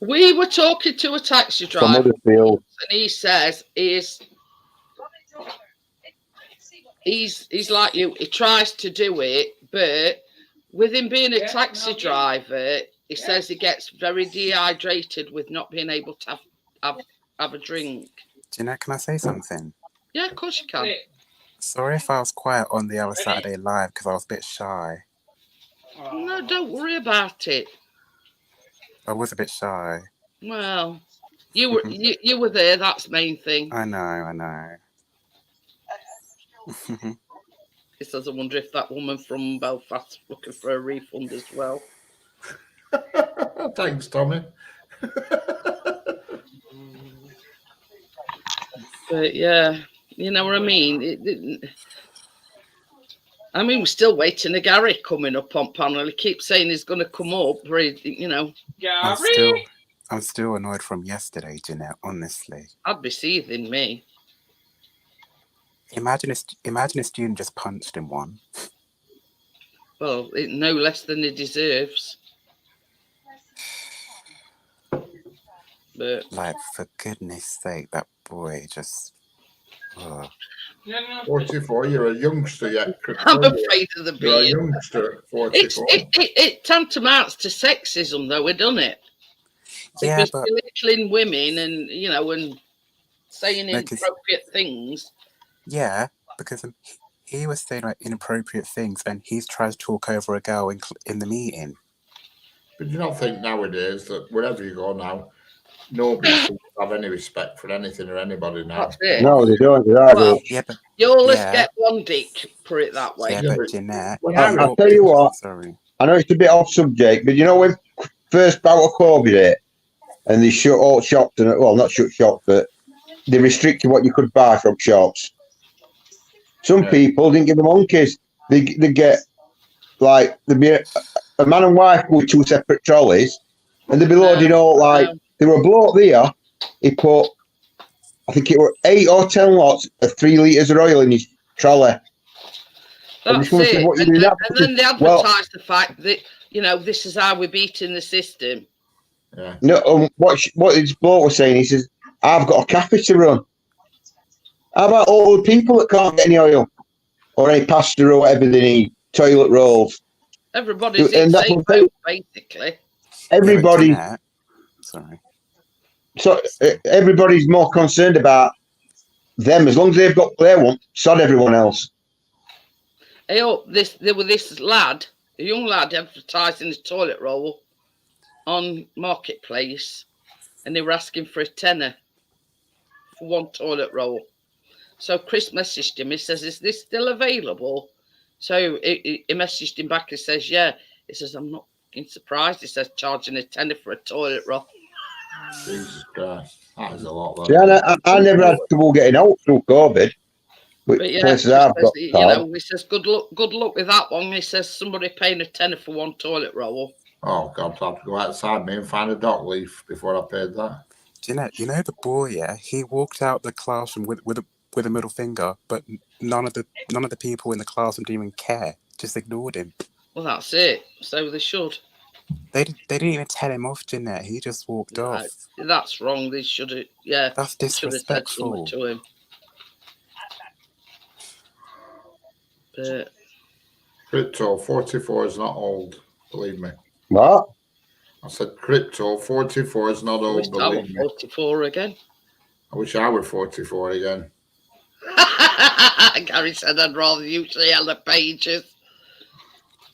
We were talking to a taxi driver, and he says he's like you. He tries to do it, but with him being a taxi driver, he says he gets very dehydrated with not being able to have a drink. Jeanette, can I say something? Yeah, of course you can. Sorry if I was quiet on the other Saturday live because I was a bit shy. No, don't worry about it. I was a bit shy. Well, you were there. That's the main thing. I know. He says, I wonder if that woman from Belfast looking for a refund as well. Thanks, Tommy. But yeah, you know what I mean? I mean, we're still waiting. A Gary coming up on panel. He keeps saying he's going to come up, but you know. I'm still annoyed from yesterday, Jeanette. Honestly, I'd be seething me. imagine a student just punched him one. Well, no less than he deserves. But Like, for goodness sake, that boy just. Oh. 44, you're a youngster yet. I'm afraid of the You're a beard. youngster at 44. It tantamounts to sexism, though, doesn't it? Yeah, Because but belittling women and, you know, and saying inappropriate things. Yeah, because he was saying like inappropriate things, and he's trying to talk over a girl in the meeting. But do you not think nowadays that wherever you go now, nobody seems to have any respect for anything or anybody now? That's it. No, they don't. They are, Well, Yeah, but you always yeah. get one dick, put it that way. yeah, Yeah, but but Jeanette, when he I I'll walked tell you in- what. Sorry. I know it's a bit off subject, but you know when first bout of COVID hit, and they shut all shops, and well, not shut shops, but they restricted what you could buy from shops. Some Yeah. people didn't give them monkeys. They get like there'd be a man and wife with two separate trolleys, and they'd be loading all like there were a bloke there. He put, I think it were 8 or 10 lots of 3 litres of oil in his trolley. That's wondering it. what you And, do and that then they well- advertise the fact that, you know, this is how we're beating the system. Yeah. No, what this bloke was saying, he says, I've got a cafe to run. How about all the people that can't get any oil or any pasta or whatever they need, toilet rolls? Everybody's And in that's safe what they- boat, basically. Everybody, Yeah, but Jeanette, sorry. so everybody's more concerned about them as long as they've got their one. Sod everyone else. There was this lad, a young lad, advertising his toilet roll on Marketplace, and they were asking for a tenner for one toilet roll. So Chris messaged him. He says, "Is this still available?" So he messaged him back. He says, "Yeah." He says, "I'm not fucking surprised." He says, "Charging a tenner for a toilet roll." Jesus Christ. That is a lot. Though. See, I never had trouble getting out through COVID. But yeah, Places he I've says, got you card. know, he says, good luck with that one. He says, somebody paying a tenner for one toilet roll. Oh, God, I have to go outside me and find a dock leaf before I paid that. Jeanette, you know the boy, yeah? He walked out the classroom with a middle finger, but none of the people in the classroom didn't even care. Just ignored him. Well, that's it. So they should. They didn't even tell him off, Jeanette. He just walked Right. off. That's wrong. They should have, yeah. That's they should have said something disrespectful. to him. But Crypto 44 is not old, believe me. What? I said crypto 44 is not I wish old, I was believe me. 44 again. I wish I were 44 again. Gary said I'd rather use the Yellow Pages.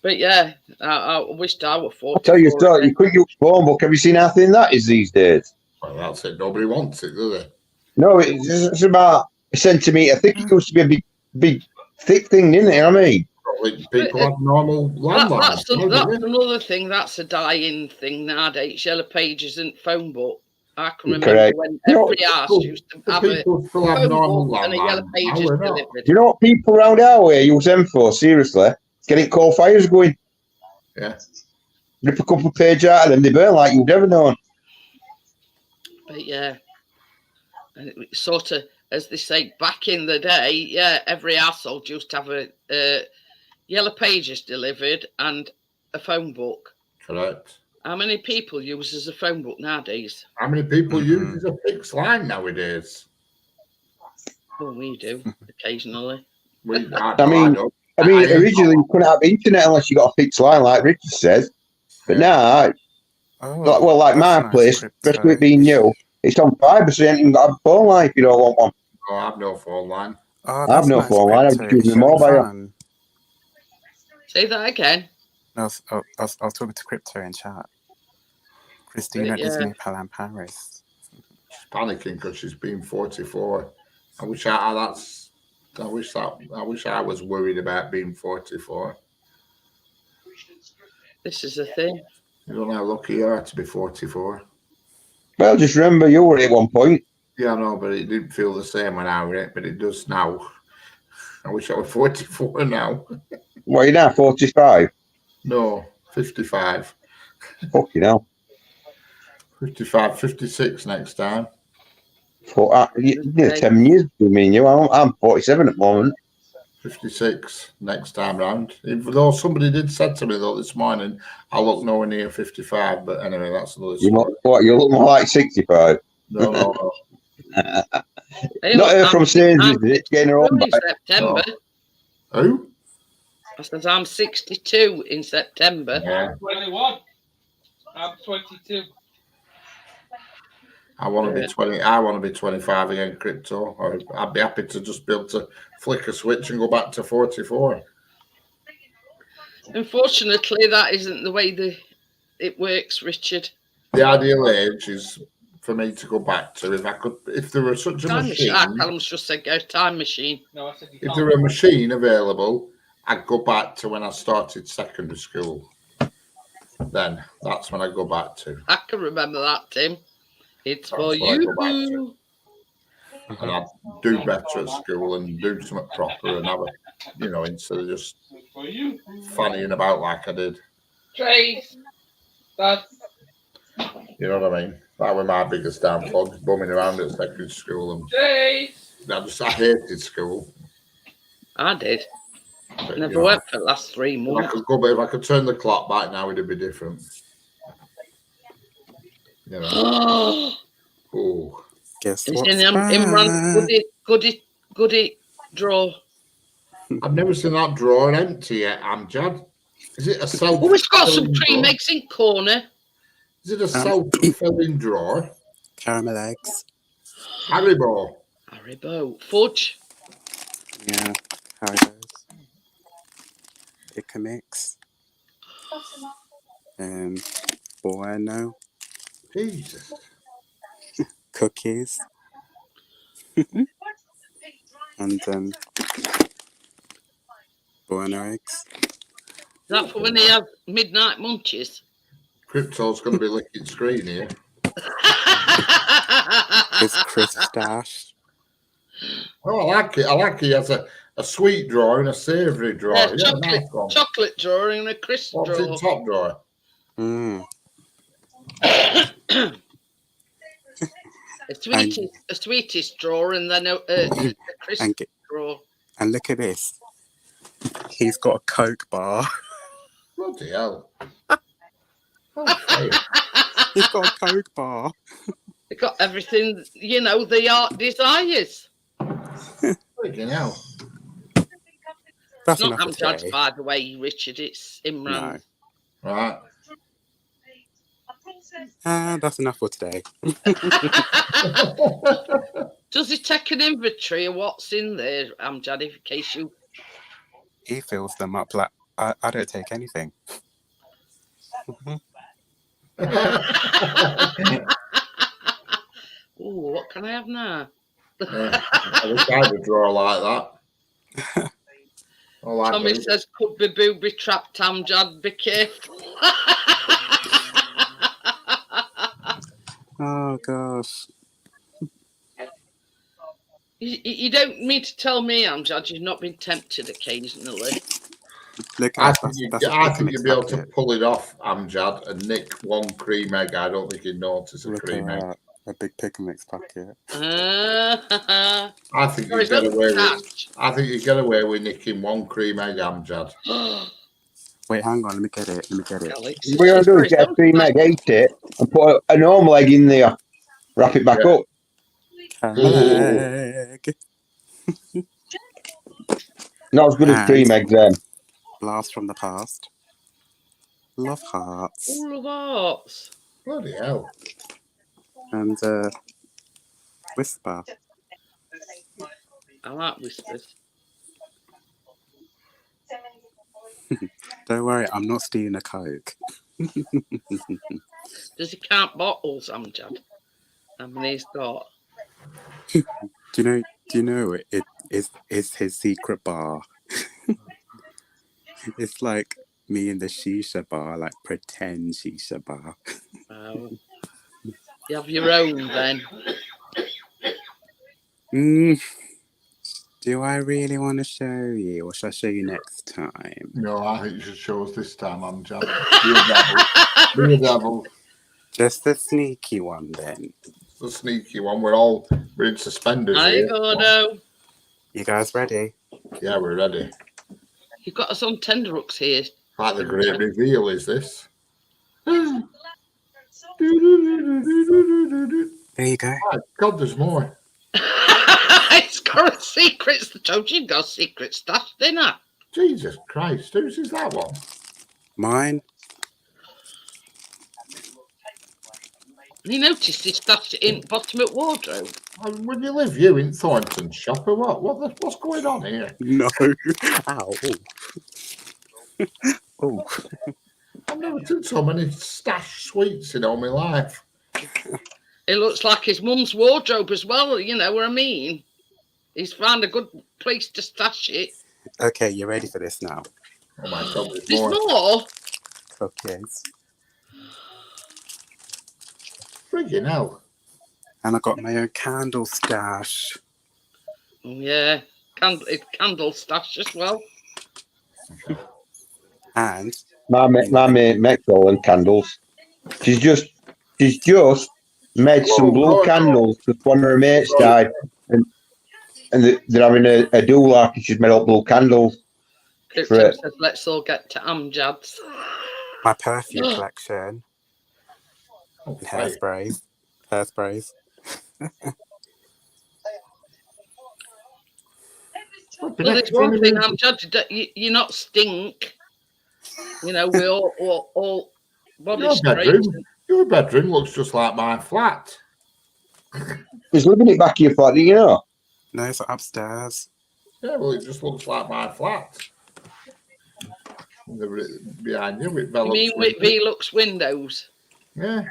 But yeah, I wished I were 44. I'll tell you, so again. you quick use phone book. Have you seen how thin that is these days? Well, that's it. Nobody wants it, do they? No, it's about a centimetre thick. It used to be a big, thick thing, didn't it? You know what I mean? Probably people have normal landlines. That's another thing. That's a dying thing nowadays. Yellow Pages and phone book. I can remember Correct. when No, every house used to have a People still have phone normal book and a Yellow landlines. Pages Now we're not. delivered. Do you know what people around our way use them for? Seriously, getting coal fires going. Yeah. Rip a couple of pages out of them, they burn like you've never known. But yeah, and it sort of, as they say, back in the day, yeah, every household used to have a Yellow Pages delivered and a phone book. Correct. How many people use as a phone book nowadays? How many people use a fixed line nowadays? Well, we do occasionally. I mean, originally you couldn't have internet unless you got a fixed line, like Richard says. But now, like my that's place, nice, especially it being new, it's on fibre, so you ain't even got a phone line if you don't want one. Oh, I have no phone line. Oh, I have no phone line. I'm just using my mobile. Fun. Say that again. No, I was talking to Crypto in chat. Christina is Yeah. near Palan Paris. She's panicking because she's been 44. I wish I was worried about being 44. This is a thing. You don't know how lucky you are to be 44. Well, just remember you were at one point. Yeah, I know, but it didn't feel the same when I was it, but it does now. I wish I were 44 now. What are you now, 45? No, 55. Fucking hell. 55, 56 next time. Near 10 years, I mean, you. I'm 47 at the moment. 56 next time round. Even though somebody did said to me though this morning, I look nowhere near 55. But anyway, that's another story. You look more like 65. No. Hey, Not her from Sainsbury's, I'm it's getting her own in back. September. No. Who? I said I'm 62 in September. Yeah. 21. I'm 22. I want to be 20. I want to be 25 again, crypto. Or I'd be happy to just be able to flick a switch and go back to 44. Unfortunately, that isn't the way it works, Richard. The ideal age is for me to go back to if there were such a machine. Callum's just said go time machine. No, I said you If can't. there were a machine available, I'd go back to when I started secondary school. Then that's when I go back to. I can remember that, Tim. It's That's for what I go back you. And I'd do better at school and do something proper and have a, instead of just For you. fannying about like I did. Trace. That's. You know what I mean? That was my biggest downfall, just bumming around at secondary school. And Trace. I hated school. I did. But, Never went for the last 3 If months. I could turn the clock back now, it'd be different. Oh. Guess It's what? in Imran goody draw. I've never seen that drawer empty yet, Amjad. Is it a self? Oh, it's got some cream eggs in corner. Is it a self-filling drawer? Caramel eggs. Haribo. Fudge. Yeah, Haribos. Pick a mix. Bueno. Jesus. Cookies. And Bueno eggs. Is that for when they have midnight munchies? Crypto's going to be licking screen here. It's crisp stash. Oh, I like it. I like he has a sweet drawer and a savoury drawer. Yeah, nice one. Chocolate drawer and a crisp What's drawer. in top drawer? A sweetest drawer and then a crisp drawer. And look at this. He's got a Coke bar. Bloody hell. He's got a Coke bar. They got everything, the art desires. Freaking hell. That's it's not enough Amjad's, by the way, Richard. It's Imran. No. Right. That's enough for today. Does he take an inventory of what's in there, Amjad, in case you... He fills them up like, I don't take anything. Oh, what can I have now? I wish I had a drawer like that. Tommy says, could be booby trapped, Amjad, be careful. Oh, gosh. You don't mean to tell me, Amjad, you've not been tempted occasionally. Look, I think you'd be able to pull it off, Amjad, and nick one cream egg. I don't think you'd notice a cream egg. A big pick and mix packet. I think you get away with nicking one cream egg, Amjad. Wait, hang on, let me get it. What we're going to do is get a cream egg, eat it, and put a normal egg in there. Wrap it back up. Egg. Not as good as cream eggs, then. Blast from the past. Love hearts. Love hearts. Bloody hell. And Whisper. I like whispers. Don't worry, I'm not stealing a Coke. Does he count bottles, Amjad? How many he's got? Do you know it is his secret bar? It's like me in the shisha bar, like pretend shisha bar. Oh. You have your own then. Do Do I really want to show you, or shall I show you next time? No, I think you should show us this time, Amjad. Be a devil. Be a devil. Just the sneaky one then. The sneaky one. We're in suspenders I here. Gordo. You guys ready? Yeah, we're ready. You've got us on tenderhooks here. Like the great reveal, is this? There you go. My God, there's more. It's got a secret. I told you got a secret stash, didn't I? Jesus Christ, whose is that one? Mine. You noticed he stashed it in bottom of wardrobe. Where do you live? You in Thornton shop or what? What's going on here? No. Ow. Oh. I've never seen so many stash sweets in all my life. It looks like his mum's wardrobe as well, you know what I mean? He's found a good place to stash it. Okay, you ready for this now? Oh my God, there's There's more. more. Okay. Friggin' hell. And I got my own candle stash. Yeah, candle stash as well. And My mate makes all them candles. She's just made some blue candles because one of her mates died, and they're having a do like, and she's made all blue candles. Crypto says, let's all get to Amjad's. my perfume collection. And hairsprays. Hairsprays. Well, there's one thing, Amjad, you're not stink. You know, we all body straight. Your bedroom looks just like my flat. He's living it back in your flat, do you know? No, it's upstairs. Yeah, well, it just looks like my flat. Behind you, with You mean with Velux windows? Yeah.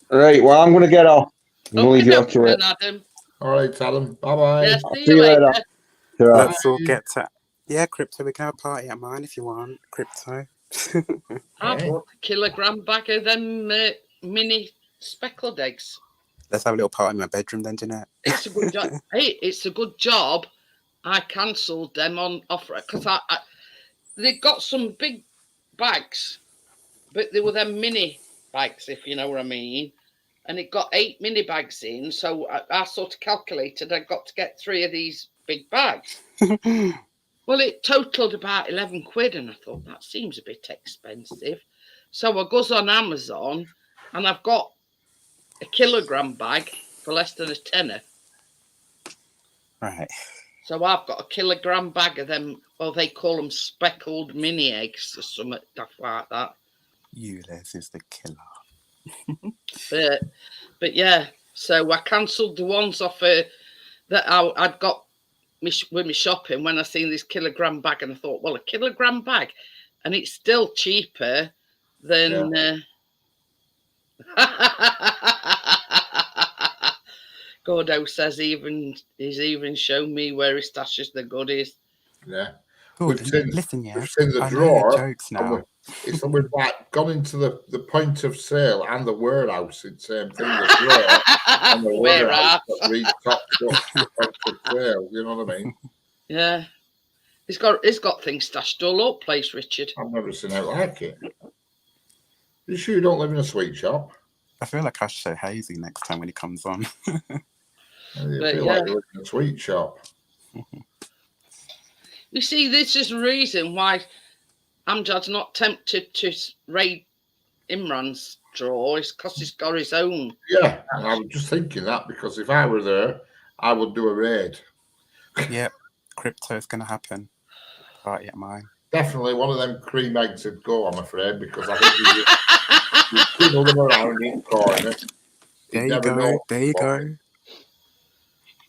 Right, well, I'm going to get off. I'm going to leave you up to it. Adam. All right, Adam. Bye-bye. Yeah, see you later. Let's all get to... Yeah, Crypto, we can have a party at mine if you want, Crypto. I bought a kilogram bag of them mini speckled eggs. Let's have a little party in my bedroom then, Jeanette. It's a good job. Hey, it's a good job. I cancelled them on offer because they got some big bags, but they were them mini bags, if you know what I mean. And it got 8 mini bags in, so I sort of calculated I got to get 3 of these big bags. Well, it totaled about 11 quid, and I thought that seems a bit expensive. So I goes on Amazon, and I've got a kilogram bag for less than a tenner. Right. So I've got a kilogram bag of them. Well, they call them speckled mini eggs or something like that. Ulysses is the killer. But yeah, so I cancelled the ones off that I'd got with me shopping when I seen this kilogram bag, and I thought, well, a kilogram bag, and it's still cheaper than. Gordo says he's even shown me where he stashes the goodies. Yeah. Listen, yeah. We've seen the I drawer. know your jokes now. It's we've like gone into the point of sale and the warehouse. It's the same thing. The drawer and the warehouse that reads top stuff. The point of sale. You know what I mean? Yeah. He's got things stashed all over the place, Richard. I've never seen it like it. You sure you don't live in a sweet shop? I feel like I should show Hazy next time when he comes on. You feel like you live in a sweet shop. You see, this is the reason why Amjad's not tempted to raid Imran's drawer. It's because he's got his own. Yeah, and I was just thinking that because if I were there, I would do a raid. Yep, Crypto's going to happen. Party at mine. Definitely one of them cream eggs would go, I'm afraid, because I think you jiggle them around in the corner. There you go. There you go.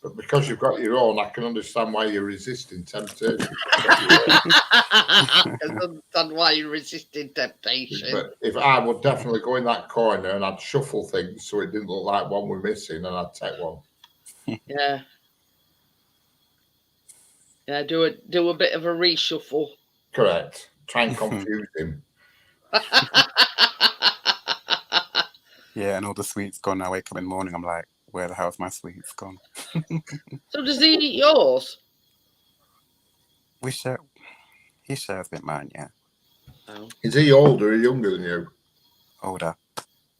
But because you've got your own, I can understand why you're resisting temptation. I can understand why you're resisting temptation. But if I would definitely go in that corner and I'd shuffle things so it didn't look like one we're missing, and I'd take one. Yeah. Yeah, do a bit of a reshuffle. Correct. Try and confuse him. Yeah, and all the sweets gone. I wake up in the morning, I'm like, where the hell's my sweets gone? So does he eat yours? We share. He shares with mine, yeah. Oh. Is he older or younger than you? Older.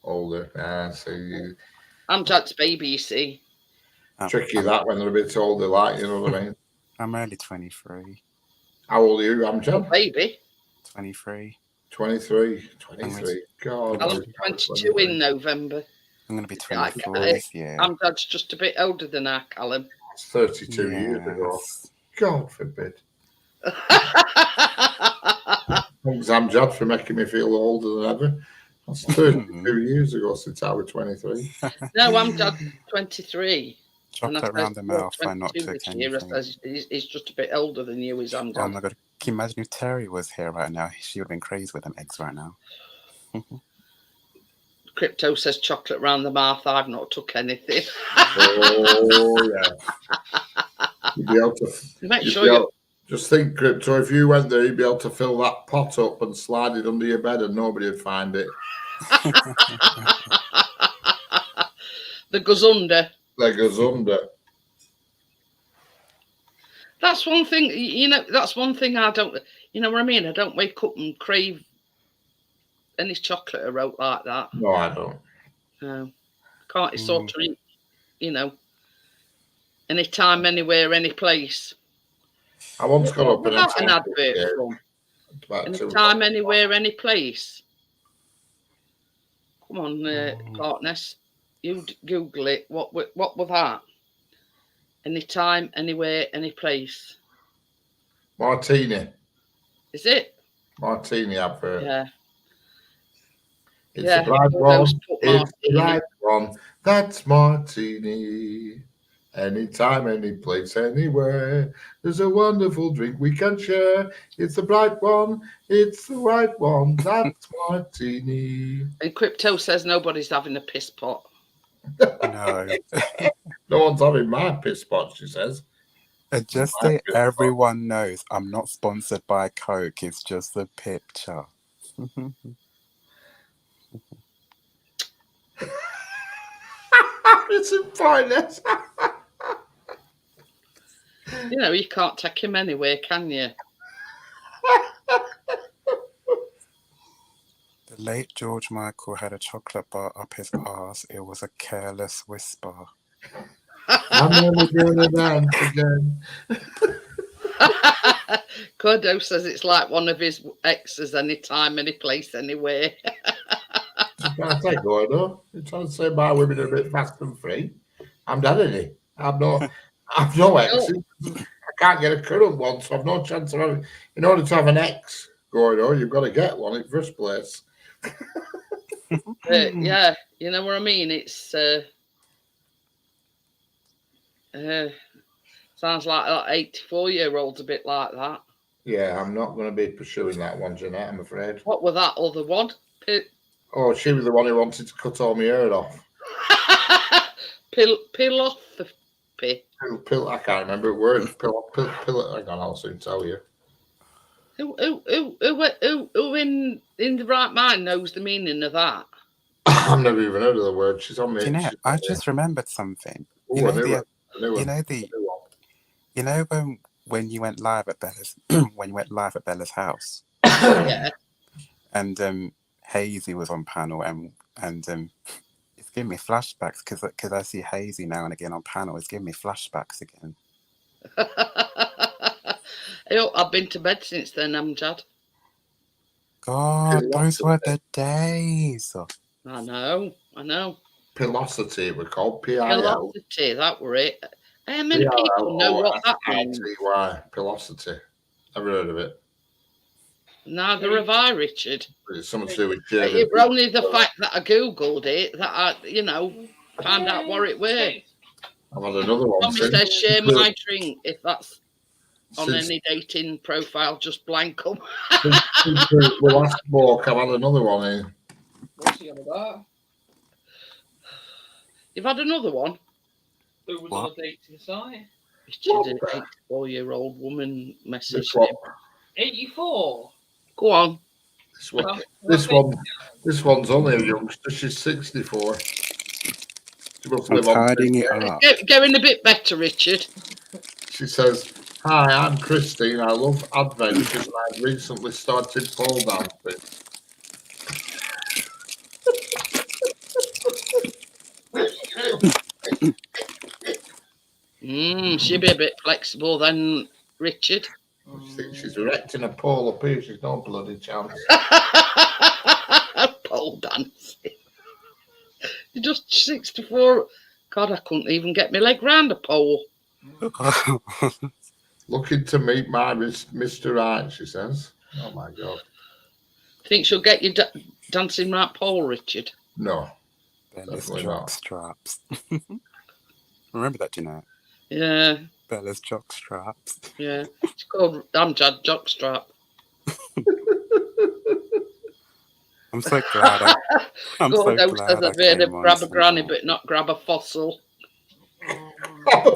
Older. So you I'm Dad's baby, you see. tricky that when they're a bit older, like, you know what I mean? I'm only 23. How old are you, Amjad? Baby. 23. 23. 23. God. I'm 22 in November. I'm going to be Like, 24 this year. I'm Dad's just a bit older than our Callum. It's 32 years ago. Yes. God forbid. Thanks, Amjad, for making me feel older than ever. That's 32 years ago since I was 23. No, I'm Dad 23. Chocolate round the mouth. I not took anything. He's just a bit older than you, is I'm Oh Dad. my god! Can you imagine if Terry was here right now? She would have been crazy with them eggs right now. Crypto says chocolate round the mouth. I've not took anything. Oh, yeah. You'd be able to. Make sure you. Just think, Crypto, if you went there, you'd be able to fill that pot up and slide it under your bed and nobody would find it. The goes under. That goes under. That's one thing, you know, that's one thing I don't, you know what I mean? I don't wake up and crave any chocolate or oat like that. No, I don't. No. Can't sort of eat, you know, anytime, anywhere, any place. I once got up Without an advert from. Anytime, anywhere, any place. Come on, Clarkness. You Google it. What was that? Anytime, anywhere, any place. Martini. Is it? Martini advert. Yeah. It's the right one. It's the right one. That's Martini. Anytime, any place, anywhere. There's a wonderful drink we can share. It's the bright one. It's the right one. That's Martini. And Crypto says nobody's having a piss pot. No. No one's having my piss pot, she says. Just so everyone knows, I'm not sponsored by Coke. It's just a picture. It's in finance. You know, you can't take him anywhere, can you? The late George Michael had a chocolate bar up his arse. It was a careless whisper. I'm never gonna dance again. Cordo says it's like one of his exes, anytime, any place, anywhere. I'm trying to say, Gordo. You're trying to say my women are a bit fast and free. I'm done, any. I've no exes. I can't get a current one, so I've no chance of having. In order to have an ex, Gordo, you've got to get one in the first place. Yeah, you know what I mean? It's sounds like that 84-year-old's a bit like that. Yeah, I'm not going to be pursuing that one, Jeanette, I'm afraid. What was that other one? Oh, she was the one who wanted to cut all my hair off. Philosophy. I can't remember the word. Hang on, I'll soon tell you. Who in the right mind knows the meaning of that? I've never even heard of the word. She's on me. You know, I just remembered something. Ooh, You know when you went live at Bella's house. Yeah. And Hazy was on panel and it's giving me flashbacks because I see Hazy now and again on panel. It's giving me flashbacks again. I've been to bed since then, Amjad. God, those were the days. I know. Pilosity, it was called. PIL. Velocity, that were it. How many people know what that means? Pilosity. Never heard of it. Neither have I, Richard. It's something to do with It was only the fact that I Googled it that I, found out what it was. I've had another one. Tommy says, share my drink if that's on any dating profile, just blank them. The last walk, I've had another one in. What's he on about? You've had another one? Who was on a dating site? Richard, an 84-year-old woman messaged him. 84? Go on. This one's only a youngster. She's 64. She must I'm live on tidying it Facebook. up. Going a bit better, Richard. She says, "Hi, I'm Christine. I love adventures and I've recently started pole dancing." She'll be a bit flexible then, Richard. I think she's erecting a pole up here. She's no bloody chance. Pole dancing. You're just 64. God, I couldn't even get my leg round a pole. Looking to meet my Mr. Right, she says. Oh my God. Think she'll get you dancing right pole, Richard? No. Bella's Definitely jock not. straps. Remember that, Jeanette? Yeah, Bella's jock straps. yeah. It's called Amjad Jockstrap. I'm so glad. I'm so Gordo glad says I I'd be able came to on grab a granny tonight. but not grab a fossil.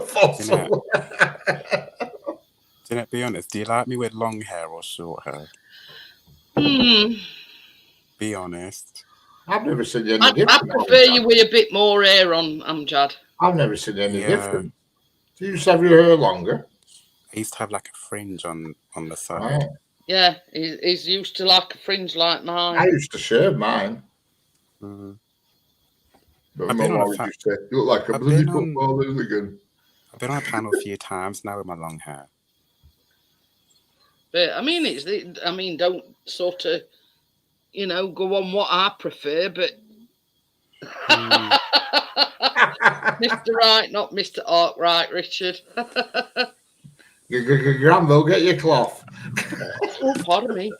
Fossil. Jeanette, be honest. Do you like me with long hair or short hair? Be honest. I've never seen any I different. prefer you with a bit more hair on, Amjad. I've never seen any Yeah. different. Do you used to have your hair longer? I used to have like a fringe on the side. Right. Yeah, he's used to like a fringe like mine. I used to shave mine. Mm. But I've my been on a mum used to say, "You look like a I've bloody been on- football hooligan." I've been on a panel a few times now with my long hair. But I mean, don't sort of, go on what I prefer, but Mm. Mr. Right, not Mr. Arkwright, Richard. Granville, get your cloth. Oh, pardon me.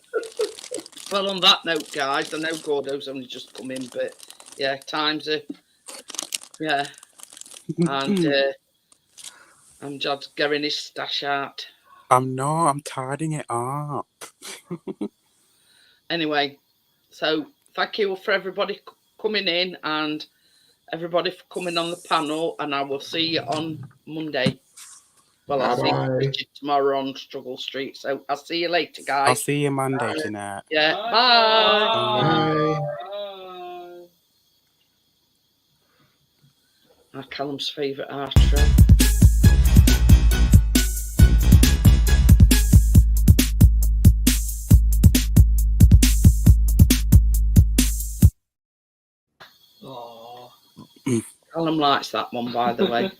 Well, on that note, guys, I know Gordo's only just come in, but yeah, times are, yeah, and I'm just getting his stash out. I'm tidying it up. Anyway, so thank you for everybody coming in and everybody for coming on the panel, and I will see you on Monday. Well, I'll see Bye-bye. Richard tomorrow on Struggle Street, so I'll see you later, guys. I'll see you Monday, Jeanette. Yeah, Bye. bye. Bye. Callum's favourite outro. Callum likes that one, by the way.